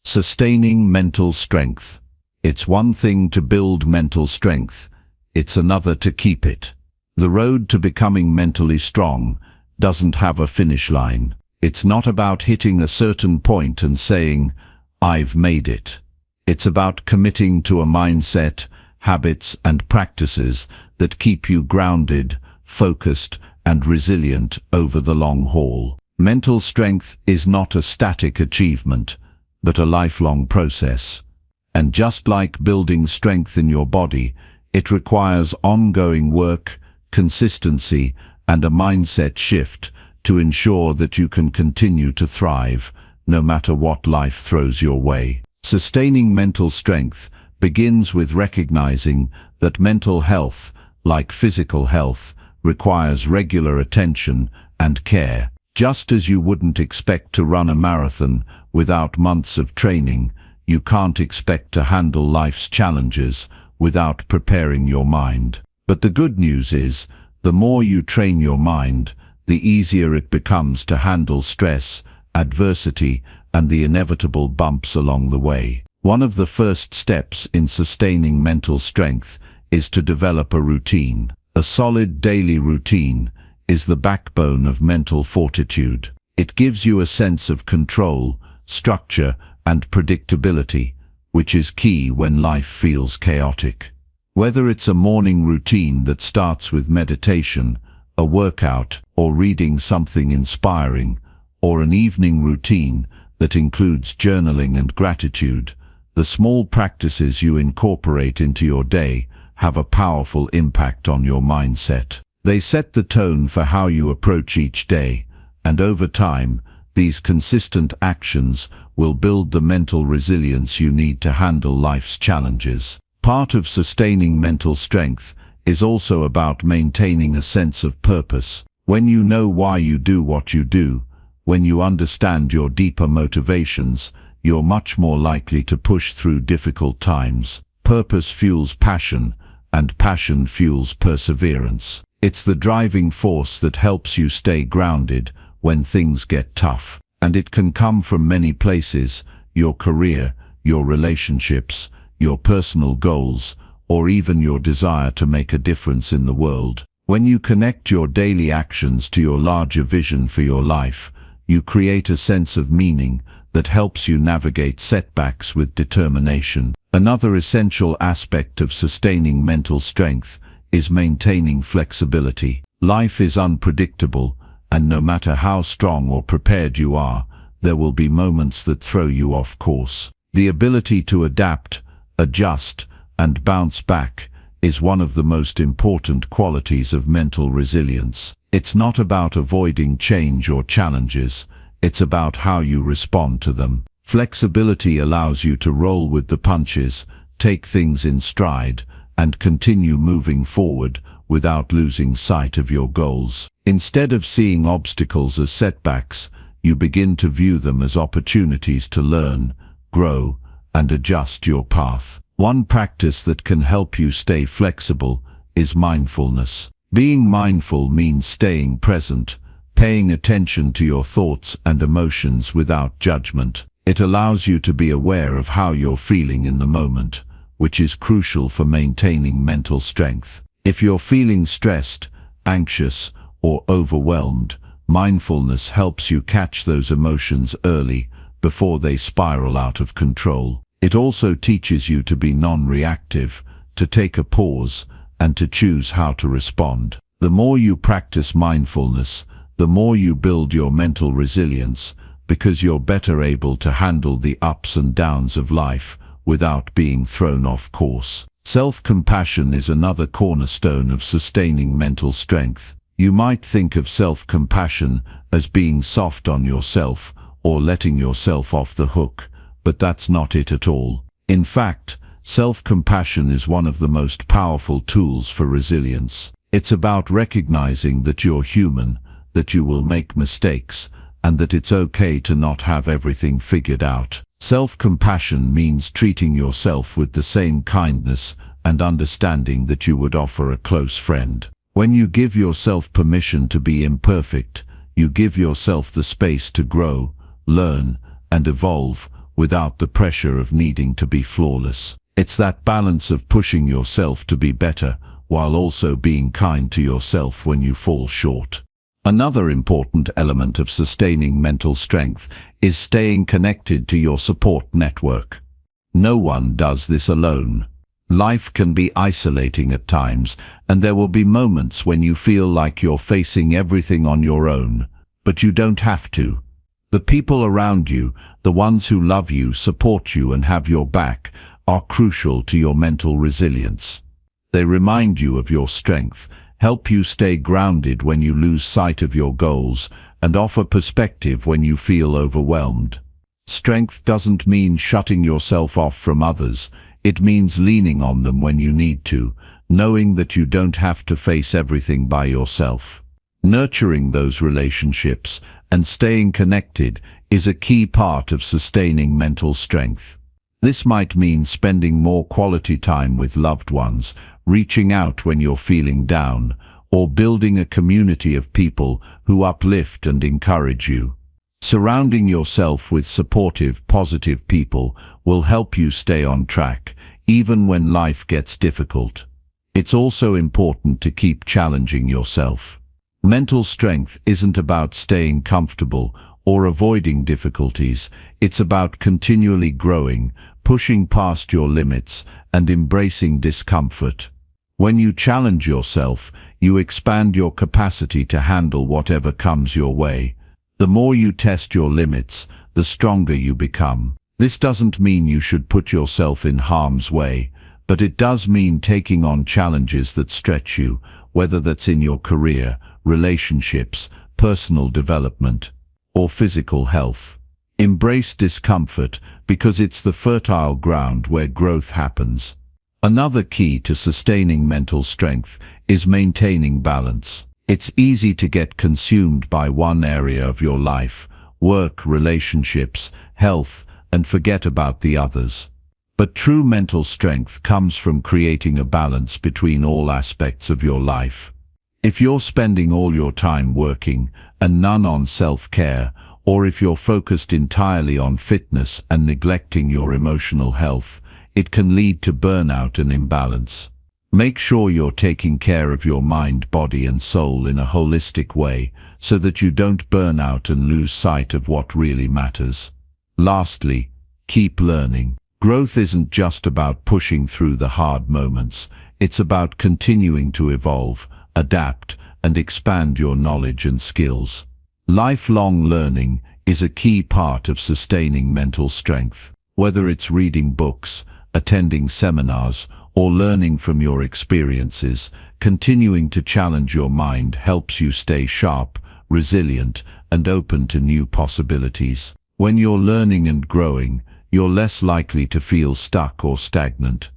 Sustaining Mental Strength. It's one thing to build mental strength, it's another to keep it. The road to becoming mentally strong doesn't have a finish line. It's not about hitting a certain point and saying, I've made it. It's about committing to a mindset, habits, and practices that keep you grounded, focused, and resilient over the long haul. Mental strength is not a static achievement, but a lifelong process. And just like building strength in your body, it requires ongoing work, consistency, and a mindset shift to ensure that you can continue to thrive, no matter what life throws your way. Sustaining mental strength begins with recognizing that mental health, like physical health, requires regular attention and care. Just as you wouldn't expect to run a marathon without months of training, you can't expect to handle life's challenges without preparing your mind. But the good news is, the more you train your mind, the easier it becomes to handle stress, adversity, and the inevitable bumps along the way. One of the first steps in sustaining mental strength is to develop a routine. A solid daily routine is the backbone of mental fortitude. It gives you a sense of control, structure, and predictability, which is key when life feels chaotic. Whether it's a morning routine that starts with meditation, a workout, or reading something inspiring, or an evening routine that includes journaling and gratitude, the small practices you incorporate into your day have a powerful impact on your mindset. They set the tone for how you approach each day, and over time, these consistent actions will build the mental resilience you need to handle life's challenges. Part of sustaining mental strength is also about maintaining a sense of purpose. When you know why you do what you do, when you understand your deeper motivations, you're much more likely to push through difficult times. Purpose fuels passion, and passion fuels perseverance. It's the driving force that helps you stay grounded when things get tough. And it can come from many places: your career, your relationships, your personal goals, or even your desire to make a difference in the world. When you connect your daily actions to your larger vision for your life, you create a sense of meaning that helps you navigate setbacks with determination. Another essential aspect of sustaining mental strength is maintaining flexibility. Life is unpredictable, and no matter how strong or prepared you are, there will be moments that throw you off course. The ability to adapt, adjust, and bounce back is one of the most important qualities of mental resilience. It's not about avoiding change or challenges, it's about how you respond to them. Flexibility allows you to roll with the punches, take things in stride, and continue moving forward without losing sight of your goals. Instead of seeing obstacles as setbacks, you begin to view them as opportunities to learn, grow, and adjust your path. One practice that can help you stay flexible is mindfulness. Being mindful means staying present, paying attention to your thoughts and emotions without judgment. It allows you to be aware of how you're feeling in the moment, which is crucial for maintaining mental strength. If you're feeling stressed, anxious, or overwhelmed, mindfulness helps you catch those emotions early before they spiral out of control. It also teaches you to be non-reactive, to take a pause, and to choose how to respond. The more you practice mindfulness, the more you build your mental resilience, because you're better able to handle the ups and downs of life without being thrown off course. Self-compassion is another cornerstone of sustaining mental strength. You might think of self-compassion as being soft on yourself or letting yourself off the hook, but that's not it at all. In fact, self-compassion is one of the most powerful tools for resilience. It's about recognizing that you're human, that you will make mistakes, and that it's okay to not have everything figured out. Self-compassion means treating yourself with the same kindness and understanding that you would offer a close friend. When you give yourself permission to be imperfect, you give yourself the space to grow, learn, and evolve without the pressure of needing to be flawless. It's that balance of pushing yourself to be better while also being kind to yourself when you fall short. Another important element of sustaining mental strength is staying connected to your support network. No one does this alone. Life can be isolating at times, and there will be moments when you feel like you're facing everything on your own, but you don't have to. The people around you, the ones who love you, support you, and have your back, are crucial to your mental resilience. They remind you of your strength, help you stay grounded when you lose sight of your goals, and offer perspective when you feel overwhelmed. Strength doesn't mean shutting yourself off from others. It means leaning on them when you need to, knowing that you don't have to face everything by yourself. Nurturing those relationships and staying connected is a key part of sustaining mental strength. This might mean spending more quality time with loved ones, reaching out when you're feeling down, or building a community of people who uplift and encourage you. Surrounding yourself with supportive, positive people will help you stay on track, even when life gets difficult. It's also important to keep challenging yourself. Mental strength isn't about staying comfortable or avoiding difficulties. It's about continually growing, pushing past your limits, and embracing discomfort. When you challenge yourself, you expand your capacity to handle whatever comes your way. The more you test your limits, the stronger you become. This doesn't mean you should put yourself in harm's way, but it does mean taking on challenges that stretch you, whether that's in your career, relationships, personal development, or physical health. Embrace discomfort because it's the fertile ground where growth happens. Another key to sustaining mental strength is maintaining balance. It's easy to get consumed by one area of your life, work, relationships, health, and forget about the others. But true mental strength comes from creating a balance between all aspects of your life. If you're spending all your time working and none on self-care, or if you're focused entirely on fitness and neglecting your emotional health, it can lead to burnout and imbalance. Make sure you're taking care of your mind, body, and soul in a holistic way so that you don't burn out and lose sight of what really matters. Lastly, keep learning. Growth isn't just about pushing through the hard moments. It's about continuing to evolve, adapt, and expand your knowledge and skills. Lifelong learning is a key part of sustaining mental strength. Whether it's reading books, attending seminars, or learning from your experiences, continuing to challenge your mind helps you stay sharp, resilient, and open to new possibilities. When you're learning and growing, you're less likely to feel stuck or stagnant.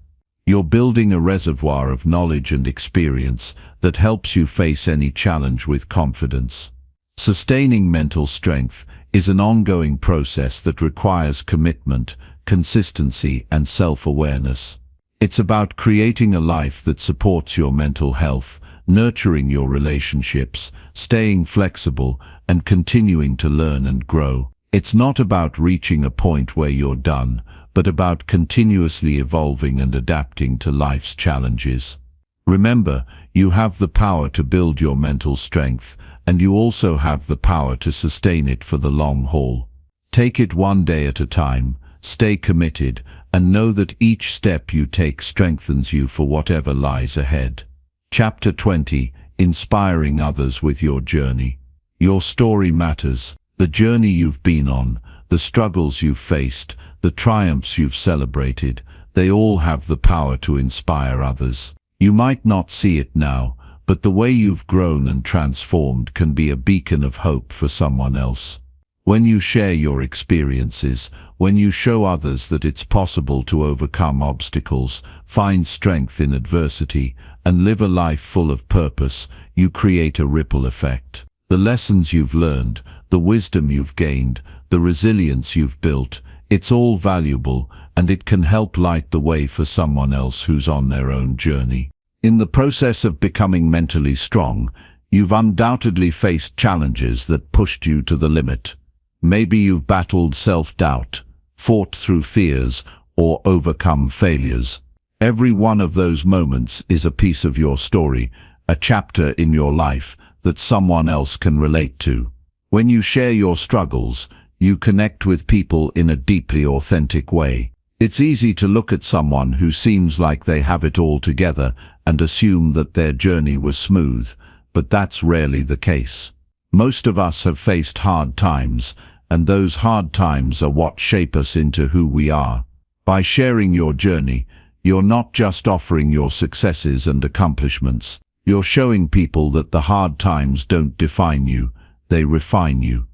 You're building a reservoir of knowledge and experience that helps you face any challenge with confidence. Sustaining mental strength is an ongoing process that requires commitment, consistency, and self-awareness. It's about creating a life that supports your mental health, nurturing your relationships, staying flexible, and continuing to learn and grow. It's not about reaching a point where you're done, but about continuously evolving and adapting to life's challenges. Remember, you have the power to build your mental strength, and you also have the power to sustain it for the long haul. Take it one day at a time, stay committed, and know that each step you take strengthens you for whatever lies ahead. Chapter 20: Inspiring others with your journey. Your story matters. The journey you've been on, the struggles you've faced, the triumphs you've celebrated, they all have the power to inspire others. You might not see it now, but the way you've grown and transformed can be a beacon of hope for someone else. When you share your experiences, when you show others that it's possible to overcome obstacles, find strength in adversity, and live a life full of purpose, you create a ripple effect. The lessons you've learned, the wisdom you've gained, the resilience you've built, it's all valuable, and it can help light the way for someone else who's on their own journey. In the process of becoming mentally strong, you've undoubtedly faced challenges that pushed you to the limit. Maybe you've battled self-doubt, fought through fears, or overcome failures. Every one of those moments is a piece of your story, a chapter in your life that someone else can relate to. When you share your struggles, you connect with people in a deeply authentic way. It's easy to look at someone who seems like they have it all together and assume that their journey was smooth, but that's rarely the case. Most of us have faced hard times, and those hard times are what shape us into who we are. By sharing your journey, you're not just offering your successes and accomplishments. You're showing people that the hard times don't define you, they refine you.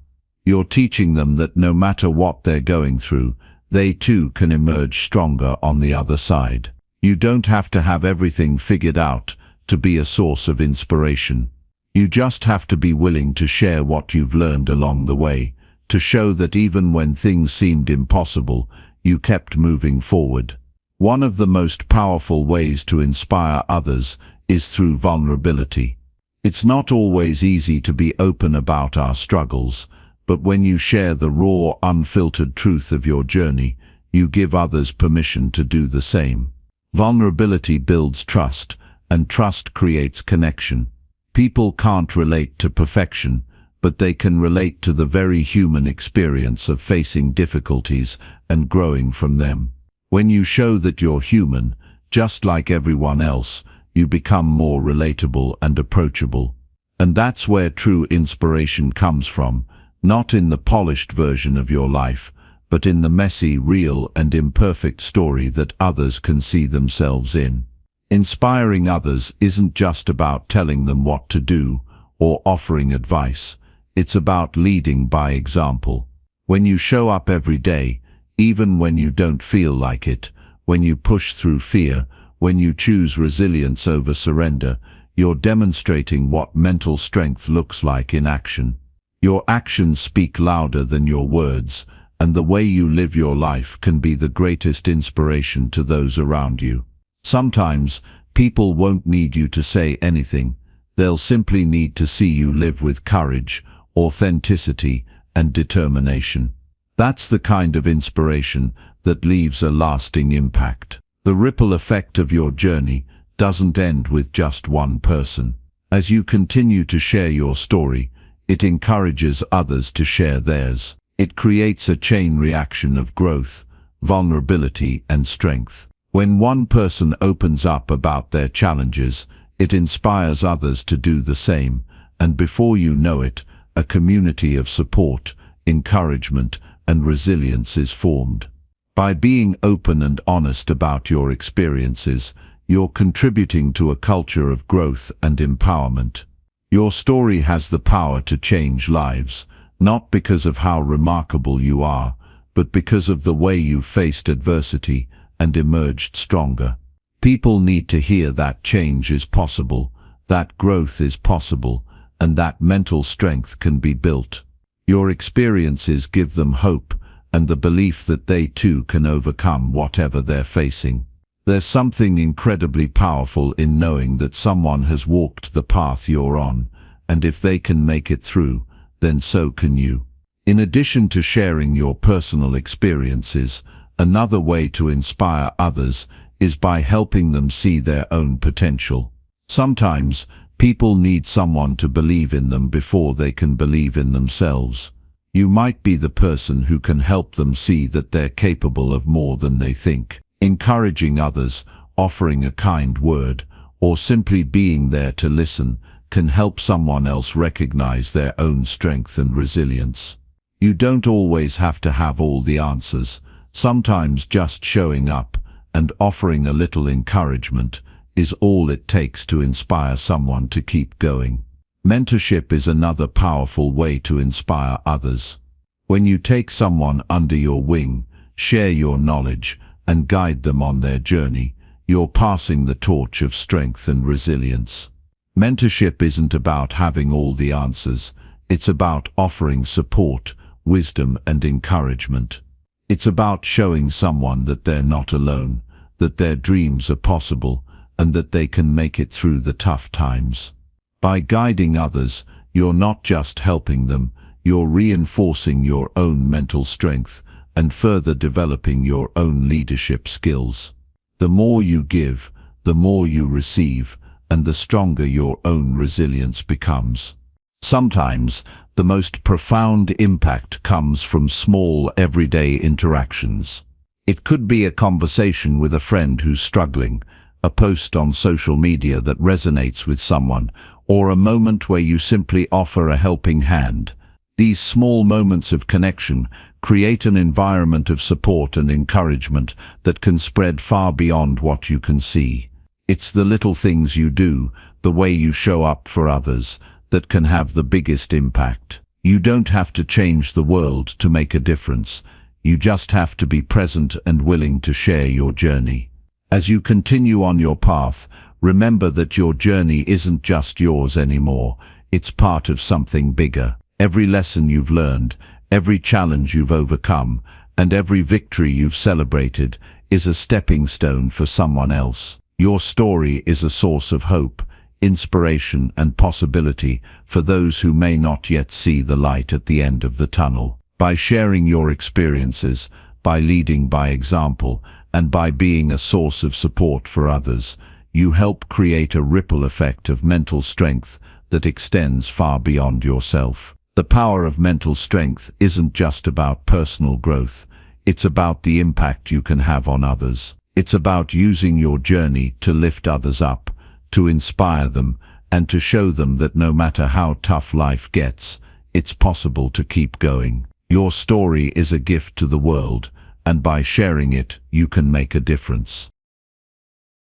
You're teaching them that no matter what they're going through, they too can emerge stronger on the other side. You don't have to have everything figured out to be a source of inspiration. You just have to be willing to share what you've learned along the way, to show that even when things seemed impossible, you kept moving forward. One of the most powerful ways to inspire others is through vulnerability. It's not always easy to be open about our struggles, but when you share the raw, unfiltered truth of your journey, you give others permission to do the same. Vulnerability builds trust, and trust creates connection. People can't relate to perfection, but they can relate to the very human experience of facing difficulties and growing from them. When you show that you're human, just like everyone else, you become more relatable and approachable. And that's where true inspiration comes from, not in the polished version of your life, but in the messy, real, and imperfect story that others can see themselves in. Inspiring others isn't just about telling them what to do or offering advice. It's about leading by example. When you show up every day, even when you don't feel like it, when you push through fear, when you choose resilience over surrender, you're demonstrating what mental strength looks like in action. Your actions speak louder than your words, and the way you live your life can be the greatest inspiration to those around you. Sometimes, people won't need you to say anything. They'll simply need to see you live with courage, authenticity, and determination. That's the kind of inspiration that leaves a lasting impact. The ripple effect of your journey doesn't end with just one person. As you continue to share your story, it encourages others to share theirs. It creates a chain reaction of growth, vulnerability, and strength. When one person opens up about their challenges, it inspires others to do the same, and before you know it, a community of support, encouragement, and resilience is formed. By being open and honest about your experiences, you're contributing to a culture of growth and empowerment. Your story has the power to change lives, not because of how remarkable you are, but because of the way you faced adversity and emerged stronger. People need to hear that change is possible, that growth is possible, and that mental strength can be built. Your experiences give them hope and the belief that they too can overcome whatever they're facing. There's something incredibly powerful in knowing that someone has walked the path you're on, and if they can make it through, then so can you. In addition to sharing your personal experiences, another way to inspire others is by helping them see their own potential. Sometimes, people need someone to believe in them before they can believe in themselves. You might be the person who can help them see that they're capable of more than they think. Encouraging others, offering a kind word, or simply being there to listen can help someone else recognize their own strength and resilience. You don't always have to have all the answers. Sometimes just showing up and offering a little encouragement is all it takes to inspire someone to keep going. Mentorship is another powerful way to inspire others. When you take someone under your wing, share your knowledge, and guide them on their journey, you're passing the torch of strength and resilience. Mentorship isn't about having all the answers. It's about offering support, wisdom, and encouragement. It's about showing someone that they're not alone, that their dreams are possible, and that they can make it through the tough times. By guiding others, you're not just helping them, you're reinforcing your own mental strength and further developing your own leadership skills. The more you give, the more you receive, and the stronger your own resilience becomes. Sometimes, the most profound impact comes from small, everyday interactions. It could be a conversation with a friend who's struggling, a post on social media that resonates with someone, or a moment where you simply offer a helping hand. These small moments of connection create an environment of support and encouragement that can spread far beyond what you can see. It's the little things you do, the way you show up for others, that can have the biggest impact. You don't have to change the world to make a difference. You just have to be present and willing to share your journey. As you continue on your path, remember that your journey isn't just yours anymore. it's part of something bigger. Every lesson you've learned, every challenge you've overcome, and every victory you've celebrated is a stepping stone for someone else. Your story is a source of hope, inspiration, and possibility for those who may not yet see the light at the end of the tunnel. By sharing your experiences, by leading by example, and by being a source of support for others, you help create a ripple effect of mental strength that extends far beyond yourself. The power of mental strength isn't just about personal growth, it's about the impact you can have on others. It's about using your journey to lift others up, to inspire them, and to show them that no matter how tough life gets, it's possible to keep going. Your story is a gift to the world, and by sharing it, you can make a difference.